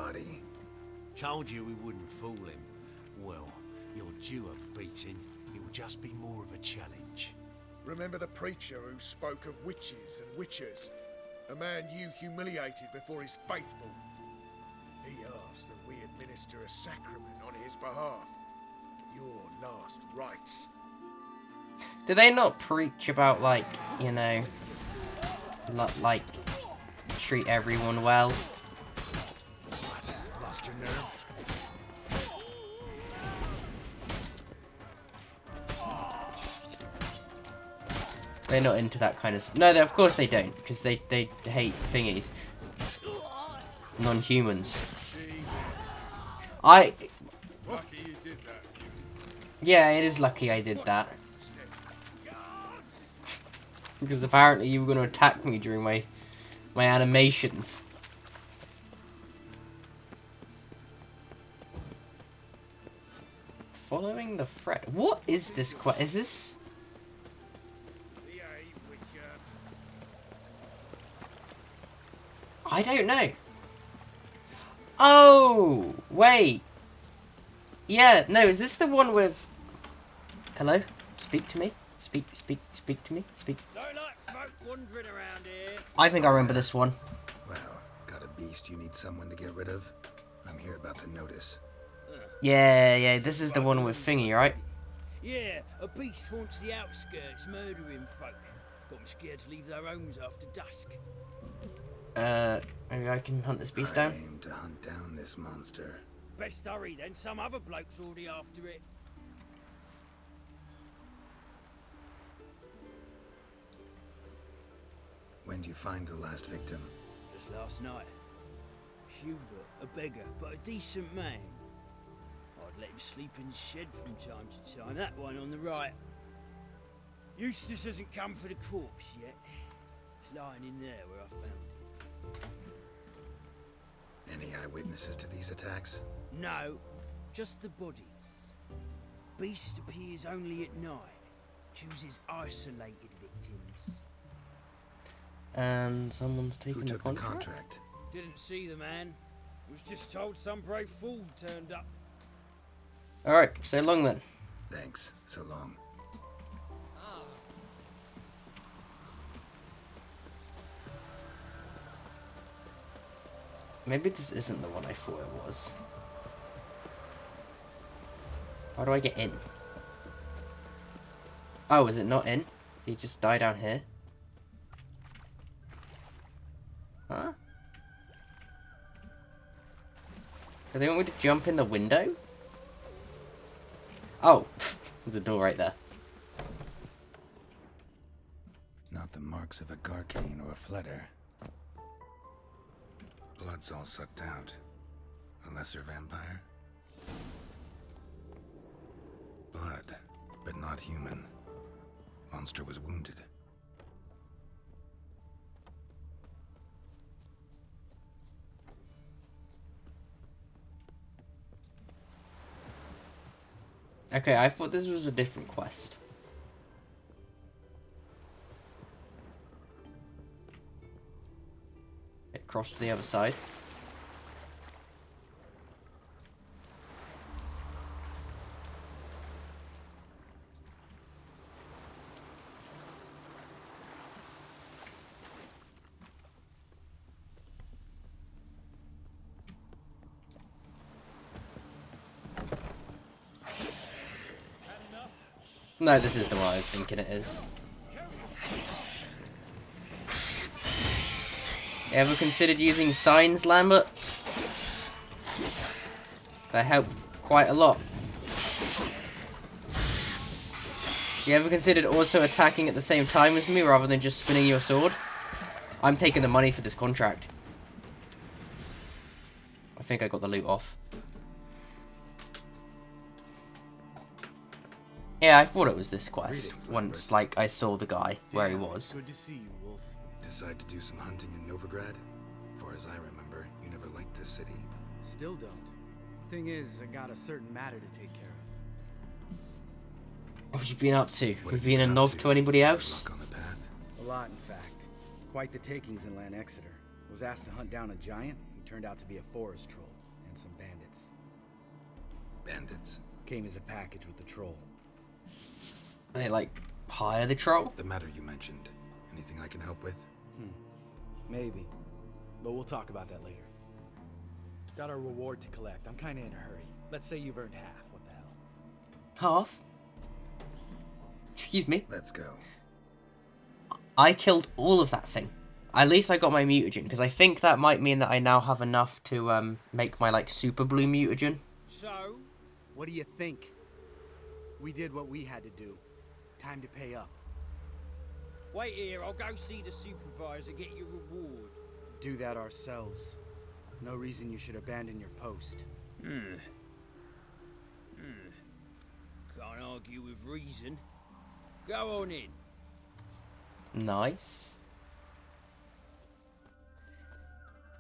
Told you we wouldn't fool him. Well, you're due a beating. It'll just be more of a challenge. Remember the preacher who spoke of witches and witchers? A man you humiliated before his faithful. He asked that we administer a sacrament on his behalf. Your last rites. Do they not preach about, like, you know, like, treat everyone well? Lost your nerve? They're not into that kind of... No, of course they don't, because they hate thingies. Non-humans. Lucky you did that. Yeah, it is lucky I did that. Because apparently you were going to attack me during my animations. Following the thread. What is this quest? Is this... I don't know. Oh, wait. Yeah, no, is this the one with... Hello? Speak to me? Speak to me? Speak. Don't like folk wandering around here. I think I remember this one. Well, got a beast you need someone to get rid of? I'm here about the notice. Yeah, this is the one with Thingy, right? Yeah, a beast haunts the outskirts, murdering folk. Got 'em scared to leave their homes after dusk. Maybe I can hunt this beast I down? aim to hunt down this monster. Best hurry then, some other bloke's already after it. When do you find the last victim? Just last night. Hubert, a beggar, but a decent man. I'd let him sleep in the shed from time to time, that one on the right. Eustace hasn't come for the corpse yet. It's lying in there where I found it. Any eyewitnesses to these attacks? No, just the bodies. Beast appears only at night. Chooses isolated victims. And someone's taking Who took the the contract? Didn't see the man. Was just told some brave fool turned up. Alright, so long then. Thanks, so long. Maybe this isn't the one I thought it was. How do I get in? Oh, is it not in? Did he just die down here? Huh? Do they want me to jump in the window? Oh, there's a door right there. Not the marks of a Garcane or a Fletter. Blood's all sucked out. A lesser vampire? Blood, but not human. Monster was wounded. Okay, I thought this was a different quest. It crossed to the other side. No, this is the one I was thinking it is. Ever considered using signs, Lambert? They help quite a lot. You ever considered also attacking at the same time as me rather than just spinning your sword? I'm taking the money for this contract. I think I got the loot off. Yeah, I thought it was this quest. Once, like, I saw the guy where he was. Good to see you, Wolf. Decide to do some hunting in Novigrad? Far as I remember, you never liked this city. Still don't. Thing is, I got a certain matter to take care of. What have you been up to? Have you been a knob to anybody else? A lot, in fact. Quite the takings in Lan Exeter. Was asked to hunt down a giant who turned out to be a forest troll and some bandits. Bandits? Came as a package with the troll. They, like, hire the troll? The matter you mentioned. Anything I can help with? Maybe. But we'll talk about that later. Got a reward to collect. I'm kinda in a hurry. Let's say you've earned half. What the hell? Half? Excuse me? Let's go. I killed all of that thing. At least I got my mutagen, because I think that might mean that I now have enough to make my, like, super blue mutagen. So? What do you think? We did what we had to do. Time to pay up. Wait here, I'll go see the supervisor, get your reward. Do that ourselves. No reason you should abandon your post. Can't argue with reason. Go on in. Nice.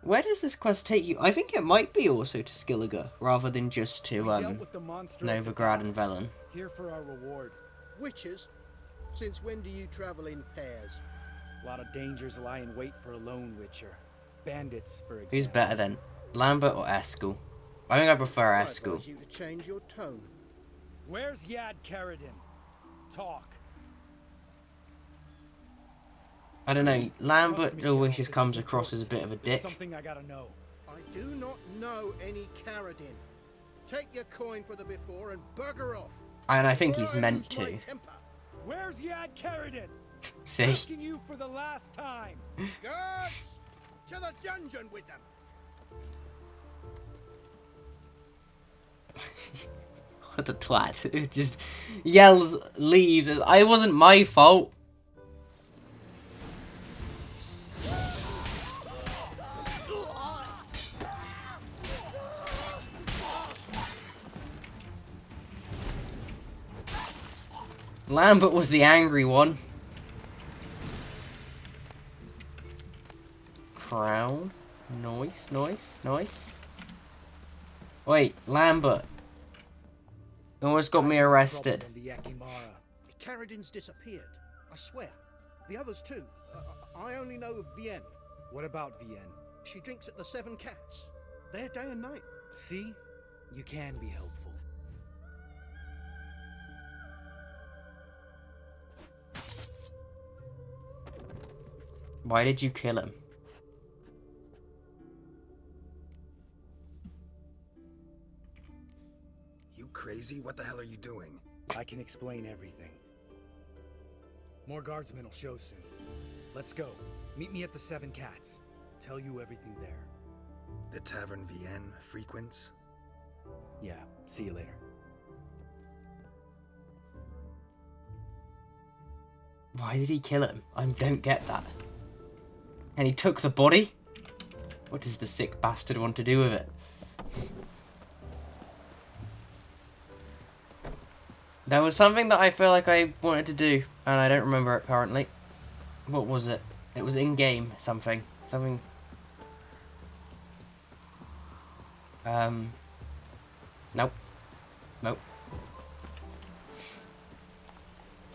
Where does this quest take you? I think it might be also to Skilliger, rather than just to Novigrad and Velen. Here for our reward. Witches? Since when do you travel in pairs? A lot of dangers lie in wait for a lone witcher. Bandits, for example. Who's better then, Lambert or Eskel? I think I prefer I Eskel. advise you to change your tone. Where's Yad Karadin? Talk. I don't know, Lambert always just comes across as a bit of a dick. Something I gotta know. I do not know any Karadin. Take your coin for the before and bugger off. And I think he's meant to. Where's Yad Karadin? See? Asking you for the last time. Guards, to the dungeon with them. What a twat. It just yells, leaves. It wasn't my fault. Lambert was the angry one. Crown. Nice, nice, nice. Wait, Lambert. Almost got me arrested. Karadin's disappeared. I swear. The others too. I only know of Vienne. What about Vienne? She drinks at the Seven Cats. There day and night. See? You can be helpful. Why did you kill him? You crazy? What the hell are you doing? I can explain everything. More guardsmen will show soon. Let's go. Meet me at the Seven Cats. Tell you everything there. The Tavern Vienne frequents? Yeah, see you later. Why did he kill him? I don't get that. And he took the body? What does the sick bastard want to do with it? There was something that I feel like I wanted to do, and I don't remember it currently. What was it? It was in-game something. Something... Nope. Nope.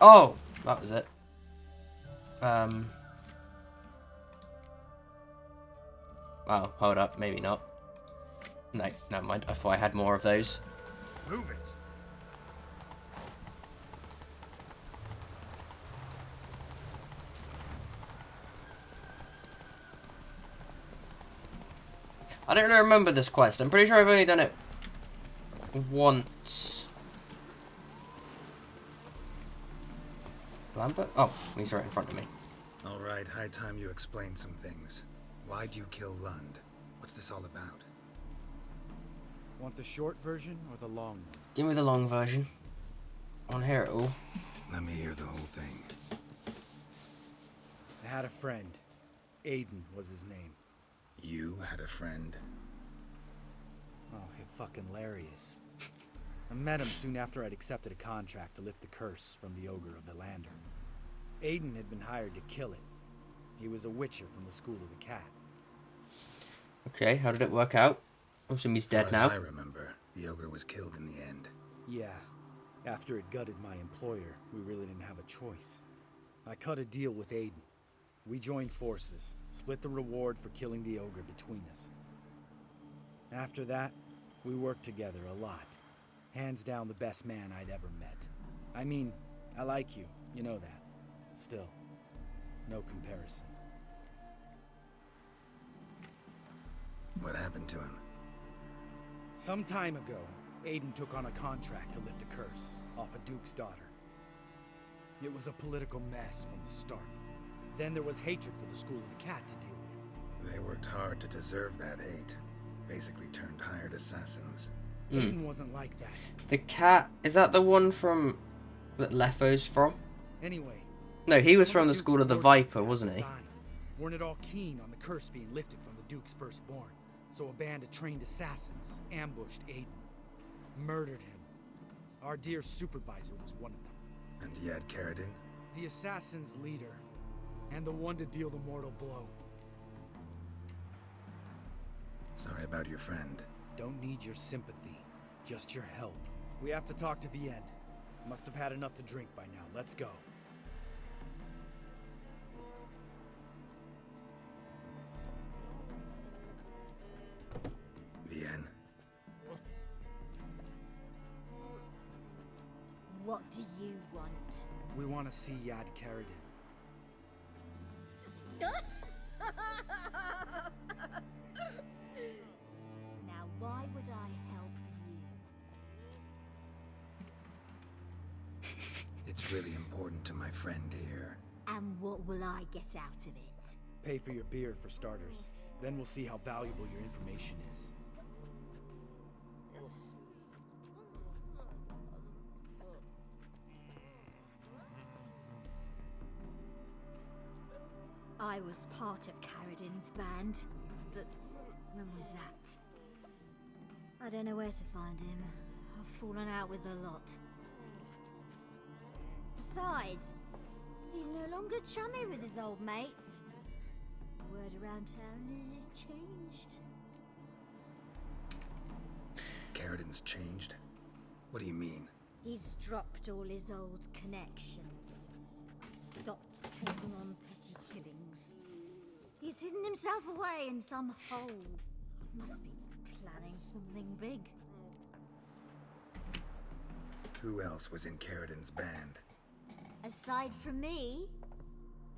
Oh! That was it. Oh, hold up, maybe not. No, never mind. I thought I had more of those. Move it. I don't really remember this quest. I'm pretty sure I've only done it once. Lambert? Oh, he's right in front of me. Alright, high time you explain some things. Why'd you kill Lund? What's this all about? Want the short version or the long one? Give me the long version. I want to hear it all. Let me hear the whole thing. I had a friend. Aiden was his name. You had a friend? Oh, he's fucking hilarious. I met him soon after I'd accepted a contract to lift the curse from the Ogre of Elander. Aiden had been hired to kill it. He was a witcher from the School of the Cat. Okay, how did it work out? I assume he's dead now. I remember, the Ogre was killed in the end. Yeah. After it gutted my employer, we really didn't have a choice. I cut a deal with Aiden. We joined forces, split the reward for killing the Ogre between us. After that, we worked together a lot. Hands down the best man I'd ever met. I mean, I like you, you know that. Still, no comparison. What happened to him? Some time ago, Aiden took on a contract to lift a curse off a duke's daughter. It was a political mess from the start. Then there was hatred for the School of the Cat to deal with. They worked hard to deserve that hate. Basically turned hired assassins. Aiden wasn't like that. The cat, is that the one from that Lefo's from? Anyway. No, he was from the School of the Viper, wasn't he? Weren't at all keen on the curse being lifted from the Duke's firstborn. So a band of trained assassins ambushed Aiden. Murdered him. Our dear supervisor was one of them. And Yad Karadin? The assassin's leader. And the one to deal the mortal blow. Sorry about your friend. Don't need your sympathy, just your help. We have to talk to Vienne. Must have had enough to drink by now. Let's go. Vienne. What do you want? We want to see Yad Karadin. Now, why would I help you? It's really important to my friend here. And what will I get out of it? Pay for your beer for starters. Then we'll see how valuable your information is. I was part of Karadin's band, but when was that? I don't know where to find him. I've fallen out with a lot. Besides, he's no longer chummy with his old mates. Word around town is he's changed. Karadin's changed? What do you mean? He's dropped all his old connections. Stopped taking on petty killings. He's hidden himself away in some hole. Must be planning something big. Who else was in Karadin's band? Aside from me,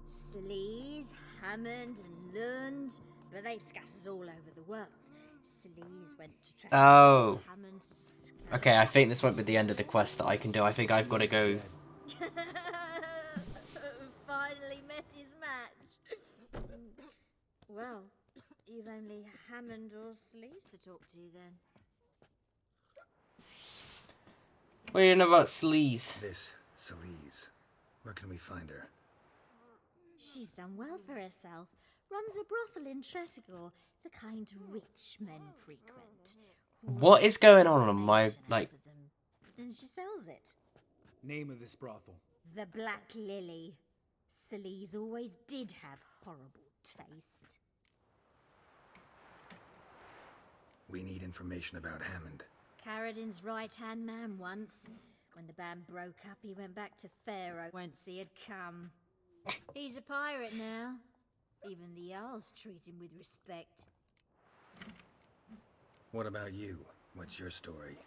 Sleaze, Hammond, and Lund, but they've scattered all over the world. Sleaze went to Oh. Hammond. Okay, I think this won't be the end of the quest that I can do. I think I've got to go. Finally met his match. Well, you've only Hammond or Sleaze to talk to then. What do you know about Sleaze? This Sleaze. Where can we find her? She's done well for herself. Runs a brothel in Tresigor, the kind rich men frequent. What is going on my, like... And she sells it. Name of this brothel. The Black Lily. Sleaze always did have horrible taste. We need information about Hammond. Karadin's right-hand man once. When the band broke up, he went back to Pharaoh whence he had come. He's a pirate now. Even the Jarls treat him with respect. What about you? What's your story?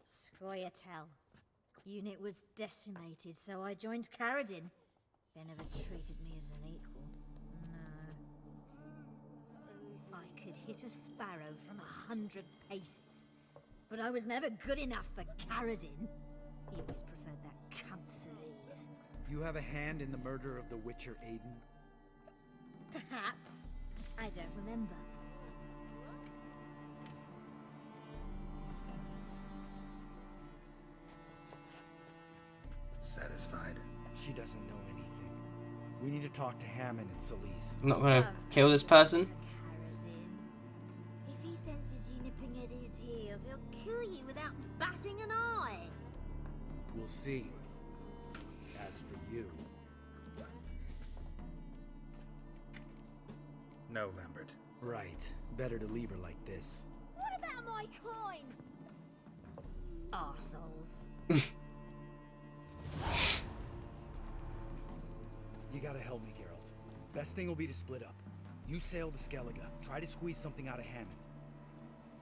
Scoia'tael. Unit was decimated, so I joined Karadin. They never treated me as an equal. No. I could hit a sparrow from 100 paces, but I was never good enough for Karadin. He always preferred that cunt Sleaze. You have a hand in the murder of the Witcher Aiden? Perhaps. I don't remember. Satisfied? She doesn't know anything. We need to talk to Hammond and Sleaze. I'm not gonna kill this person. If he senses you nipping at his heels, he'll kill you without batting an eye. We'll see. As for you... No, Lambert. Right. Better to leave her like this. What about my coin? Arseholes. You gotta help me, Geralt. Best thing will be to split up. You sail to Skellige. Try to squeeze something out of Hammond.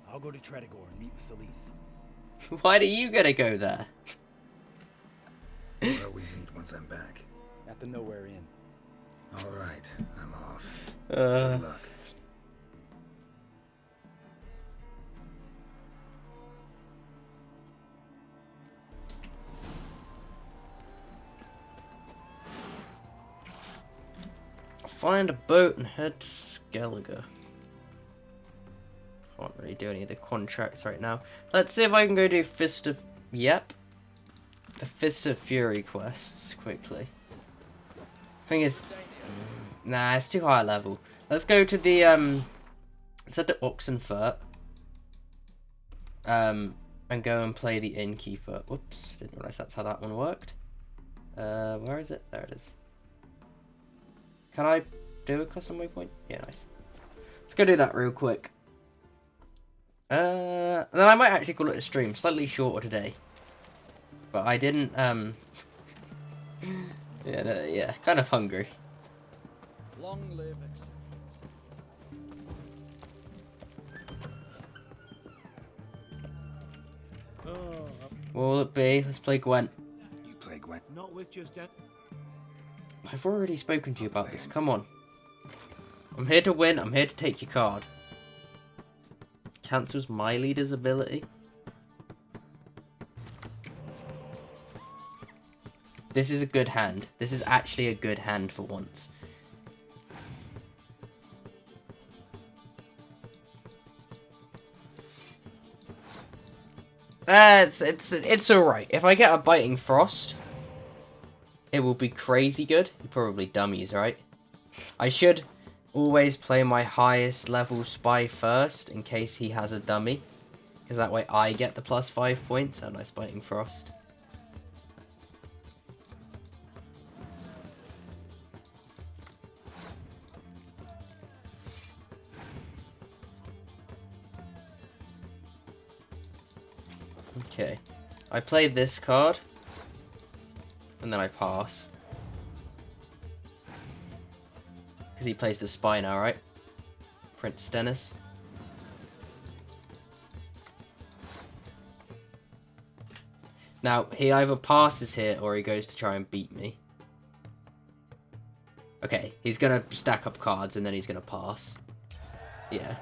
I'll go to Tredigor and meet with Sleaze. Why are you gonna go there? Where we meet once I'm back? At the Nowhere Inn. All right, I'm off. Good luck. Find a boat and head to Skellige. Can't really do any of the contracts right now. Let's see if I can go do Fist of... Yep. The Fist of Fury quests quickly. Thing is... Nah, it's too high level. Let's go to the, let's head to Oxenfurt. And go and play the Innkeeper. Whoops, didn't realise that's how that one worked. Where is it? There it is. Can I do a custom waypoint? Yeah, nice. Let's go do that real quick. And then I might actually call it a stream. Slightly shorter today. But I didn't, yeah, kind of hungry. Long live What will it be? Let's play Gwent. You play Gwent? Not with just that. I've already spoken to you about this. Come on. I'm here to win. I'm here to take your card. Cancels my leader's ability. This is a good hand. This is actually a good hand for once. It's alright. If I get a Biting Frost, it will be crazy good. Probably dummies, right? I should always play my highest level spy first in case he has a dummy. Because that way I get the +5 points. Oh, nice Biting Frost. Okay, I played this card, and then I pass. Because he plays the spy now, right? Prince Dennis. Now, he either passes here, or he goes to try and beat me. Okay, he's gonna stack up cards, and then he's gonna pass. Yeah.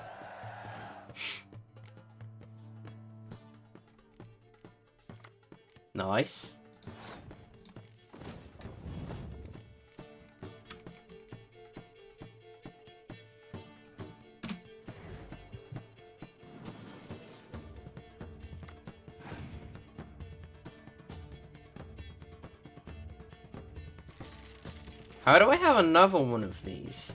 Nice. How do I have another one of these?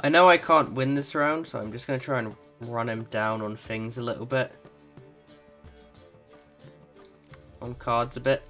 I know I can't win this round, so I'm just going to try and run him down on things a little bit. On cards a bit.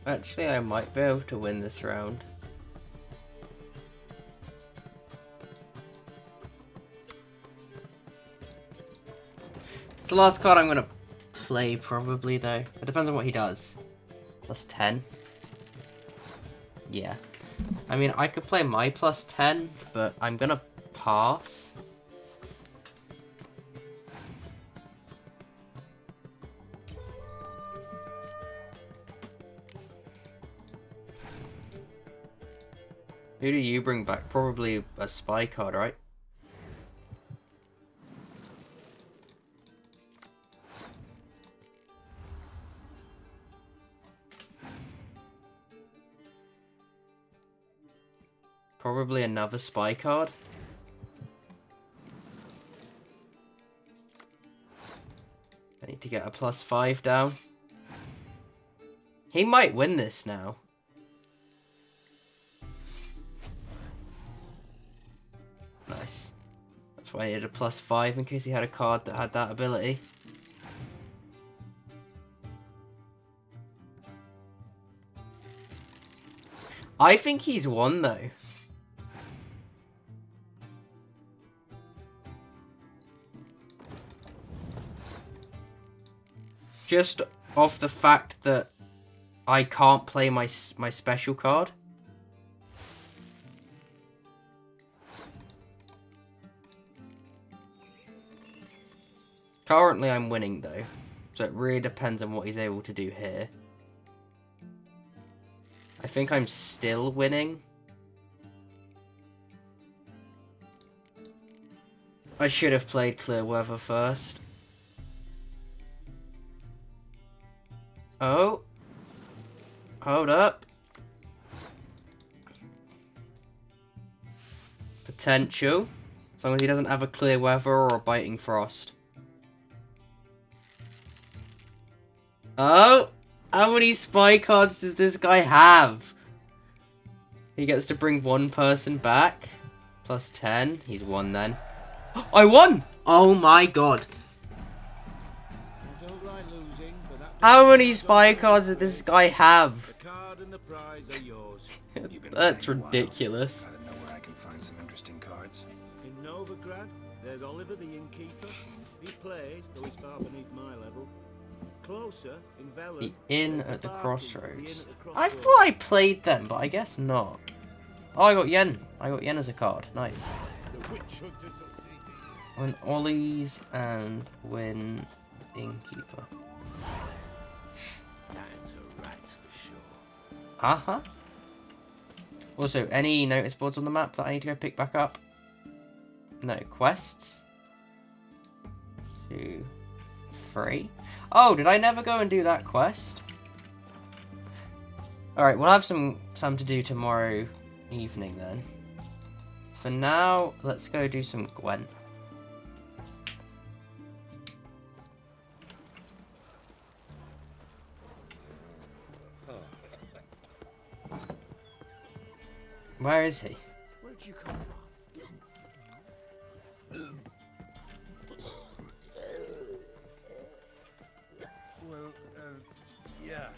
Actually, I might be able to win this round. It's the last card I'm going to play, probably, though. It depends on what he does. +10. Yeah. I mean, I could play my +10, but I'm going to pass. Who do you bring back? Probably a spy card, right? Probably another spy card. I need to get a +5 down. He might win this now. Nice. That's why he had a +5 in case he had a card that had that ability. I think he's won though. Just off the fact that I can't play my special card. Currently I'm winning though, so it really depends on what he's able to do here. I think I'm still winning. I should have played Clear Weather first. Oh. Hold up. Potential. As long as he doesn't have a Clear Weather or a Biting Frost. Oh! How many spy cards does this guy have? He gets to bring one person back. Plus 10. He's won then. I won! Oh my god. How many spy cards does this guy have? That's ridiculous. Gotta know where I can find some interesting cards. In Novigrad, there's Oliver the Innkeeper. He plays, though he's far beneath my level. Closer, in Velen, The Inn at the Crossroads. I thought I played them, but I guess not. Oh, I got Yen. I got Yen as a card. Nice. Win Ollie's and win Innkeeper. That's a rat for sure. Uh-huh. Also, any notice boards on the map that I need to go pick back up? No. Quests? 2, 3. Oh, did I never go and do that quest? Alright, we'll have some to do tomorrow evening then. For now, let's go do some Gwen. Where is he? Where'd you come from? Well, yeah.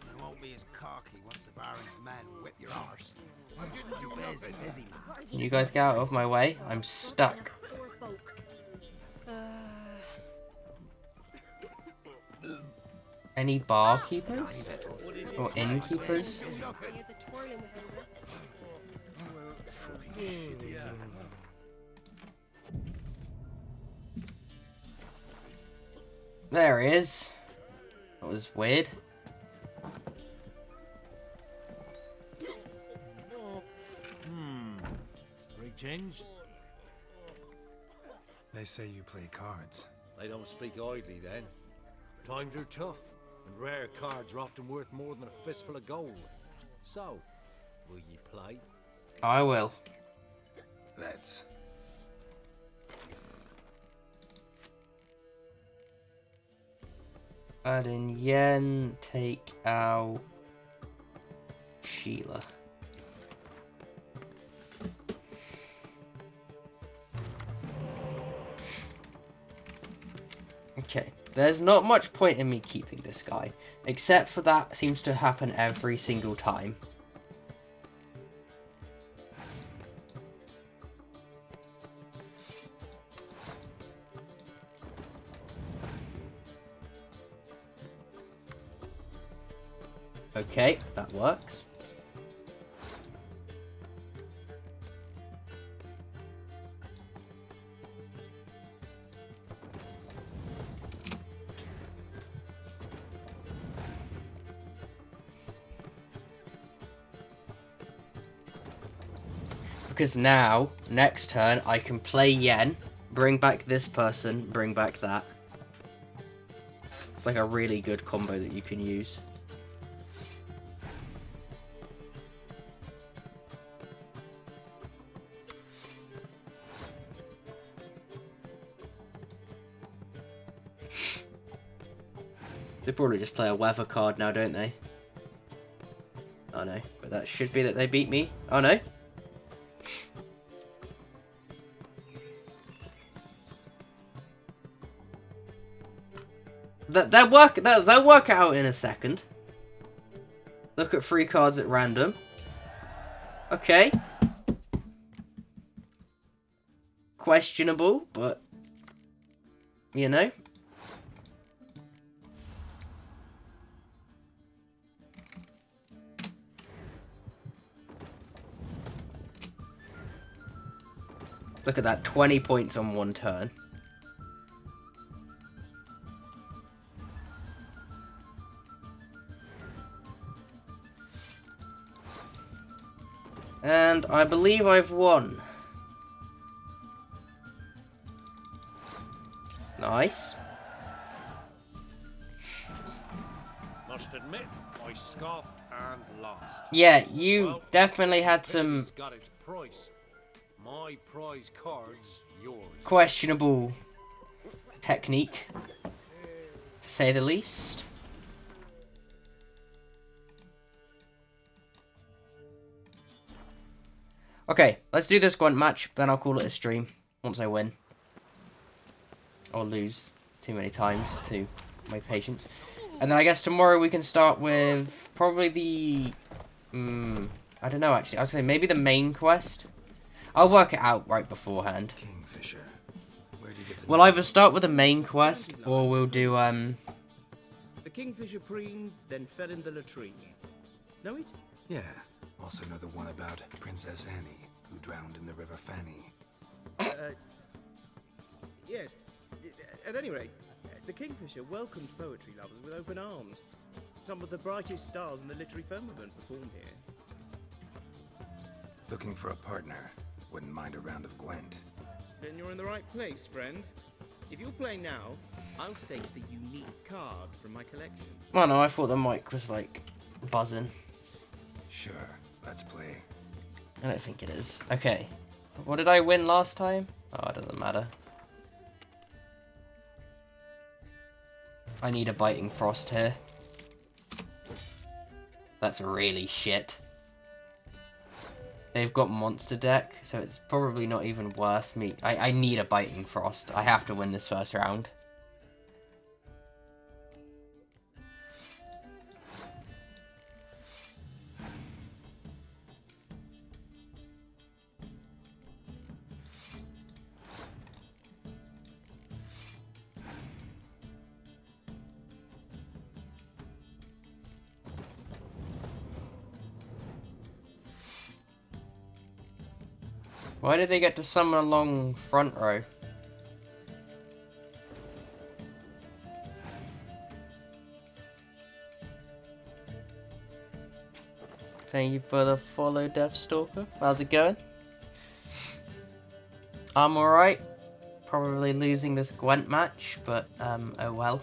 You won't be as cocky once the Baron's man whip your arse. I didn't do nothing. Busy man. Can you guys get out of my way? I'm stuck. Any barkeepers? Or innkeepers? There he is. That was weird. Greetings. They say you play cards. They don't speak idly then. Times are tough, and rare cards are often worth more than a fistful of gold. So, will ye play? I will. Let's. Add in Yen, take out Sheila. Okay, there's not much point in me keeping this guy, except for that seems to happen every single time. Okay, that works. Because now, next turn, I can play Yen, bring back this person, bring back that. It's like a really good combo that you can use. They probably just play a weather card now, don't they? Oh no, but that should be that they beat me. Oh no. They'll work out in a second. Look at 3 cards at random. Okay. Questionable, but you know. Look at that, 20 points on one turn. And I believe I've won. Nice. Must admit, I scoffed and lost. Yeah, you Well, definitely had some it's got its price. My prize card's yours. questionable technique, to say the least. Okay, let's do this grunt match, then I'll call it a stream once I win. Or lose too many times to my patience. And then I guess tomorrow we can start with probably the... I don't know actually, I was saying maybe the main quest. I'll work it out right beforehand. Kingfisher. Where'd you get the We'll either start with the main quest, or we'll do, The Kingfisher preen then fell in the latrine. Know it? Yeah. Also know the one about Princess Annie, who drowned in the River Fanny. Yes. At any rate, the Kingfisher welcomes poetry lovers with open arms. Some of the brightest stars in the literary firmament perform here. Looking for a partner. Wouldn't mind a round of Gwent. Then you're in the right place, friend. If you'll play now, I'll stake the unique card from my collection. Oh no, I thought the mic was like buzzing. Sure, let's play. I don't think it is. Okay. What did I win last time? Oh, it doesn't matter. I need a biting frost here. That's really shit. They've got monster deck, so it's probably not even worth me. I need a biting frost. I have to win this first round. Why did they get to summon along front row? Thank you for the follow, Deathstalker. How's it going? I'm alright. Probably losing this Gwent match, but oh well.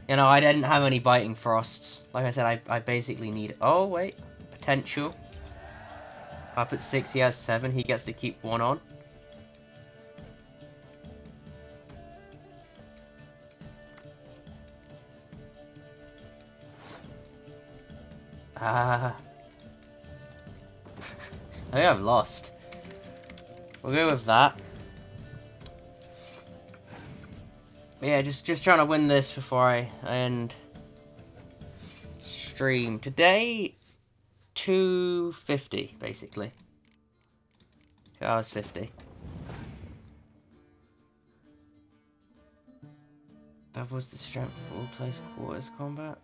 You know, I didn't have any biting frosts. Like I said, I basically need... Oh, wait. Potential. Up at 6, he has 7. He gets to keep 1 on. I think I've lost. We'll go with that. But yeah, just trying to win this before I end stream. Today, 2:50 basically. 2 hours 50. That was the strength for all close quarters combat.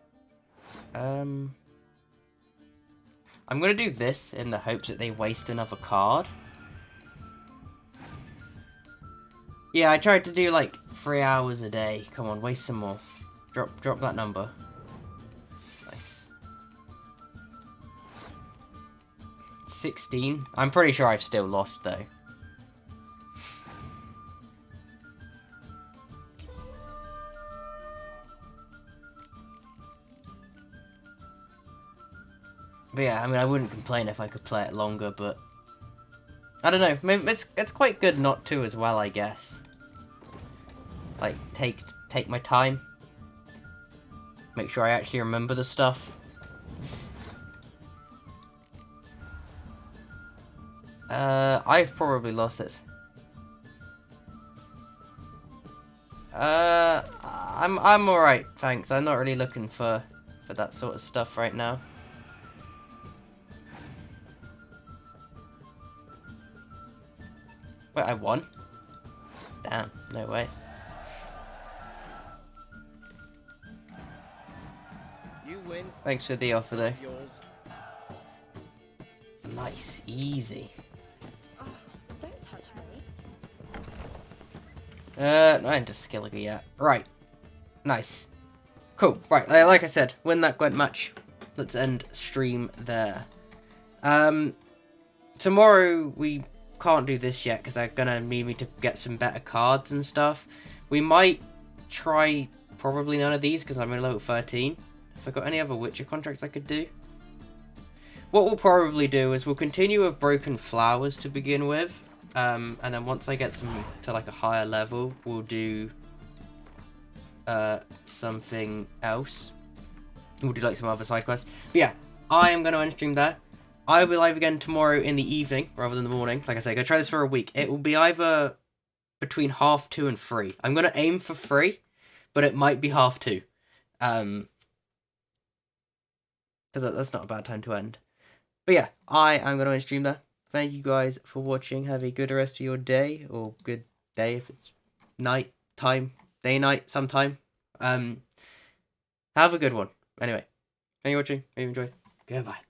I'm gonna do this in the hopes that they waste another card. Yeah, I tried to do like 3 hours a day. Come on, waste some more. Drop that number. Nice. 16. I'm pretty sure I've still lost though. But yeah, I mean, I wouldn't complain if I could play it longer, but I don't know. Maybe it's quite good not to as well, I guess. Like take my time. Make sure I actually remember the stuff. I've probably lost this. I'm alright, thanks. I'm not really looking for that sort of stuff right now. Wait, I won? Damn, no way. You win. Thanks for the offer though. It's yours. Nice, easy. Oh, don't touch Not into Skilliger yet. Right. Nice. Cool. Right, like I said, win that Gwent match. Let's end stream there. Tomorrow we can't do this yet because they're gonna need me to get some better cards and stuff. We might try probably none of these because I'm in level 13. Have I got any other Witcher contracts I could do? What we'll probably do is we'll continue with Broken Flowers to begin with. And then once I get some to like a higher level, we'll do something else. We'll do like some other side quests. But yeah, I am going to end stream there. I will be live again tomorrow in the evening rather than the morning. Like I say, go try this for a week. It will be either between 2:30 and 3. I'm going to aim for 3, but it might be 2:30. Because that's not a bad time to end. But yeah, I am going to end stream there. Thank you guys for watching. Have a good rest of your day, or good day if it's night time, day, night, sometime. Have a good one. Anyway, thank you for watching. Hope you enjoyed. Goodbye.